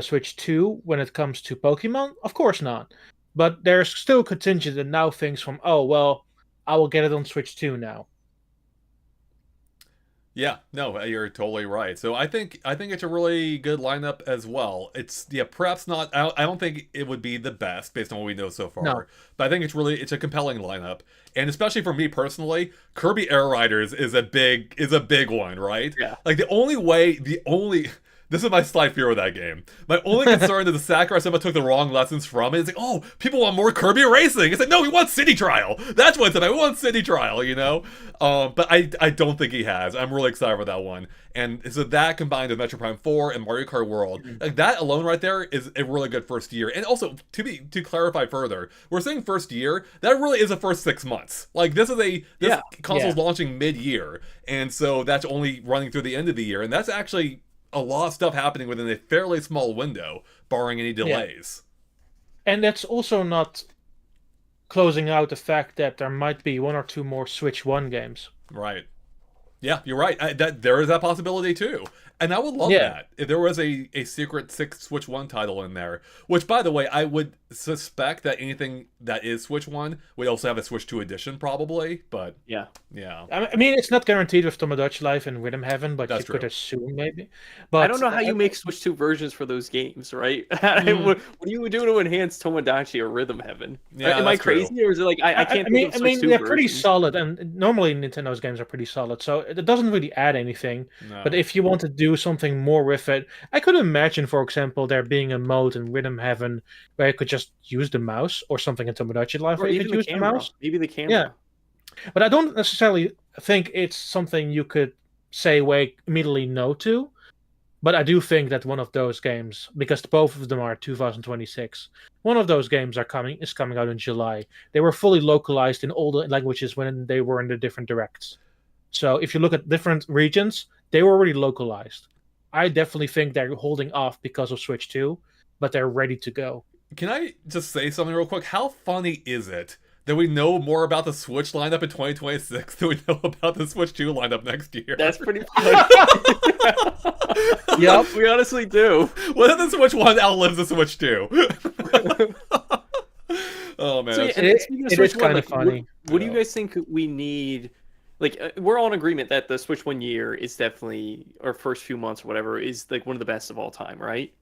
Switch 2 when it comes to Pokemon? Of course not. But there's still contingent that now thinks from, oh well, I will get it on Switch 2 now. Yeah, no, you're totally right. So I think it's a really good lineup as well. It's perhaps not. I don't think it would be the best based on what we know so No. far, but I think it's a compelling lineup, and especially for me personally, Kirby Air Riders is a big one, right? Yeah. Like the only this is my slight fear with that game. My only concern is the Sakurai Sama took the wrong lessons from it. It's like, oh, people want more Kirby racing. It's like, no, we want City Trial. That's what it's about. We want City Trial, you know? But I don't think he has. I'm really excited for that one. And so that combined with Metro Prime 4 and Mario Kart World, like that alone right there is a really good first year. And also, to clarify further, we're saying first year, that really is the first 6 months. Like this console's launching mid-year. And so that's only running through the end of the year. And that's actually a lot of stuff happening within a fairly small window, barring any delays. And that's also not closing out the fact that there might be 1 or 2 more Switch 1 games. Right. Yeah, you're right. There is that possibility too. And I would love that if there was a secret Switch 1 title in there. Which, by the way, I would suspect that anything that is Switch 1 would also have a Switch 2 edition, probably. But yeah. I mean, it's not guaranteed with Tomodachi Life and Rhythm Heaven, but you could assume maybe. But I don't know how you make Switch 2 versions for those games, right? What do you do to enhance Tomodachi or Rhythm Heaven? Yeah, am I crazy, or is it like I can't? I mean, they're pretty solid, and normally Nintendo's games are pretty solid, so it doesn't really add anything. No. But if you want to do something more with it, I could imagine, for example, there being a mode in Rhythm Heaven where you could just use the mouse, or something in Tomodachi Life where you could use the mouse. Maybe the camera. Yeah, but I don't necessarily think it's something you could say immediately no to. But I do think that one of those games, because both of them are 2026, one of those games is coming out in July. They were fully localized in all the languages when they were in the different directs. So if you look at different regions, they were already localized. I definitely think they're holding off because of Switch 2, but they're ready to go. Can I just say something real quick? How funny is it that we know more about the Switch lineup in 2026 than we know about the Switch 2 lineup next year? That's pretty funny. Yep, we honestly do. What if the Switch 1 outlives the Switch 2? Oh, man. So, it is kind of funny. What do you guys think we need? Like, we're all in agreement that the Switch 1 year is definitely, or first few months or whatever, is like one of the best of all time, right?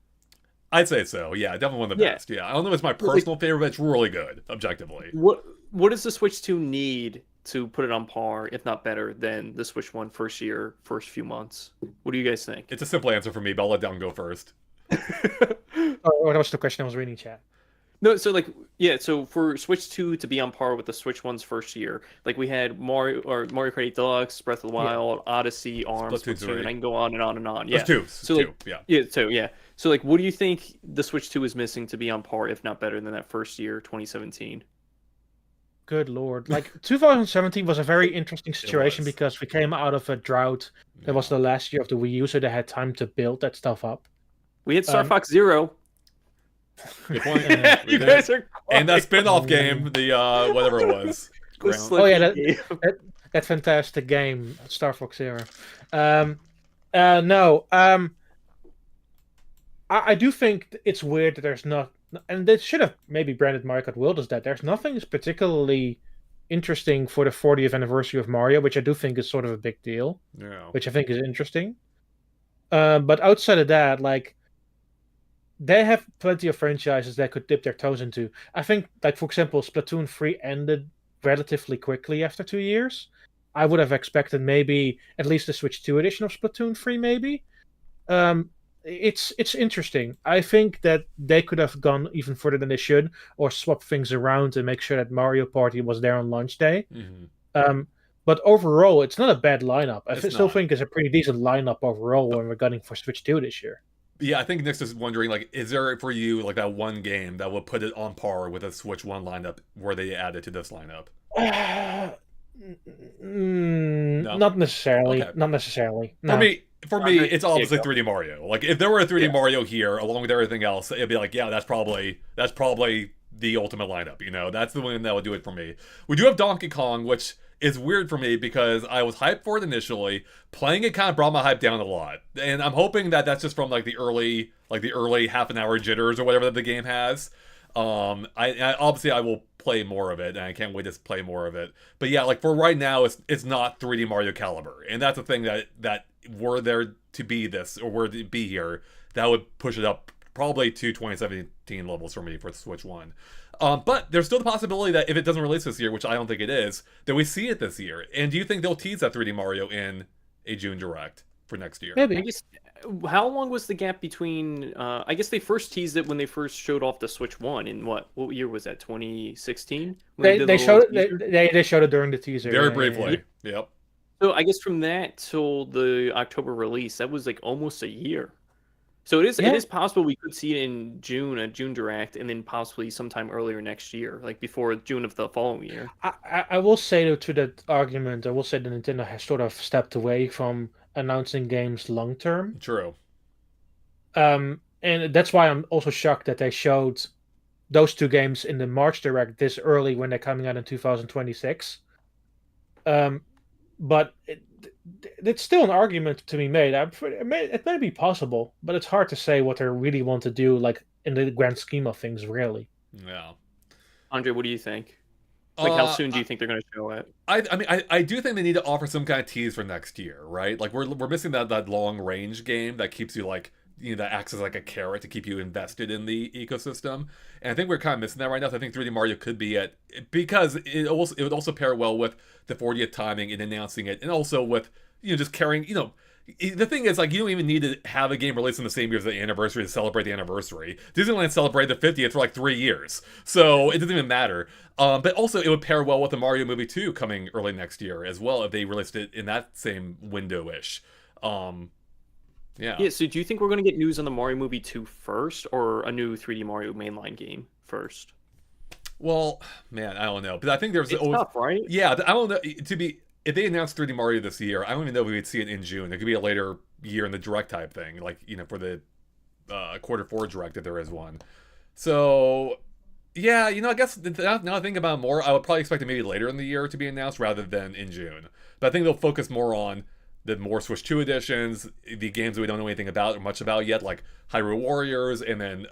I'd say so. Yeah, definitely one of the best. Yeah, I don't know if it's my personal favorite, but it's really good, objectively. What does the Switch 2 need to put it on par, if not better, than the Switch 1 first year, first few months? What do you guys think? It's a simple answer for me, but I'll let Down go first. What was the question? I was reading chat. No, so so for Switch 2 to be on par with the Switch 1's first year, like we had Mario Kart 8 Deluxe, Breath of the Wild, Odyssey, ARMS, Splatoon, and I can go on and on and on. Yeah, two. Yeah. So like, what do you think the Switch 2 is missing to be on par, if not better, than that first year, 2017? Good lord. Like, 2017 was a very interesting situation because we came out of a drought. That was the last year of the Wii U, so they had time to build that stuff up. We had Star Fox Zero. Good point. You guys are quiet. And that spin-off game, the whatever it was. Oh yeah, that fantastic game, Star Fox Zero. I do think it's weird that there's not, and they should have maybe branded Mario Kart World as that. There's nothing particularly interesting for the 40th anniversary of Mario, which I do think is sort of a big deal. Yeah. Which I think is interesting. But outside of that, like, they have plenty of franchises that could dip their toes into. I think, like, for example, Splatoon 3 ended relatively quickly after 2 years. I would have expected maybe at least a Switch 2 edition of Splatoon 3, maybe. It's interesting. I think that they could have gone even further than they should, or swap things around and make sure that Mario Party was there on launch day. Mm-hmm. But overall, it's not a bad lineup. I still think it's a pretty decent lineup overall when we're gunning for Switch 2 this year. Yeah, I think Nick's just wondering, like, is there for you like that one game that would put it on par with a Switch 1 lineup where they added to this lineup? No. Not necessarily. Okay. Not necessarily. No. For me, it's obviously 3D Mario. Like, if there were a 3D Mario here along with everything else, it'd be like, yeah, that's probably the ultimate lineup. You know, that's the one that would do it for me. We do have Donkey Kong, which is weird for me because I was hyped for it initially. Playing it kind of brought my hype down a lot, and I'm hoping that that's just from like the early half an hour jitters or whatever that the game has. I obviously I will play more of it, and I can't wait to play more of it. But yeah, like for right now, it's not 3D Mario caliber, and that's the thing that were there to be this or were to be here, that would push it up probably to 2017 levels for me for the Switch One. But there's still the possibility that if it doesn't release this year, which I don't think it is, that we see it this year. And do you think they'll tease that 3D Mario in a June Direct for next year? Maybe. I guess, how long was the gap between? I guess they first teased it when they first showed off the Switch One in what year was that? 2016. They showed it. They showed it during the teaser. Very briefly. Yep. So I guess from that till the October release, that was like almost a year. So it is possible we could see it in June, a June Direct, and then possibly sometime earlier next year, like before June of the following year. I will say though, to that argument, I will say that Nintendo has sort of stepped away from announcing games long term. True. And that's why I'm also shocked that they showed those two games in the March Direct this early when they're coming out in 2026. But it's still an argument to be made. It may be possible, but it's hard to say what they really want to do, like in the grand scheme of things, really. Yeah. Andre, what do you think? Like, how soon do you think they're going to show it? I do think they need to offer some kind of tease for next year, right? Like we're missing that long range game that keeps you like, that acts as like a carrot to keep you invested in the ecosystem. And I think we're kind of missing that right now. So I think 3D Mario could be it, because it would also pair well with the 40th timing and announcing it, and also with just carrying. The thing is, like, you don't even need to have a game released in the same year as the anniversary to celebrate the anniversary. Disneyland celebrated the 50th for like 3 years, so it doesn't even matter. But also, it would pair well with the Mario movie 2 coming early next year as well, if they released it in that same window-ish. Yeah. So do you think we're going to get news on the Mario movie 2 first, or a new 3D Mario mainline game first? Well, man, I don't know. But I think there's it's tough, right? Yeah, I don't know. If they announce 3D Mario this year, I don't even know if we would see it in June. It could be a later year in the Direct type thing, like, for the Q4 Direct, if there is one. So, yeah, I guess now I think about it more, I would probably expect it maybe later in the year to be announced rather than in June. But I think they'll focus more on the more Switch 2 editions, the games that we don't know anything about or much about yet, like Hyrule Warriors and then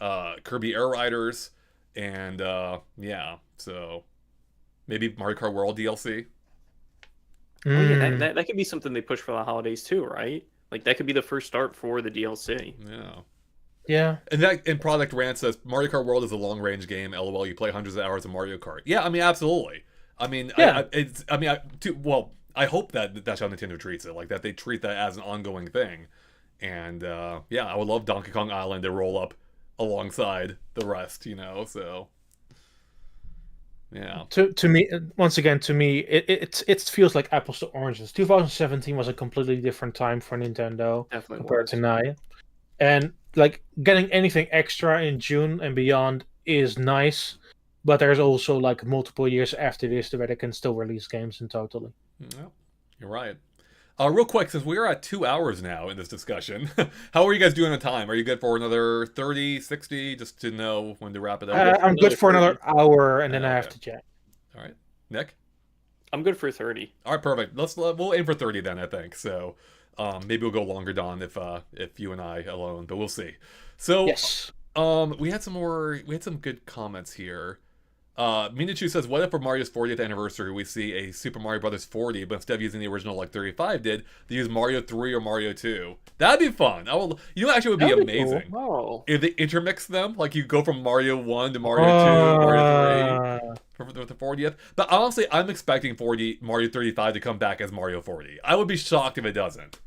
Kirby Air Riders. And, yeah, so maybe Mario Kart World DLC. Oh, yeah, that could be something they push for the holidays too, right? Like, that could be the first start for the DLC. Yeah. And Product Rant says Mario Kart World is a long range game. LOL, you play hundreds of hours of Mario Kart. Yeah, I mean, absolutely. I mean, yeah. I hope that's how Nintendo treats it, like that they treat that as an ongoing thing. And yeah, I would love Donkey Kong Island to roll up alongside the rest, so. Yeah. To me, once again, it feels like apples to oranges. 2017 was a completely different time for Nintendo compared to now, and like getting anything extra in June and beyond is nice, but there's also like multiple years after this where they can still release games in totally. Yeah, you're right. Real quick, since we're at 2 hours now in this discussion, how are you guys doing on time? Are you good for another 30, 60, just to know when to wrap it up? I'm good for another hour, and then I have to check. All right. Nick? I'm good for 30. All right, perfect. We'll aim for 30 then, I think. So maybe we'll go longer, Don, if you and I alone, but we'll see. So yes. We had some good comments here. Minachu says, what if for Mario's 40th anniversary we see a Super Mario Brothers 40, but instead of using the original like 35 did, they use Mario 3 or Mario 2? That'd be fun. Actually would be amazing. Cool. If they intermix them, like you go from Mario 1 to Mario 2, Mario 3 for the 40th. But honestly, I'm expecting Mario 35 to come back as Mario 40. I would be shocked if it doesn't.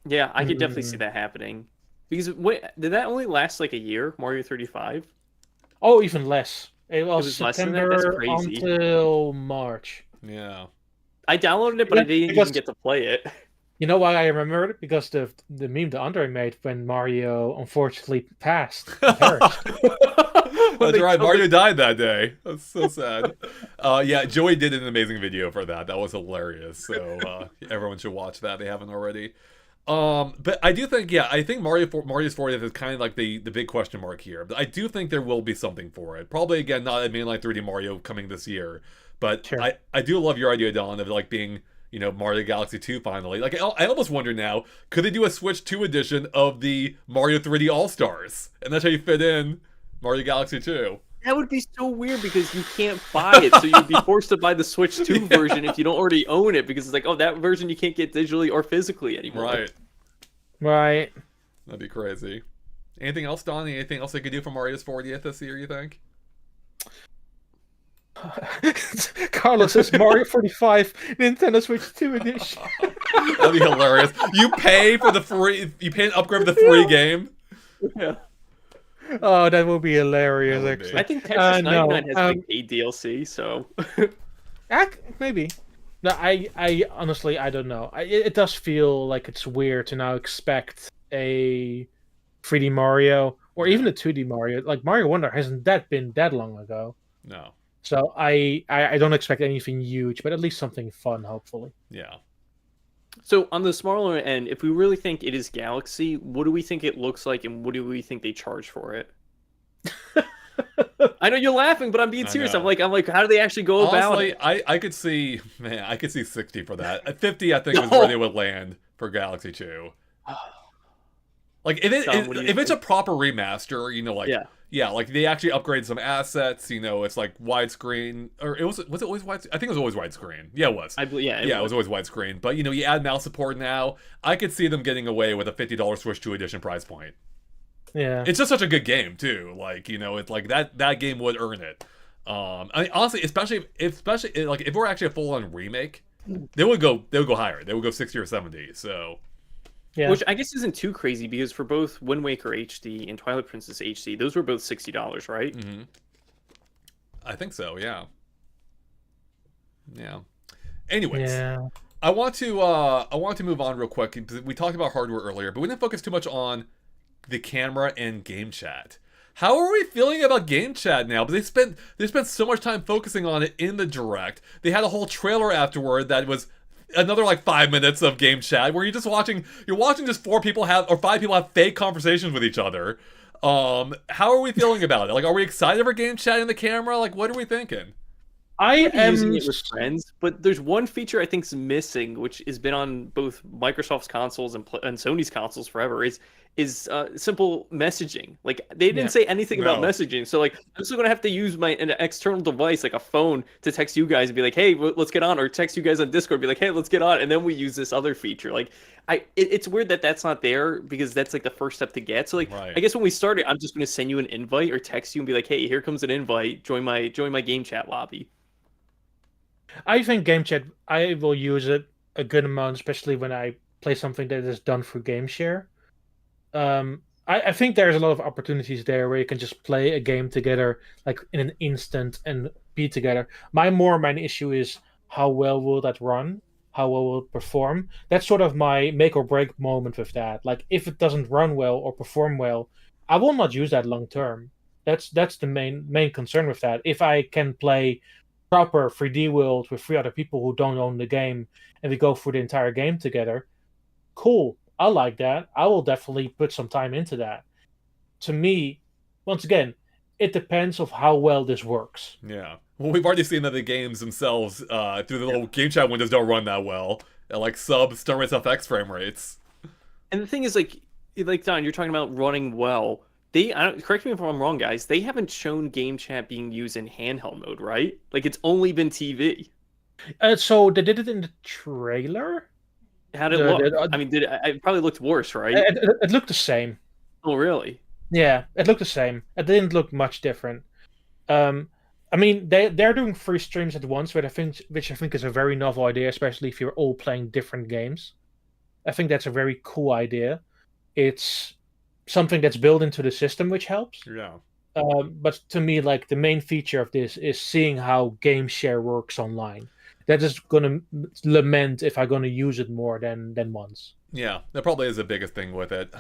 Yeah, I could definitely see that happening. Because did that only last like a year, Mario 35? Oh, even less. It was September until March. Yeah. I downloaded it, but I didn't even get to play it. You know why I remember it? Because the meme that Andre made when Mario unfortunately passed. That's right. Mario died that day. That's so sad. Yeah, Joey did an amazing video for that. That was hilarious. So everyone should watch that. They haven't already. But I do think, I think Mario's 40th is kind of like the big question mark here. But I do think there will be something for it. Probably, again, not a mainline 3D Mario coming this year. But sure. I do love your idea, Don, of like being, Mario Galaxy 2 finally. Like, I almost wonder now, could they do a Switch 2 edition of the Mario 3D All-Stars? And that's how you fit in Mario Galaxy 2. That would be so weird because you can't buy it, so you'd be forced to buy the Switch 2 version if you don't already own it, because it's like, oh, that version you can't get digitally or physically anymore. Right. Right. That'd be crazy. Anything else, Don? Anything else they could do for Mario's 40th this year, you think? Carlos says Mario 45 Nintendo Switch 2 edition. That'd be hilarious. You pay for the free. You pay an upgrade for the free game. Yeah. Oh, that would be hilarious, That would be. actually. I think Tetris no, 99 has like paid DLC, so Maybe. No, I honestly, I don't know. It does feel like it's weird to now expect a 3D Mario or even a 2D Mario. Like Mario Wonder hasn't been that long ago. No. So I don't expect anything huge, but at least something fun, hopefully. Yeah. So on the smaller end, if we really think it is Galaxy, what do we think it looks like, and what do we think they charge for it? I know you're laughing, but I'm being serious. I'm like, how do they actually go about Honestly, it? I could see, man, I could see 60 for that. At 50, I think is where they would land for Galaxy 2. Like if it's a proper remaster, you know, like like they actually upgraded some assets. You know, it's like widescreen, or was it always widescreen? I think it was always widescreen. Yeah, it was. I believe, it was always widescreen. But you know, you add mouse support now. I could see them getting away with a $50 Switch 2 edition price point. Yeah, it's just such a good game too. Like, you know, it's like that game would earn it. I mean, honestly, especially like if we're actually a full-on remake, they would go higher. They would go 60 or 70. So. Yeah. Which I guess isn't too crazy because for both Wind Waker HD and Twilight Princess HD, those were both $60, right? Mm-hmm. I think so. Yeah. Yeah. Anyways, I want to move on real quick. We talked about hardware earlier, but we didn't focus too much on the camera and game chat. How are we feeling about game chat now? But they spent so much time focusing on it in the direct. They had a whole trailer afterward that was another like 5 minutes of game chat where you're watching just 5 people have fake conversations with each other. How are we feeling about it? Like, are we excited for game chat in the camera? Like, what are we thinking? I am using it with friends, but there's one feature I think's missing, which has been on both Microsoft's consoles and Sony's consoles forever. Is simple messaging. Like they didn't say anything about messaging, so like I'm still gonna have to use an external device like a phone to text you guys and be like, hey, let's get on, or text you guys on Discord and be like, hey, let's get on, and then we use this other feature. Like it's weird that that's not there because that's like the first step to get. So like I guess when we started, I'm just gonna send you an invite or text you and be like, hey, here comes an invite, join my game chat lobby. I think game chat, I will use it a good amount, especially when I play something that is done through game share. I think there's a lot of opportunities there where you can just play a game together like in an instant and be together. My main issue is how well will that run? How well will it perform? That's sort of my make or break moment with that. Like if it doesn't run well or perform well, I will not use that long term. That's the main concern with that. If I can play proper 3D world with 3 other people who don't own the game and we go through the entire game together, cool. I like that. I will definitely put some time into that. To me, once again, it depends of how well this works. Yeah. Well, we've already seen that the games themselves, through the little game chat windows, don't run that well. At like StearnsFX frame rates. And the thing is, like Don, you're talking about running well. Correct me if I'm wrong, guys. They haven't shown game chat being used in handheld mode, right? Like it's only been TV. So they did it in the trailer. How did it look? I mean, it probably looked worse, right? It looked the same. Oh, really? Yeah, it looked the same. It didn't look much different. I mean, they're doing 3 streams at once, which I think is a very novel idea, especially if you're all playing different games. I think that's a very cool idea. It's something that's built into the system, which helps. Yeah. But to me, like the main feature of this is seeing how game share works online. That is going to lament if I'm going to use it more than once. Yeah, that probably is the biggest thing with it.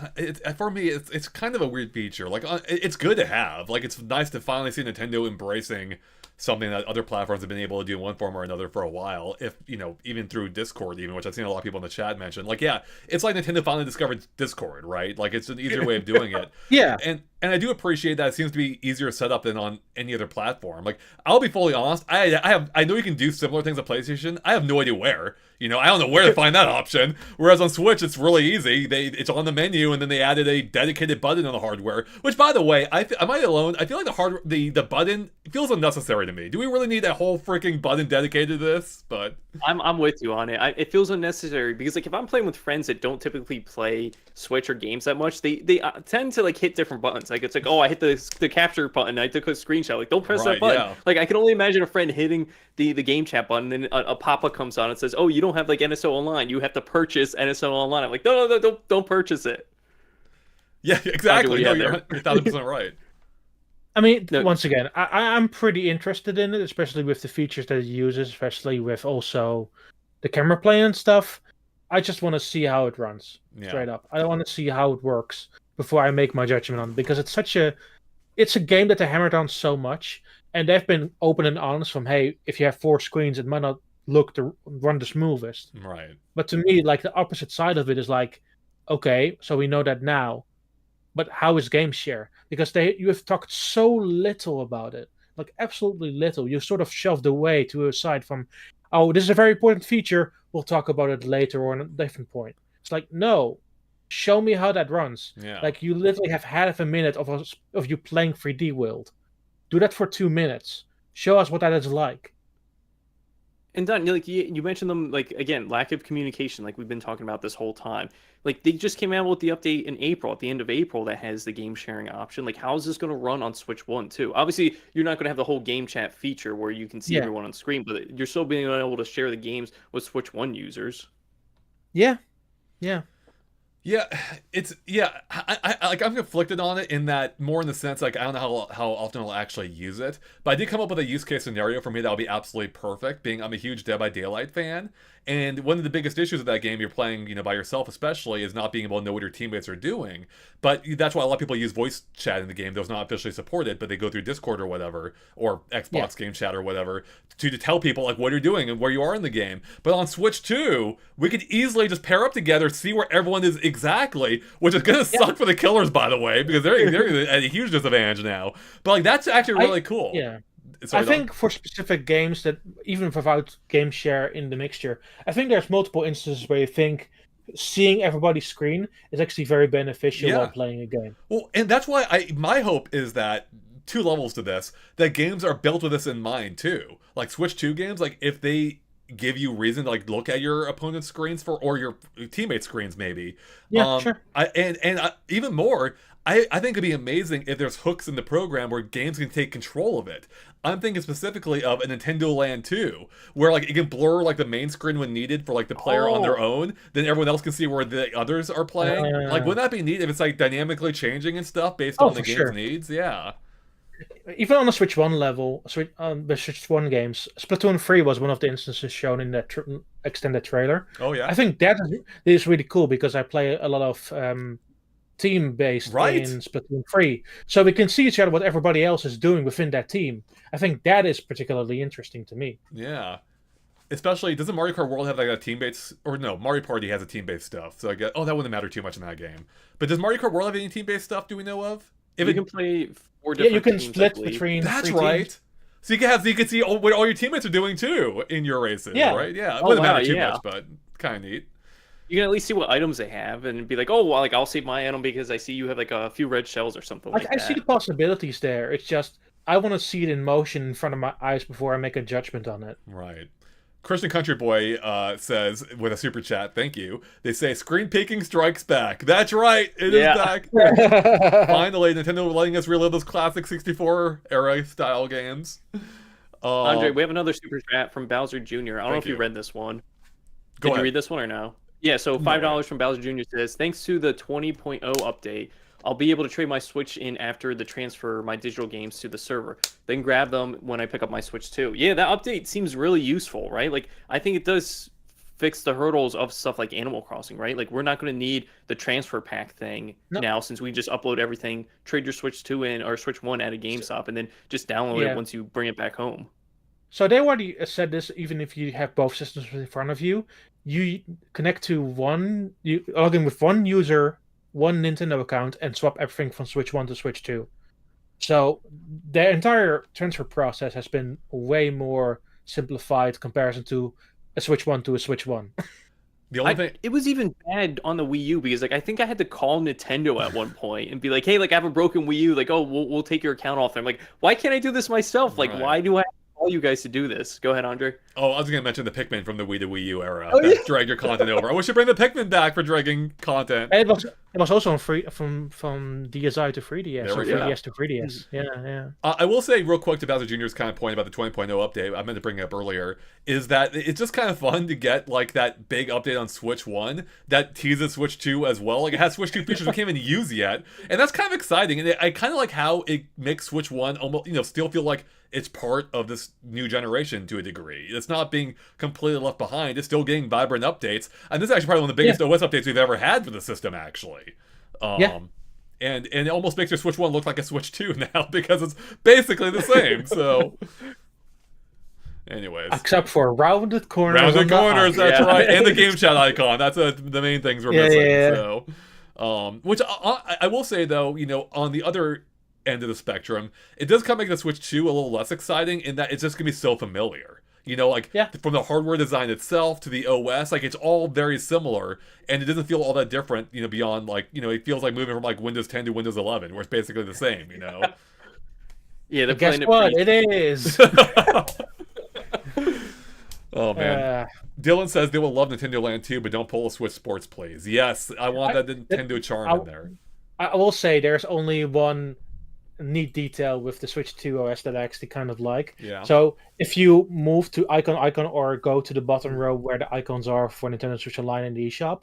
For me, it's kind of a weird feature. Like, it's good to have. Like, it's nice to finally see Nintendo embracing something that other platforms have been able to do in one form or another for a while. If, you know, even through Discord, which I've seen a lot of people in the chat mention. Like, yeah, it's like Nintendo finally discovered Discord, right? Like, it's an easier way of doing it. Yeah. And I do appreciate that it seems to be easier set up than on any other platform. Like, I'll be fully honest, I know you can do similar things on PlayStation. I have no idea where. I don't know where to find that option. Whereas on Switch, it's really easy. It's on the menu, and then they added a dedicated button on the hardware. Which, by the way, am I alone? I feel like the button feels unnecessary to me. Do we really need that whole freaking button dedicated to this? But I'm with you on it. It feels unnecessary because like if I'm playing with friends that don't typically play Switch or games that much, they tend to like hit different buttons. Like it's like, oh, I hit the capture button, I took a screenshot. Like don't press that button. Yeah. Like I can only imagine a friend hitting the game chat button, and a pop-up comes on and says, oh, you don't have like NSO Online. You have to purchase NSO Online. I'm like, no, don't purchase it. Yeah, exactly. No, you're 1,000% right. I mean, once again, I'm pretty interested in it, especially with the features that it uses, especially with also the camera play and stuff. I just want to see how it runs, straight up. I want to see how it works before I make my judgment on it, because it's a game that they hammered on so much, and they've been open and honest from, hey, if you have 4 screens, it might not look to run the smoothest. Right. But to me, like, the opposite side of it is like, okay, so we know that now. But how is game share? Because you have talked so little about it, like absolutely little. You sort of shoved away to a side from, oh, this is a very important feature. We'll talk about it later or on a different point. It's like, no, show me how that runs. Yeah. Like you literally have half a minute of you playing 3D World. Do that for 2 minutes. Show us what that is like. And Don, like you mentioned them, like again, lack of communication, like we've been talking about this whole time. Like they just came out with the update in April, at the end of April, that has the game sharing option. Like, how is this going to run on Switch 1 too? Obviously, you're not going to have the whole game chat feature where you can see everyone on screen, but you're still being able to share the games with Switch 1 users. Yeah. Yeah, I'm conflicted on it in that more in the sense like I don't know how often I'll actually use it, but I did come up with a use case scenario for me that would be absolutely perfect. Being I'm a huge Dead by Daylight fan, and one of the biggest issues of that game you're playing, by yourself especially, is not being able to know what your teammates are doing. But that's why a lot of people use voice chat in the game. That's not officially supported, but they go through Discord or whatever, or Xbox game chat or whatever, to tell people like what you're doing and where you are in the game. But on Switch 2, we could easily just pair up together, see where everyone is exactly, which is gonna suck for the killers, by the way, because they're at a huge disadvantage now. But like that's actually really cool. Yeah. Sorry, I think for specific games that even without game share in the mixture, I think there's multiple instances where you think seeing everybody's screen is actually very beneficial while playing a game. Well, and that's why my hope is that 2 levels to this, that games are built with this in mind too. Like Switch 2 games, like if they give you reason to like look at your opponent's screens or your teammates' screens maybe. Yeah, sure. Even more, I think it'd be amazing if there's hooks in the program where games can take control of it. I'm thinking specifically of a Nintendo Land 2, where like it can blur like the main screen when needed for like the player on their own, then everyone else can see where the others are playing. Like, wouldn't that be neat if it's like dynamically changing and stuff based on the game's needs? Yeah. Even on the Switch 1 level, the Switch 1 games, Splatoon 3 was one of the instances shown in that extended trailer. Oh yeah. I think that is really cool because I play a lot of team-based in Splatoon 3. So we can see each other what everybody else is doing within that team. I think that is particularly interesting to me. Yeah. Especially, doesn't Mario Kart World have like a team-based, or no, Mario Party has a team-based stuff. So I guess, that wouldn't matter too much in that game. But does Mario Kart World have any team-based stuff, do we know of? If you can play 4 different you can teams, split between. That's 3 right. Teams. So you can see what all your teammates are doing too in your races, right? Yeah, it wouldn't matter too much, but kind of neat. You can at least see what items they have and be like, oh, well, like I'll save my item because I see you have like a few red shells or something like that. I see the possibilities there. It's just I want to see it in motion in front of my eyes before I make a judgment on it. Right. Christian Country Boy says with a super chat, thank you. They say screen peeking strikes back. That's right, it is back. Finally, Nintendo letting us relive those classic 64 era style games. Andre, we have another super chat from Bowser Jr. I don't know if you read this one. Did you read this one or no? Yeah, so $5 from Bowser Jr. says, thanks to the 20.0 update, I'll be able to trade my Switch in after the transfer my digital games to the server, then grab them when I pick up my Switch 2. Yeah, that update seems really useful, right? Like, I think it does fix the hurdles of stuff like Animal Crossing, right? Like, we're not going to need the transfer pack thing now since we just upload everything, trade your Switch 2 in, or Switch 1 at a GameStop, and then just download it once you bring it back home. So they already said this, even if you have both systems in front of you, you connect to one, you log in with one user one Nintendo account and swap everything from Switch 1 to Switch 2. So the entire transfer process has been way more simplified comparison to a Switch 1 to a Switch 1. The only thing It was even bad on the Wii U because like I think I had to call Nintendo at one point and be like, "Hey, like I have a broken Wii U. Like, oh, we'll take your account off." And I'm like, "Why can't I do this myself? Like, Right. why do I have to call you guys to do this?" Go ahead, Andre. Oh, I was going to mention the Pikmin from the Wii to Wii U era Oh, that yeah. dragged your content over. I wish you bring the Pikmin back for dragging content. It was also on free from DSi to 3DS There or we go. 3DS to 3DS. Yeah. I will say real quick to Bowser Jr.'s kind of point about the 20.0 update, I meant to bring it up earlier, is that it's just kind of fun to get like that big update on Switch 1 that teases Switch 2 as well. Like it has Switch 2 features we can't even use yet. And that's kind of exciting. And I kind of like how it makes Switch 1 almost, still feel like it's part of this new generation to a degree. It's not being completely left behind. It's still getting vibrant updates. And this is actually probably one of the biggest OS updates we've ever had for the system, actually. And it almost makes your Switch 1 look like a Switch 2 now because it's basically the same. So, anyways. Except for rounded corners. Rounded corners, that's Yeah. right. And the game chat icon. That's the main things we're missing. Yeah. So, which I will say, though, on the other end of the spectrum, it does kind of make the Switch 2 a little less exciting in that it's just going to be so familiar. From the hardware design itself to the OS, like it's all very similar, and it doesn't feel all that different. Beyond it feels like moving from like Windows 10 to Windows 11, where it's basically the same. Yeah, they're Guess playing what? it It is. Oh man. Dylan says they will love Nintendo Land too, but don't pull a Switch Sports, please. Yes, I want that Nintendo charm in there. I will say there's only one neat detail with the Switch 2 OS that I actually kind of like. Yeah. So if you move to icon or go to the bottom row where the icons are for Nintendo Switch Online in the eShop,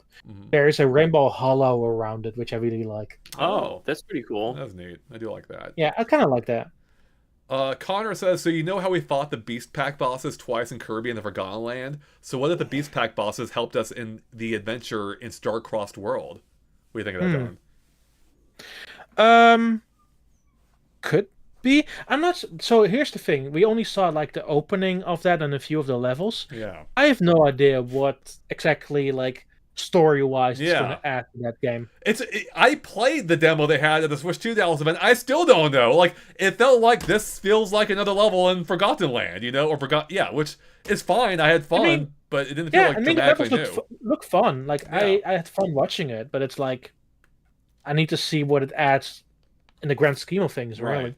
there is a rainbow hollow around it, which I really like. Oh, that's pretty cool. That's neat. I do like that. Yeah, I kind of like that. Connor says, so you know how we fought the Beast Pack bosses twice in Kirby and the Forgotten Land? So what if the Beast Pack bosses helped us in the adventure in Star-Crossed World? What do you think of that, Don? Could be. I'm not. So here's the thing: we only saw like the opening of that and a few of the levels. Yeah. I have no idea what exactly like story-wise it's Yeah. going to add to that game. I played the demo they had at the Switch 2 Dallas event. I still don't know. Like, it felt like this feels like another level in Forgotten Land, which is fine. I had fun, but it didn't feel like the dramatically levels new. look fun. Like I had fun watching it, but it's like I need to see what it adds in the grand scheme of things, really. Right.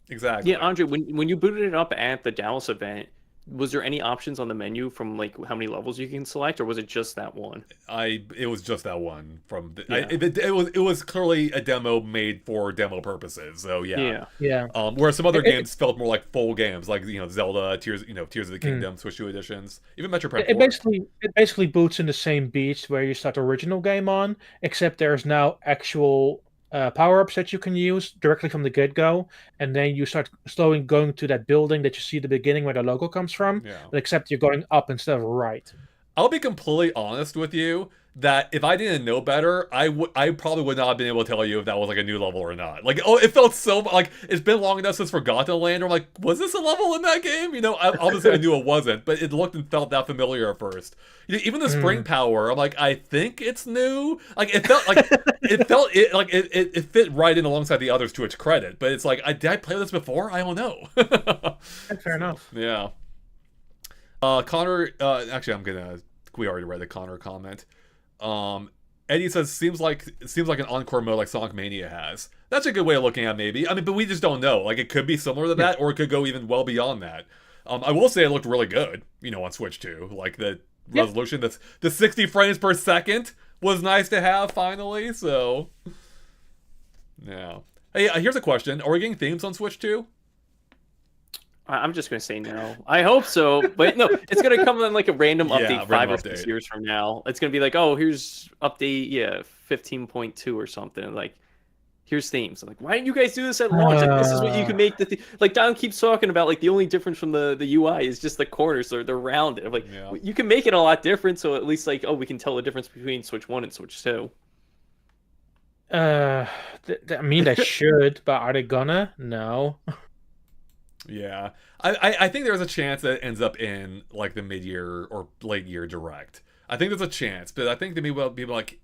Exactly. Yeah, Andre, when you booted it up at the Dallas event, was there any options on the menu from like how many levels you can select, or was it just that one? It was just that one from it was clearly a demo made for demo purposes. So yeah. Whereas some other games felt more like full games, like Zelda, Tears of the Kingdom, Switch 2 editions, even Metro Prime 4. It basically boots in the same beats where you start the original game on, except there's now actual power-ups that you can use directly from the get-go, and then you start slowly going to that building that you see at the beginning where the logo comes from, but except you're going up instead of right. I'll be completely honest with you that if I didn't know better, I probably would not have been able to tell you if that was like a new level or not. Like, it felt so like it's been long enough since Forgotten Land. Or I'm like, was this a level in that game? Obviously I knew it wasn't, but it looked and felt that familiar at first. Even the spring power, I'm like, I think it's new. Like it felt like it fit right in alongside the others to its credit. But it's like, did I play this before? I don't know. Fair enough. Yeah. Connor, actually, we already read the Connor comment. Eddie says seems like an encore mode like Sonic Mania has. That's a good way of looking at it, maybe. I mean, but we just don't know. Like, it could be similar to that, or it could go even well beyond that. I will say it looked really good, on Switch 2. Like the resolution, the 60 frames per second was nice to have finally. So, yeah. Hey, here's a question: are we getting themes on Switch 2? I'm just gonna say no. I hope so, but no, it's gonna come in like a random update 5 or 6 years from now. It's gonna be like, oh, here's update 15.2 or something. Like, here's themes. I'm like, why didn't you guys do this at launch? Like, this is what you can make like Don keeps talking about. Like, the only difference from the UI is just the corners. They're rounded. I'm like, you can make it a lot different. So at least like, oh, we can tell the difference between Switch 1 and Switch 2. I mean, they should, but are they gonna? No. Yeah, I think there's a chance that it ends up in like the mid-year or late-year direct. I think there's a chance, but I think that maybe people like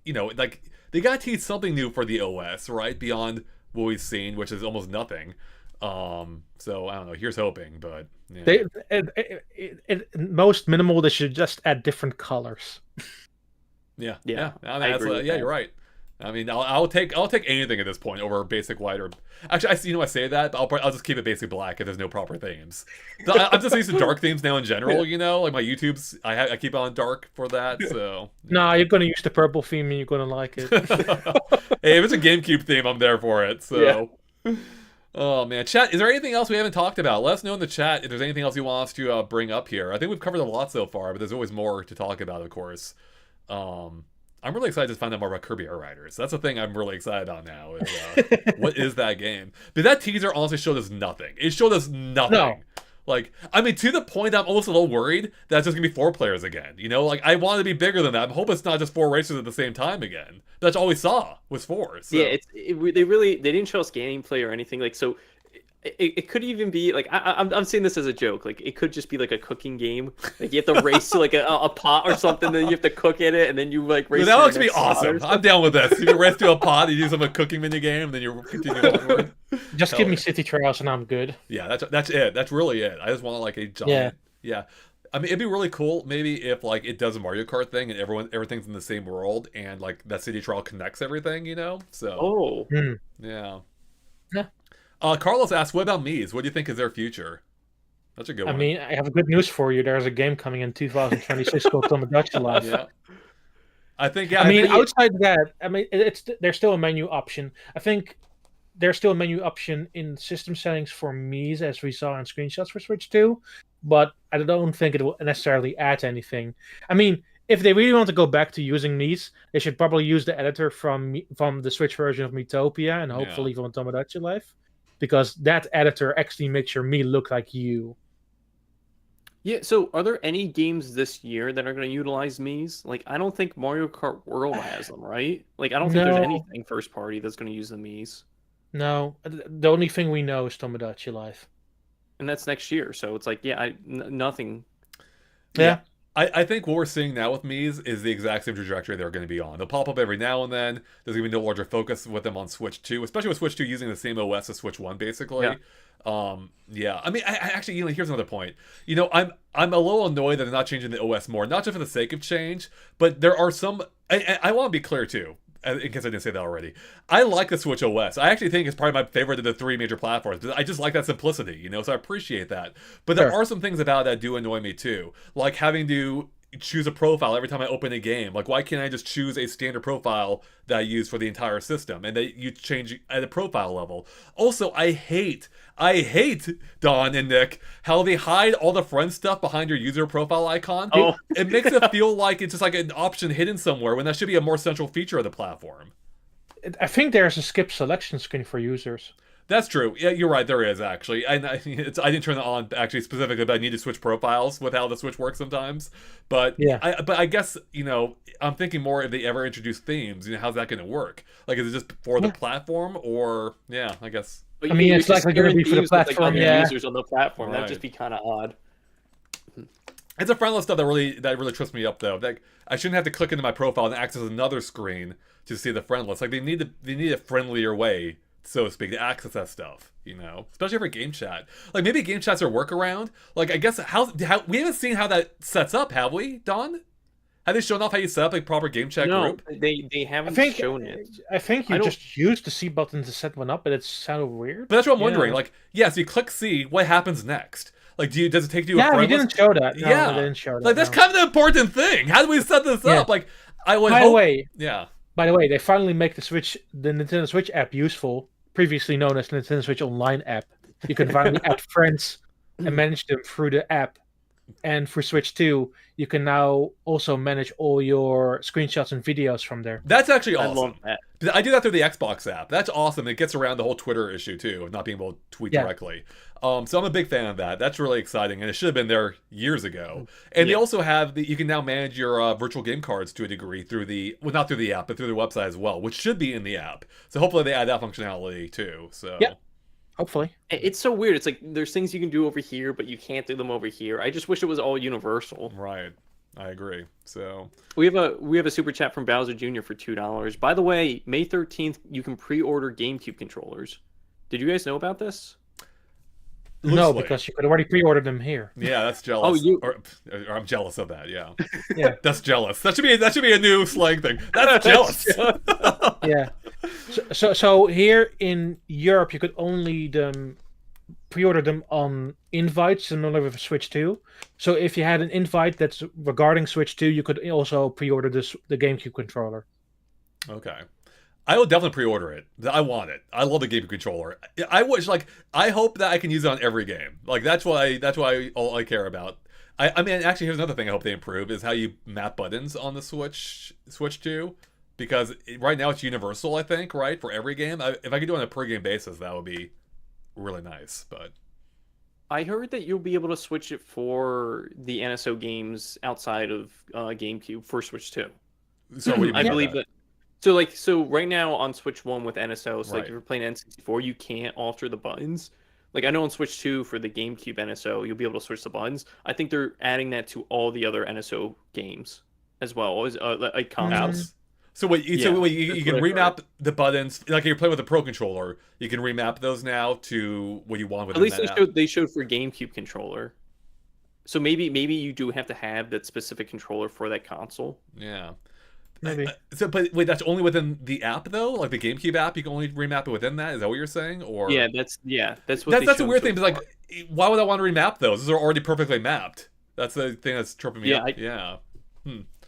they gotta tease something new for the OS, right? Beyond what we've seen, which is almost nothing. So I don't know. Here's hoping, but yeah. Most minimal, they should just add different colors. Yeah. Yeah, I mean, I that's agree with yeah, that. you're right. I mean, I'll take anything at this point over basic white or actually, I say that, but I'll just keep it basic black if there's no proper themes. So I'm just used to dark themes now in general, like my YouTube's I keep on dark for that. So No, you're gonna use the purple theme and you're gonna like it. hey, if it's a GameCube theme, I'm there for it. So. Yeah. Oh man, chat. Is there anything else we haven't talked about? Let us know in the chat if there's anything else you want us to bring up here. I think we've covered a lot so far, but there's always more to talk about, of course. I'm really excited to find out more about Kirby Air Riders. That's the thing I'm really excited about now. Is, what is that game? But that teaser honestly showed us nothing. It showed us nothing. No. Like, I mean, to the point I'm almost a little worried that it's just gonna be 4 players again. You know, like I want it to be bigger than that. I hope it's not just 4 racers at the same time again. That's all we saw was 4. So. Yeah, they didn't show us gameplay or anything. Like, so it could even be like I'm saying this as a joke. Like, it could just be like a cooking game. Like, you have to race to like a pot or something, then you have to cook in it, and then you like race. Dude, that looks be awesome. I'm down with this. You race to a pot, you do some cooking mini game, and then you continue onward. Just give me City Trials and I'm good. Yeah, that's it. That's really it. I just want like a giant. Yeah. I mean, it'd be really cool maybe if like it does a Mario Kart thing and everything's in the same world and like that city trial connects everything, you know? So yeah. Carlos asks, what about Mii's? What do you think is their future? That's a good one. I mean, I have good news for you. There's a game coming in 2026 called Tomodachi Life. Yeah. I think outside that, I mean, there's still a menu option. I think there's still a menu option in system settings for Mii's, as we saw in screenshots for Switch 2, but I don't think it will necessarily add anything. I mean, if they really want to go back to using Mii's, they should probably use the editor from the Switch version of Miitopia and hopefully from Tomodachi Life, because that editor actually makes your Mii look like you. Yeah, so are there any games this year that are going to utilize Mii's? Like, I don't think Mario Kart World has them, right? Like, I don't think there's anything first party that's going to use the Mii's. No, the only thing we know is Tomodachi Life. And that's next year, so it's like, nothing. Yeah. I think what we're seeing now with Mii's is the exact same trajectory they're going to be on. They'll pop up every now and then. There's going to be no larger focus with them on Switch 2, especially with Switch 2 using the same OS as Switch 1, basically. Yeah. I mean, I actually, here's another point. I'm a little annoyed that they're not changing the OS more, not just for the sake of change, but there are some. I want to be clear too, in case I didn't say that already. I like the Switch OS. I actually think it's probably my favorite of the 3 major platforms. I just like that simplicity, so I appreciate that. But there are some things about it that do annoy me too, like having to choose a profile every time I open a game. Like, why can't I just choose a standard profile that I use for the entire system and that you change at a profile level? Also, I hate Don and Nick how they hide all the friend stuff behind your user profile icon. It makes it feel like it's just like an option hidden somewhere when that should be a more central feature of the platform. I think there's a skip selection screen for users. That's true. Yeah, you're right. There is actually. I didn't turn it on actually specifically, but I need to switch profiles with how the Switch works sometimes. But yeah, I guess I'm thinking more if they ever introduce themes. How's that going to work? Like, is it just for the platform, or I guess. But it's likely going to be for the platform. Users on the platform. That'd just be kind of odd. It's a friendless stuff that really trips me up though. Like, I shouldn't have to click into my profile and access another screen to see the friend list. Like, they need a friendlier way, so to speak, to access that stuff, especially for game chat. Like, maybe game chat's our workaround. Like, I guess how we haven't seen how that sets up, have we, Don? Have they shown off how you set up a proper game chat group? No, they haven't shown it. I think you just used the C button to set one up, but it sounded weird. But that's what I'm wondering. Like, so you click C, what happens next? Like, does it take you? Yeah, we didn't show that. No, yeah, they didn't show that. Like, that's kind of the important thing. How do we set this up? Like, I would. By the way, they finally make the Nintendo Switch app useful. Previously known as Nintendo Switch Online app. You can finally add friends and manage them through the app. And for Switch 2, you can now also manage all your screenshots and videos from there. That's actually awesome. I love that. I do that through the Xbox app. That's awesome. It gets around the whole Twitter issue, too, of not being able to tweet directly. So I'm a big fan of that. That's really exciting, and it should have been there years ago. And they also have you can now manage your virtual game cards to a degree through not through the app, but through the website as well, which should be in the app. So hopefully they add that functionality, too. So. Yeah. Hopefully. It's so weird. It's like there's things you can do over here, but you can't do them over here. I just wish it was all universal. Right. I agree. So We have a super chat from Bowser Jr. for $2. By the way, May 13th you can pre-order GameCube controllers. Did you guys know about this? No, loosely. because you could already pre-order them here. Yeah, that's Oh, jealous. you. Or I'm jealous of that. Yeah, Yeah, that's jealous. That should be a new slang thing. That's jealous. yeah. So here in Europe, you could only pre-order them on invites, similar with Switch 2. So if you had an invite that's regarding Switch 2, you could also pre-order the GameCube controller. Okay. I will definitely pre-order it. I want it. I love the GameCube controller. I wish, like, I hope that I can use it on every game. Like, that's why all I care about. I mean, actually, here's another thing I hope they improve is how you map buttons on the Switch 2, because right now it's universal. I think, right, for every game. If I could do it on a per game basis, that would be really nice. But I heard that you'll be able to switch it for the NSO games outside of GameCube for Switch 2. so what do you mean I by believe that? that. So right now on Switch 1 with NSO, so like Right. if you're playing N64, you can't alter the buttons. Like I know on Switch 2 for the GameCube NSO, you'll be able to switch the buttons. I think they're adding that to all the other NSO games as well as like consoles. Apps. So wait, Yeah, you that's can what I remap the buttons. Like you're playing with a Pro controller, you can remap those now to what you want At within least that app. they showed for GameCube controller. So maybe you do have to have that specific controller for that console. Yeah. Maybe. But wait, that's only within the app though. Like the GameCube app, you can only remap it within that. Is that what you're saying? Or Yeah, that's what that's a showed weird so thing. But far. like, why would I want to remap those? Those are already perfectly mapped. That's the thing that's tripping me Yeah, up. Yeah.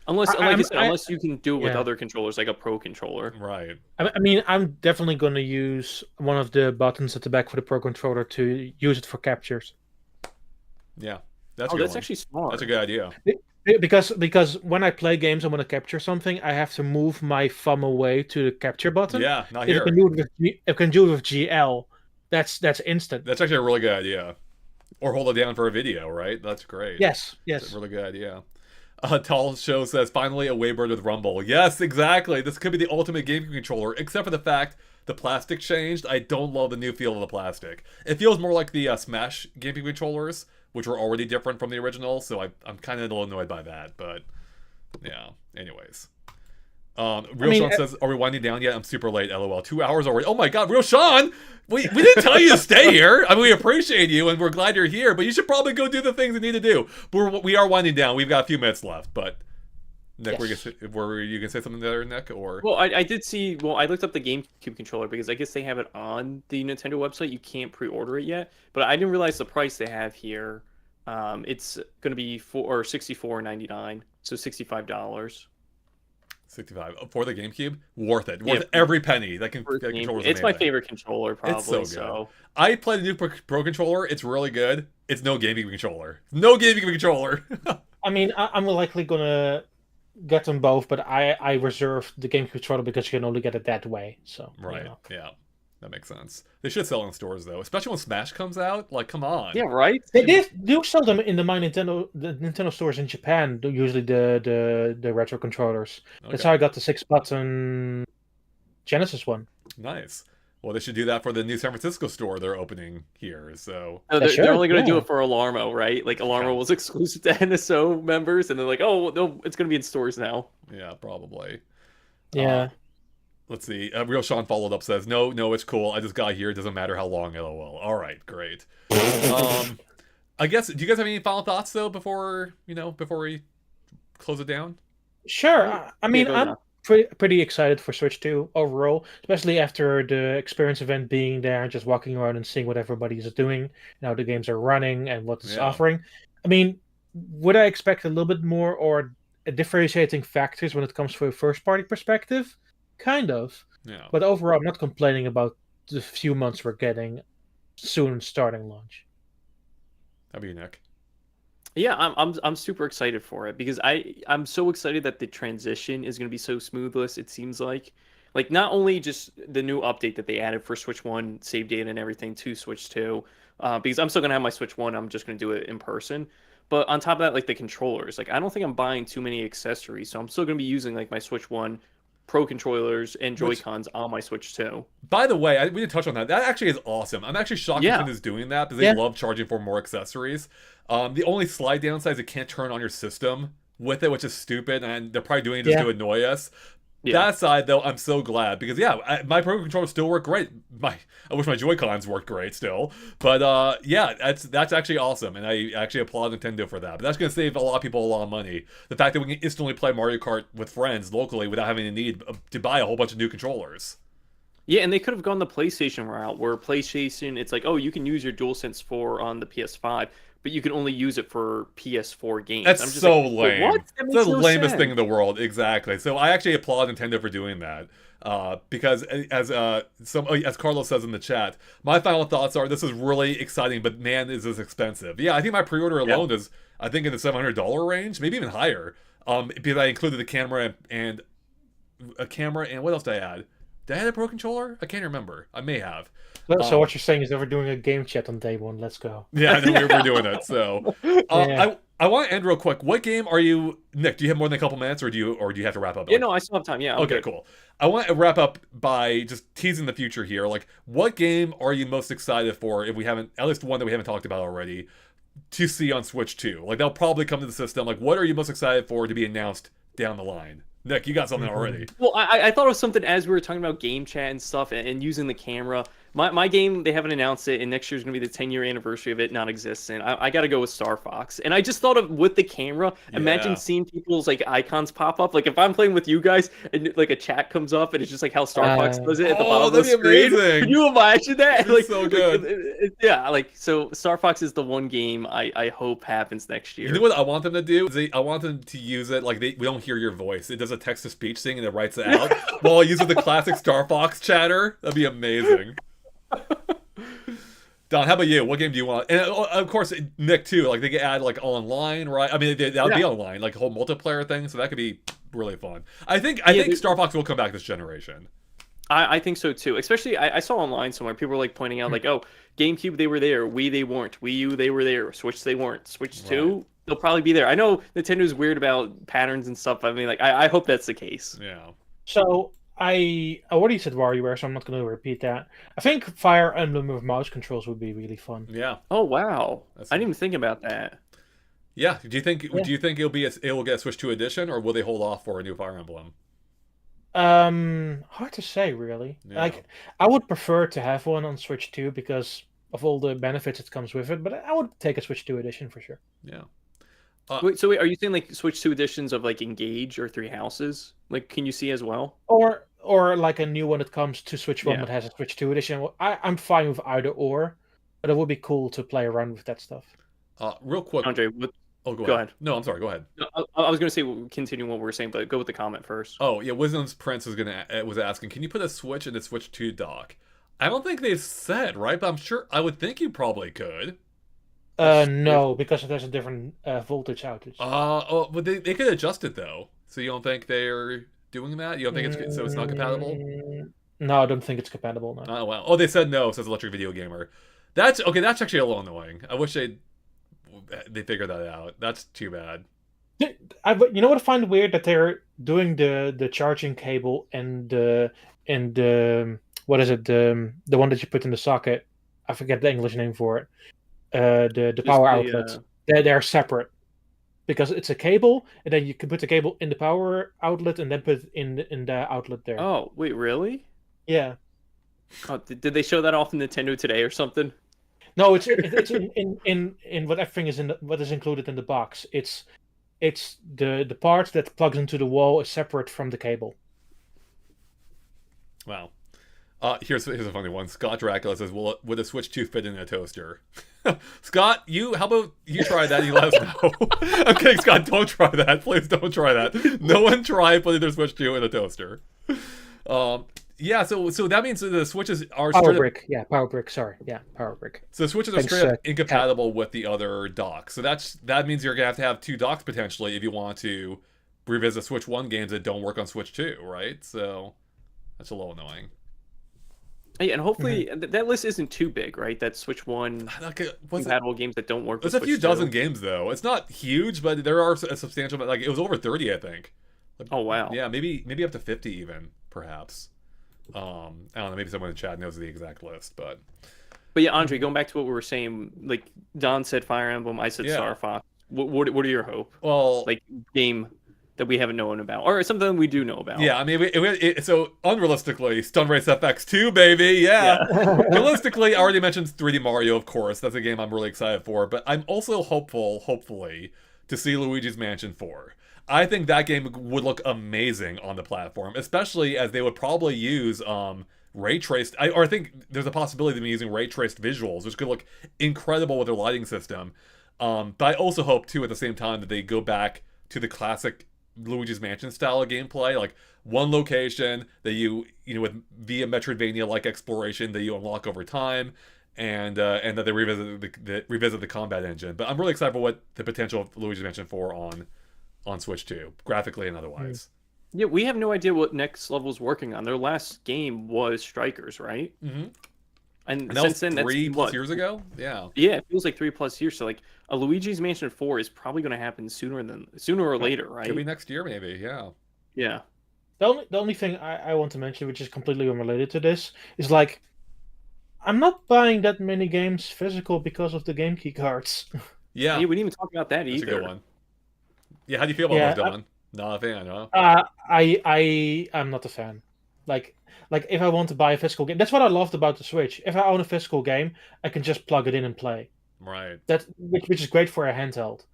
Unless, like I said, I- unless you can do it with yeah. other controllers, like a Pro controller. Right. I mean, I'm definitely going to use one of the buttons at the back for the Pro controller to use it for captures. Yeah. That's Oh, a good that's one. actually smart. That's a good idea. Because when I play games, I want to capture something. I have to move my thumb away to the capture button. Yeah. Not If here. I can do it if I can do it with GL, that's instant. That's actually a really good idea. Or hold it down for a video, right? That's great. Yes, It's yes. a really good idea. Tall Show says, finally a Waybird with Rumble. Yes, exactly. This could be the ultimate GameCube controller, except for the fact the plastic changed. I don't love the new feel of the plastic. It feels more like the Smash GameCube controllers, which were already different from the original, so I'm kind of a little annoyed by that, but yeah. Anyways. Real Sean says, are we winding down yet? I'm super late, lol. 2 hours already. Oh my god, Real Sean! We didn't tell you to stay here. I mean, we appreciate you, and we're glad you're here, but you should probably go do the things you need to do. We are winding down. We've got a few minutes left, but Nick, Yes. were you gonna say something there, Nick? Or Well, I did see. Well, I looked up the GameCube controller because I guess they have it on the Nintendo website. You can't pre-order it yet, but I didn't realize the price they have here. It's going to be $64.99, so $65. 65 for the GameCube? Worth it. Yeah. Worth every penny. That For the controller's It's my amazing. favorite controller, probably. It's so good. I played the new Pro controller. It's really good. It's no GameCube controller. No GameCube controller. I mean, I'm likely gonna get them both, but I reserve the GameCube controller because you can only get it that way. So Right. you know. Yeah. That makes sense. They should sell in stores though, especially when Smash comes out. Like, come on. Yeah, right. They do sell them in the Nintendo stores in Japan. Usually the retro controllers. That's Okay. how I got the 6-button Genesis one. Nice. Well, they should do that for the new San Francisco store they're opening here. So No, They they're should, only going to do yeah. it for Alarmo, right? Like Alarmo Okay. was exclusive to NSO members, and they're like, oh, no, it's going to be in stores now. yeah, probably. Yeah. Let's see. Real Sean followed up says, no, it's cool. I just got here. It doesn't matter how long. LOL. All right, great. I guess. Do you guys have any final thoughts though before we close it down? Sure. I mean, go I'm now. pretty excited for Switch 2 overall, especially after the experience event being there and just walking around and seeing what everybody is doing, how the games are running and what it's Yeah. offering. I mean, would I expect a little bit more or differentiating factors when it comes to a first party perspective? Kind of. Yeah. But overall, I'm not complaining about the few months we're getting soon starting launch. How about you, Nick? Yeah, I'm super excited for it because I'm so excited that the transition is going to be so smoothless. It seems like not only just the new update that they added for Switch 1 save data and everything to Switch 2, because I'm still going to have my Switch 1. I'm just going to do it in person. But on top of that, like the controllers, like I don't think I'm buying too many accessories, so I'm still going to be using like my Switch 1 Pro controllers and Joy-Cons on my Switch 2. By the way, we didn't touch on that. That actually is awesome. I'm actually shocked Yeah. Nintendo's doing that because they Yeah. love charging for more accessories. The only slight downside is it can't turn on your system with it, which is stupid, and they're probably doing it just Yeah. to annoy us. Yeah. That side, though, I'm so glad because my Pro controllers still work great. I wish my Joy Cons worked great still, but yeah, that's actually awesome, and I actually applaud Nintendo for that. But that's gonna save a lot of people a lot of money. The fact that we can instantly play Mario Kart with friends locally without having to need to buy a whole bunch of new controllers. Yeah, and they could have gone the PlayStation route, where PlayStation, it's like, oh, you can use your DualSense 4 on the PS5, but you can only use it for PS4 games. That's I'm just so like, lame. what? That It's makes the no lamest sense. thing in the world. Exactly. So I actually applaud Nintendo for doing that. Because as Carlos says in the chat, my final thoughts are this is really exciting, but man, is this expensive. Yeah, I think my pre-order alone is I think in the $700 range, maybe even higher. Because I included the camera and a camera and what else did I add? Did I add a Pro Controller? I can't remember. I may have. So what you're saying is that we're doing a game chat on day one. Let's go. Yeah, I know we're doing it. So, Yeah. I want to end real quick. What game are you, Nick? Do you have more than a couple minutes, or do you have to wrap up? Yeah, no, I still have time. Yeah, I'm Okay, good. cool. I want to wrap up by just teasing the future here. Like, what game are you most excited for? If we haven't, at least one that we haven't talked about already, to see on Switch 2. Like, they'll probably come to the system. Like, what are you most excited for to be announced down the line? Nick, you got something already. Well, I thought of something as we were talking about game chat and stuff and using the camera. My game, they haven't announced it, and next year's going to be the 10-year anniversary of it not existing. I got to go with Star Fox. And I just thought of, with the camera, imagine seeing people's, like, icons pop up. Like, if I'm playing with you guys, and, like, a chat comes up, and it's just, like, how Star Fox does it at the bottom of the that'd be screen. amazing. Can you imagine that? That'd be so good. Yeah, like, so Star Fox is the one game I hope happens next year. You know what I want them to do? I want them to use it like we don't hear your voice. It does a text-to-speech thing and it writes it out while using the classic Star Fox chatter. That'd be amazing. Don, how about you? What game do you want? And of course, Nick too. Like they could add like online, right? I mean, that would be online, like a whole multiplayer thing. So that could be really fun. I think Star Fox will come back this generation. I think so too. Especially, I saw online somewhere people were like pointing out like, oh, GameCube they were there, Wii they weren't, Wii U they were there, Switch they weren't, Switch 2 they'll probably be there. I know Nintendo's weird about patterns and stuff. I mean, like I hope that's the case. Yeah. So I already said WarioWare, so I'm not going to repeat that. I think Fire Emblem with mouse controls would be really fun. Yeah. Oh wow, That's I didn't even think about that. Yeah. Do you think it will get a Switch 2 edition, or will they hold off for a new Fire Emblem? Hard to say, really. Yeah. Like, I would prefer to have one on Switch 2 because of all the benefits it comes with it, but I would take a Switch 2 edition for sure. Yeah. Wait, are you saying like Switch 2 editions of like Engage or Three Houses? Like, can you see as well? Or like a new one that comes to Switch 1 that has a Switch 2 edition. Well, I'm fine with either or, but it would be cool to play around with that stuff. Real quick, Andre, go ahead. No, I'm sorry. Go ahead. I was going to say continue what we were saying, but go with the comment first. Oh yeah, Wisdom's Prince was asking, can you put a Switch in the Switch 2 dock? I don't think they've said, right? But I'm sure I would think you probably could. No, because it has a different voltage outage. But they could adjust it though. So you don't think they're doing that? You don't think it's not compatible? No, I don't think it's compatible. No. Oh wow. Oh, they said no. Says Electric Video Gamer. That's okay. That's actually a little annoying. I wish they figured that out. That's too bad. You know what I find weird, that they're doing the charging cable and what is it, the one that you put in the socket? I forget the English name for it. The power outlets. They're separate because it's a cable, and then you can put the cable in the power outlet and then put it in the outlet there. Oh wait, really? Yeah. Oh, did they show that off in Nintendo today or something? No, it's in what everything is what is included in the box. It's the part that plugs into the wall is separate from the cable. Wow. Here's a funny one. Scott Dracula says, would a Switch 2 fit in a toaster? Scott, how about you try that and you let us know? I'm kidding, Scott, don't try that. Please don't try that. No one try putting their Switch 2 in a toaster. Yeah, so that means the Switches are Power brick. Yeah, power brick. Sorry. Yeah, power brick. So the Switches are straight up incompatible with the other docks. So that means you're going to have two docks potentially if you want to revisit Switch 1 games that don't work on Switch 2, right? So that's a little annoying. Yeah, and hopefully that list isn't too big, right? That Switch 1 compatible games that don't work with There's a few Switch dozen 2. games, though. It's not huge, but there are a substantial, like, it was over 30, I think. Oh, wow. Yeah, maybe up to 50 even, perhaps. I don't know, maybe someone in the chat knows the exact list, but... But yeah, Andre, going back to what we were saying, like, Don said Fire Emblem, I said Star Fox. What are your hope? Well, Like game that we haven't known about, or something we do know about? yeah, I mean, so unrealistically, Stun Race FX2, baby, yeah. Yeah. Realistically, I already mentioned 3D Mario, of course. That's a game I'm really excited for. But I'm also hopeful, hopefully, to see Luigi's Mansion 4. I think that game would look amazing on the platform, especially as they would probably use ray traced. I think there's a possibility of them using ray traced visuals, which could look incredible with their lighting system. But I also hope too, at the same time, that they go back to the classic Luigi's Mansion style of gameplay, like one location that you know, with via Metroidvania like exploration that you unlock over time, and that they revisit the combat engine. But I'm really excited for what the potential of Luigi's Mansion 4 on Switch 2, graphically and otherwise. Yeah, we have no idea what Next Level's working on. Their last game was Strikers, right? Mm-hmm. And And that was since then, that's 3+ what? years ago. Yeah, Yeah, it feels like 3+ years. So like a Luigi's Mansion 4 is probably going to happen sooner or later, could be right? next year maybe. Yeah. Yeah. The only thing I want to mention, which is completely unrelated to this, is like I'm not buying that many games physical because of the game key cards. Yeah, Yeah, we didn't even talk about that that's a either. good one. Yeah, how do you feel about Yeah, those, Dylan? Not a fan, huh? I'm not a fan. Like if I want to buy a physical game, that's what I loved about the Switch. If I own a physical game, I can just plug it in and play. Right. That which is great for a handheld.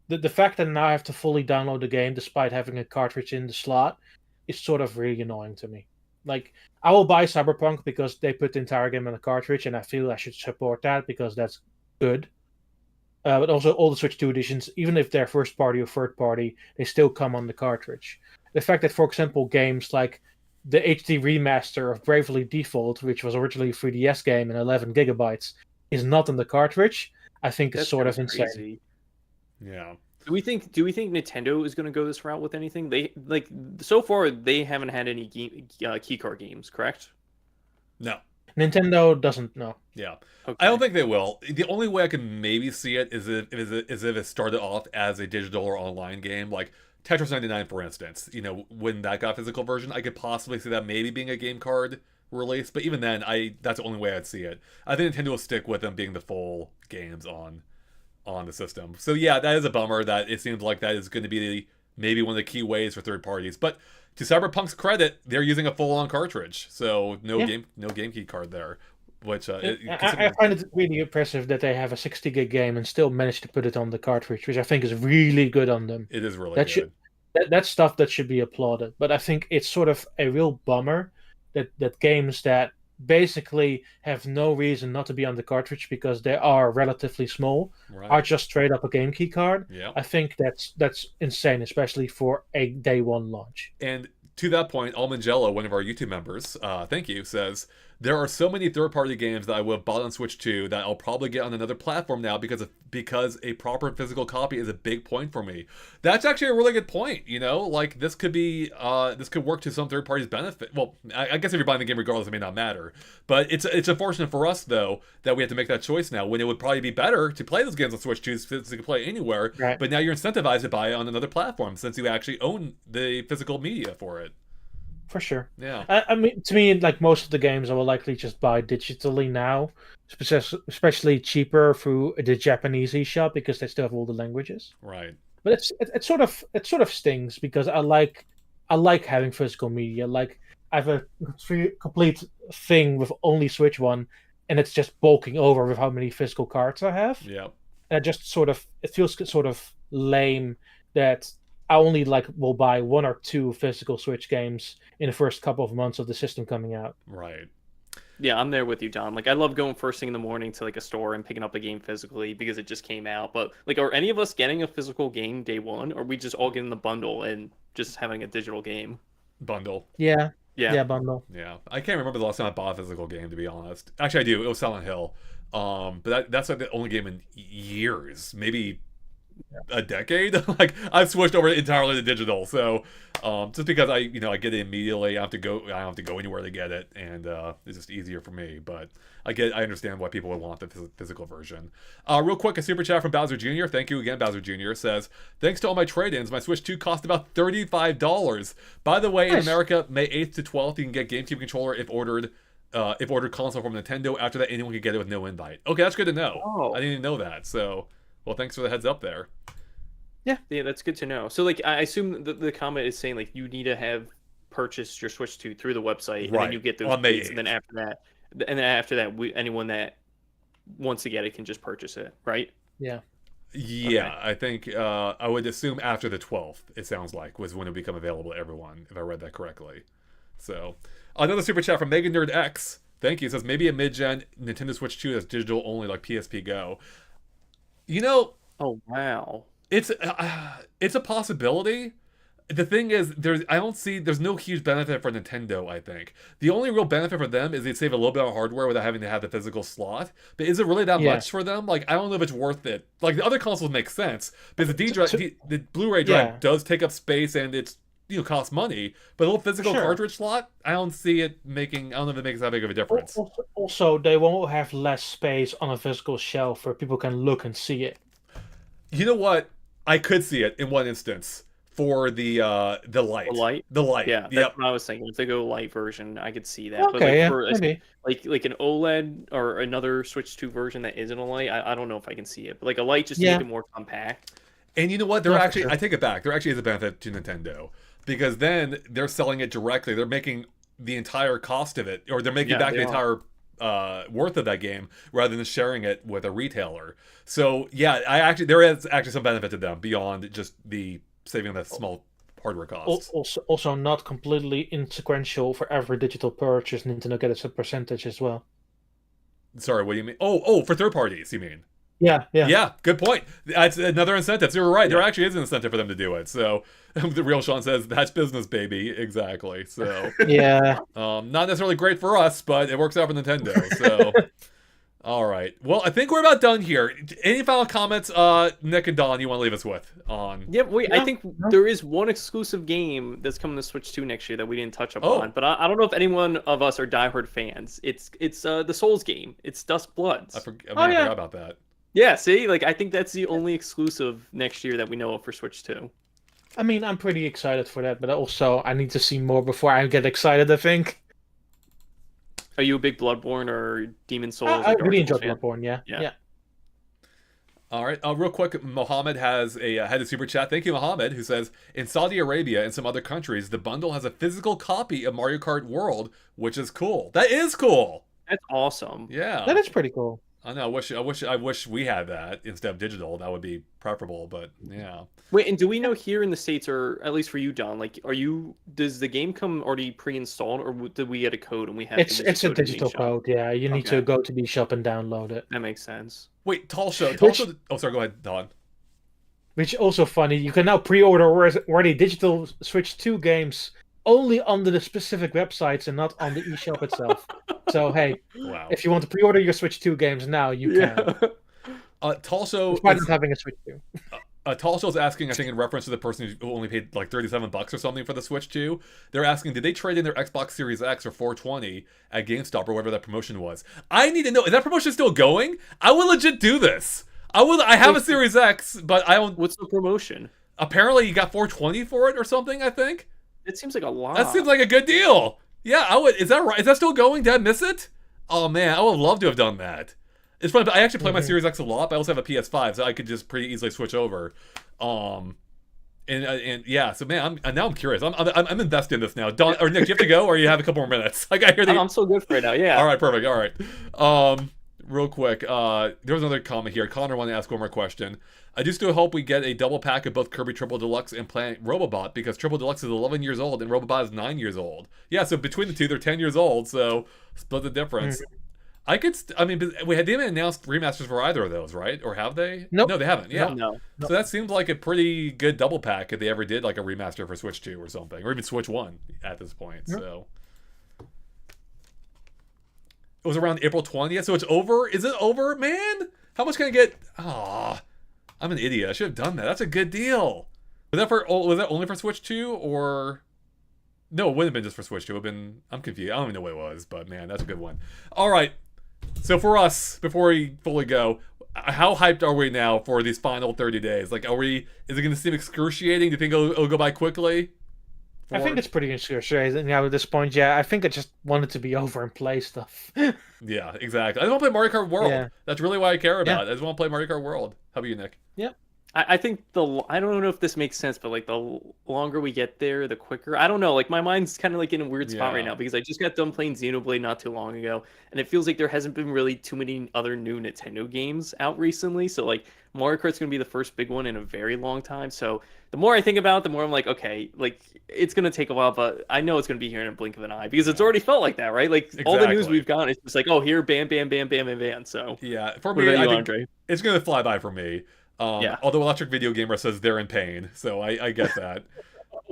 The fact that now I have to fully download the game despite having a cartridge in the slot is sort of really annoying to me. Like I will buy Cyberpunk because they put the entire game on a cartridge, and I feel I should support that because that's good. But also all the Switch 2 editions, even if they're first party or third party, they still come on the cartridge. The fact that, for example, games like the HD remaster of Bravely Default, which was originally a 3DS game and 11 gigabytes, is not on the cartridge, I think is That's sort kind of insane. crazy. Yeah. Do we think Nintendo is going to go this route with anything? They like so far they haven't had any keycard games, correct? No. Nintendo doesn't know. Yeah. Okay. I don't think they will. The only way I can maybe see it is if it started off as a digital or online game, like Tetris 99, for instance. You know, when that got a physical version, I could possibly see that maybe being a game card release. But even then, that's the only way I'd see it. I think Nintendo will stick with them being the full games on the system. So yeah, that is a bummer that it seems like that is going to be maybe one of the key ways for third parties. But to Cyberpunk's credit, they're using a full-on cartridge, so no game key card there. Which I find it really impressive that they have a 60 gig game and still manage to put it on the cartridge, which I think is really good on them. it is really That good. that's stuff that should be applauded. But I think it's sort of a real bummer that games that basically have no reason not to be on the cartridge because they are relatively small Right. are just straight up a game key card. Yeah. I think that's insane, especially for a day one launch. And to that point, Almangello, one of our YouTube members, thank you, says, there are so many third-party games that I would have bought on Switch 2 that I'll probably get on another platform now because a proper physical copy is a big point for me. That's actually a really good point, you know? Like, this could work to some third party's benefit. Well, I guess if you're buying the game regardless, it may not matter. But it's unfortunate for us, though, that we have to make that choice now, when it would probably be better to play those games on Switch 2 so you can play anywhere. Right. But now you're incentivized to buy it on another platform since you actually own the physical media for it. For sure. Yeah. I mean, to me, like most of the games, I will likely just buy digitally now, especially cheaper through the Japanese eShop because they still have all the languages. Right. But it sort of stings because I like having physical media. Like I have a complete thing with only Switch One, and it's just bulking over with how many physical cards I have. Yeah. And it feels sort of lame that I only will buy one or two physical Switch games in the first couple of months of the system coming out. Right. Yeah, I'm there with you, Don. Like, I love going first thing in the morning to like a store and picking up a game physically because it just came out. But like, are any of us getting a physical game day one, or are we just all getting the bundle and just having a digital game? Bundle. Yeah, Yeah. bundle. Yeah. I can't remember the last time I bought a physical game, to be honest. Actually, I do. It was Silent Hill. But that's like the only game in years, maybe a decade. Like I've switched over entirely to digital. So just because I get it immediately, I don't have to go anywhere to get it, and it's just easier for me. But I understand why people would want the physical version. Real quick, a super chat from Bowser Jr. Thank you again, Bowser Jr. says, thanks to all my trade-ins, my Switch 2 cost about $35. By the way, in Nice. America, May 8th to 12th, you can get GameCube controller if ordered console from Nintendo. After that, anyone can get it with no invite. Okay, that's good to know. Oh. I didn't even know that. So Well, thanks for the heads up there. Yeah, that's good to know. So like I assume the comment is saying like you need to have purchased your Switch 2 through the website, and then you get those on May dates, 8th. and then after that, anyone that wants to get it can just purchase it, right? Yeah. Yeah, Okay. I think I would assume after the 12th, it sounds like, was when it become available to everyone, if I read that correctly. So, another super chat from Mega Nerd X. Thank you. It says, maybe a mid-gen Nintendo Switch 2 that's digital only like PSP Go. You know, Oh wow. it's a possibility. The thing is, there's no huge benefit for Nintendo, I think. The only real benefit for them is they'd save a little bit on hardware without having to have the physical slot. But is it really that Yeah. much for them? Like, I don't know if it's worth it. Like, the other consoles make sense, because To- the Blu-ray drive Yeah. does take up space and it's, costs money. But a little physical Sure. cartridge slot, I don't see it making, I don't know if it makes that big of a difference. Also, they won't have less space on a physical shelf where people can look and see it. You know what? I could see it in one instance for the light. The light? The light. Yeah, that's Yep. what I was thinking. If they go light version, I could see that. But Okay, like yeah, for maybe. like an OLED or another Switch 2 version that isn't a light, I don't know if I can see it. But like a light just to Yeah. make it more compact. And you know what? No, for sure. I take it back. There actually is a benefit to Nintendo, because then they're selling it directly. They're making the entire cost of it, or they're making Yeah, back they the entire worth of that game rather than sharing it with a retailer. So yeah, there is actually some benefit to them beyond just the saving that small hardware costs. Also not completely insequential for every digital purchase. Nintendo gets a percentage as well. Sorry, what do you mean? Oh, for third parties, you mean? Yeah. Yeah, good point. That's another incentive. So you're right. There Yeah. actually is an incentive for them to do it. So the real Sean says that's business, baby. Exactly. So Yeah. not necessarily great for us, but it works out for Nintendo. So all right. Well, I think we're about done here. Any final comments, Nick and Don, you want to leave us with on? Yeah, wait. I No, think no. there is one exclusive game that's coming to Switch 2 next year that we didn't touch Oh. upon. But I don't know if any one of us are diehard fans. It's the Souls game. It's Dusk Bloods. I Oh, forgot yeah. about that. Yeah, see, like I think that's the only exclusive next year that we know of for Switch 2. I mean, I'm pretty excited for that, but also I need to see more before I get excited, I think. Are you a big Bloodborne or Demon Souls? I or Dark really Souls enjoyed fan? Bloodborne, yeah. Yeah. Yeah. All right. Real quick, Mohammed has had a super chat. Thank you, Mohammed, who says, in Saudi Arabia and some other countries, the bundle has a physical copy of Mario Kart World, which is cool. That is cool. That's awesome. Yeah. That is pretty cool. I know. I wish we had that instead of digital. That would be preferable. But yeah. Wait, and do we know here in the States, or at least for you, Don, like, does the game come already pre-installed, or did we get a code and we have to use It's the a code in the digital eShop? code, yeah. You need to Okay. go to the shop and download it. That makes sense. Wait, Talsha. Which- Oh, sorry. Go ahead, Don. Which is also funny. You can now pre-order already digital Switch 2 games only on the specific websites and not on the eShop itself. So hey, Wow. if you want to pre-order your Switch 2 games now, you can. Talsha. Despite not having a Switch 2. Talsha's asking, I think, in reference to the person who only paid like $37 or something for the Switch 2. They're asking, did they trade in their Xbox Series X or 420 at GameStop or whatever that promotion was? I need to know, is that promotion still going? I would legit do this. I have a Series X, but I don't. What's the promotion? Apparently, you got 420 for it or something. I think It seems like a lot. that seems like a good deal. Yeah, I would. Is that right? Is that still going? Did I miss it? Oh man, I would love to have done that. It's funny, but I actually play my Series X a lot. But I also have a PS5, so I could just pretty easily switch over. And yeah, so man, now I'm curious. I'm invested in this now. Don or Nick, do you have to go, or you have a couple more minutes? Like I hear the. I'm so good for it now. Yeah. All right, perfect. All right. Real quick, there was another comment here. Connor wanted to ask one more question. I do still hope we get a double pack of both Kirby Triple Deluxe and Planet Robobot, because Triple Deluxe is 11 years old and Robobot is 9 years old. Yeah, so between the two, they're 10 years old. So split the difference. I could. I mean, they haven't announced remasters for either of those, right? Or have they? Nope. No, they haven't. Yeah. No. So that seems like a pretty good double pack if they ever did like a remaster for Switch 2 or something, or even Switch 1 at this point. Yep. So it was around April 20th, so it's over. Is it over, man? How much can I get? Ah, I'm an idiot. I should have done that. That's a good deal. Was that only for Switch 2 or? No, it wouldn't have been just for Switch 2. It would have been. I'm confused. I don't even know what it was, but man, that's a good one. All right. So for us, before we fully go, how hyped are we now for these final 30 days? Like, is it going to seem excruciating? Do you think it'll go by quickly? I think it's pretty frustrating now at this point. Yeah, I think I just wanted to be over and play stuff. Yeah, exactly. I just want to play Mario Kart World. Yeah. That's really what I care Yeah. about. I just want to play Mario Kart World. How about you, Nick? Yeah. I think I don't know if this makes sense, but like the longer we get there, the quicker. I don't know. Like my mind's kind of like in a weird spot right Yeah. now because I just got done playing Xenoblade not too long ago, and it feels like there hasn't been really too many other new Nintendo games out recently. So like Mario Kart's gonna be the first big one in a very long time. So the more I think about it, the more I'm like, okay, like it's gonna take a while, but I know it's gonna be here in a blink of an eye because it's already felt like that, right? Like all the news Exactly. we've gotten, it's just like, oh, here, bam, bam, bam, bam, bam, bam. So Yeah, for what me, about I you, think Andre? it's gonna fly by for me. Yeah. Although Electric Video Gamer says they're in pain, so I get that.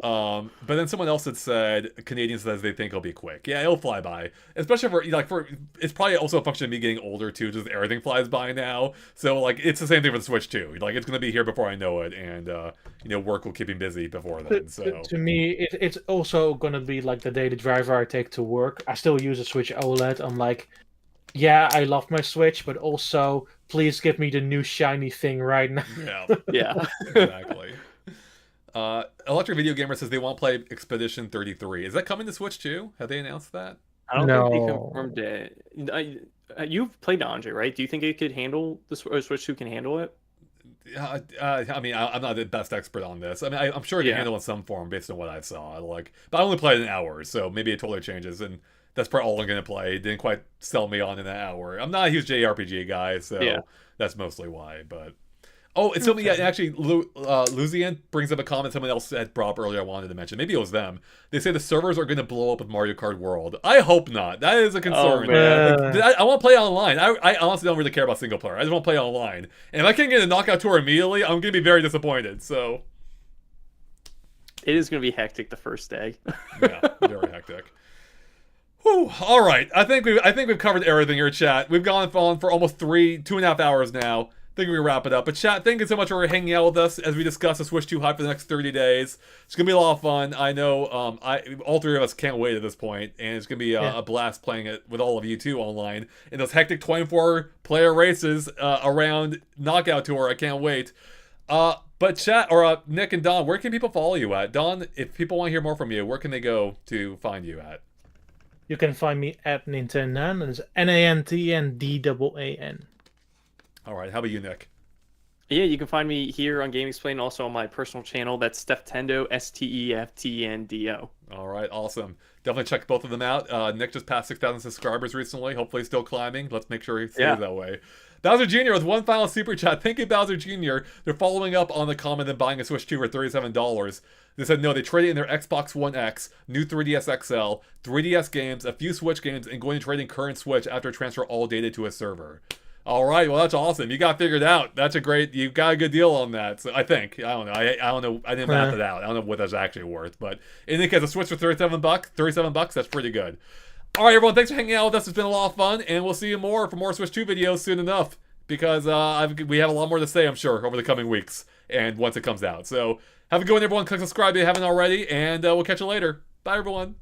But then someone else had said Canadian says they think it'll be quick. Yeah, it'll fly by, especially for like for it's probably also a function of me getting older too. Just everything flies by now, so like it's the same thing with the Switch too. Like it's gonna be here before I know it, and work will keep me busy before then. So To me, it's also gonna be like the daily driver I take to work. I still use a Switch OLED. I'm like, yeah, I love my Switch, but also please give me the new shiny thing right now. yeah, Yeah. exactly. Electric Video Gamer says they want to play Expedition 33. Is that coming to Switch too? Have they announced that? I don't think they No. confirmed it. You've played Andre, right? Do you think it could handle the Switch 2 can handle it? I mean, I'm not the best expert on this. I mean, I'm sure it can Yeah. handle in some form based on what I saw. Like, but I only played an hour, so maybe it totally changes, and that's probably all I'm gonna play. It didn't quite sell me on in that hour. I'm not a huge JRPG guy, so Yeah. that's mostly why. But oh, it's something. Yeah, actually, Luzian brings up a comment someone else had brought up earlier. I wanted to mention. Maybe it was them. They say the servers are going to blow up with Mario Kart World. I hope not. That is a concern. Oh, man. Like, I want to play online. I honestly don't really care about single player. I just want to play online. And if I can't get a knockout tour immediately, I'm going to be very disappointed. So It is going to be hectic the first day. yeah, very hectic. Whew. All right, I think we've covered everything here, chat. We've gone on for almost 2.5 hours now. I think we wrap it up. But chat, thank you so much for hanging out with us as we discuss the Switch 2 hype for the next 30 days. It's gonna be a lot of fun. I know all three of us can't wait at this point, and it's gonna be a blast playing it with all of you too online in those hectic 24-player races around Knockout Tour. I can't wait. But chat, or Nick and Don, where can people follow you at? Don, if people want to hear more from you, where can they go to find you at? You can find me at Nintendan, and it's NANTNDAAN. All right, how about you, Nick? Yeah, you can find me here on GameXplain, also on my personal channel. That's Steftendo, STEFTNDO. All right, awesome. Definitely check both of them out. Nick just passed 6,000 subscribers recently. Hopefully still climbing. Let's make sure he stays that way. Bowser Jr. with one final super chat. Thank you, Bowser Jr. They're following up on the comment of buying a Switch 2 for $37. They said no, they traded in their Xbox One X, new 3DS XL, 3DS games, a few Switch games, and going to trade in current Switch after transfer all data to a server. All right, well that's awesome. You got figured out. That's you got a good deal on that. So I think I don't know. I don't know. I didn't math it out. I don't know what that's actually worth, but in any case, a Switch for $37. That's pretty good. All right, everyone. Thanks for hanging out with us. It's been a lot of fun, and we'll see you more for more Switch 2 videos soon enough because we have a lot more to say, I'm sure, over the coming weeks and once it comes out. So have a good one, everyone. Click subscribe if you haven't already, and we'll catch you later. Bye, everyone.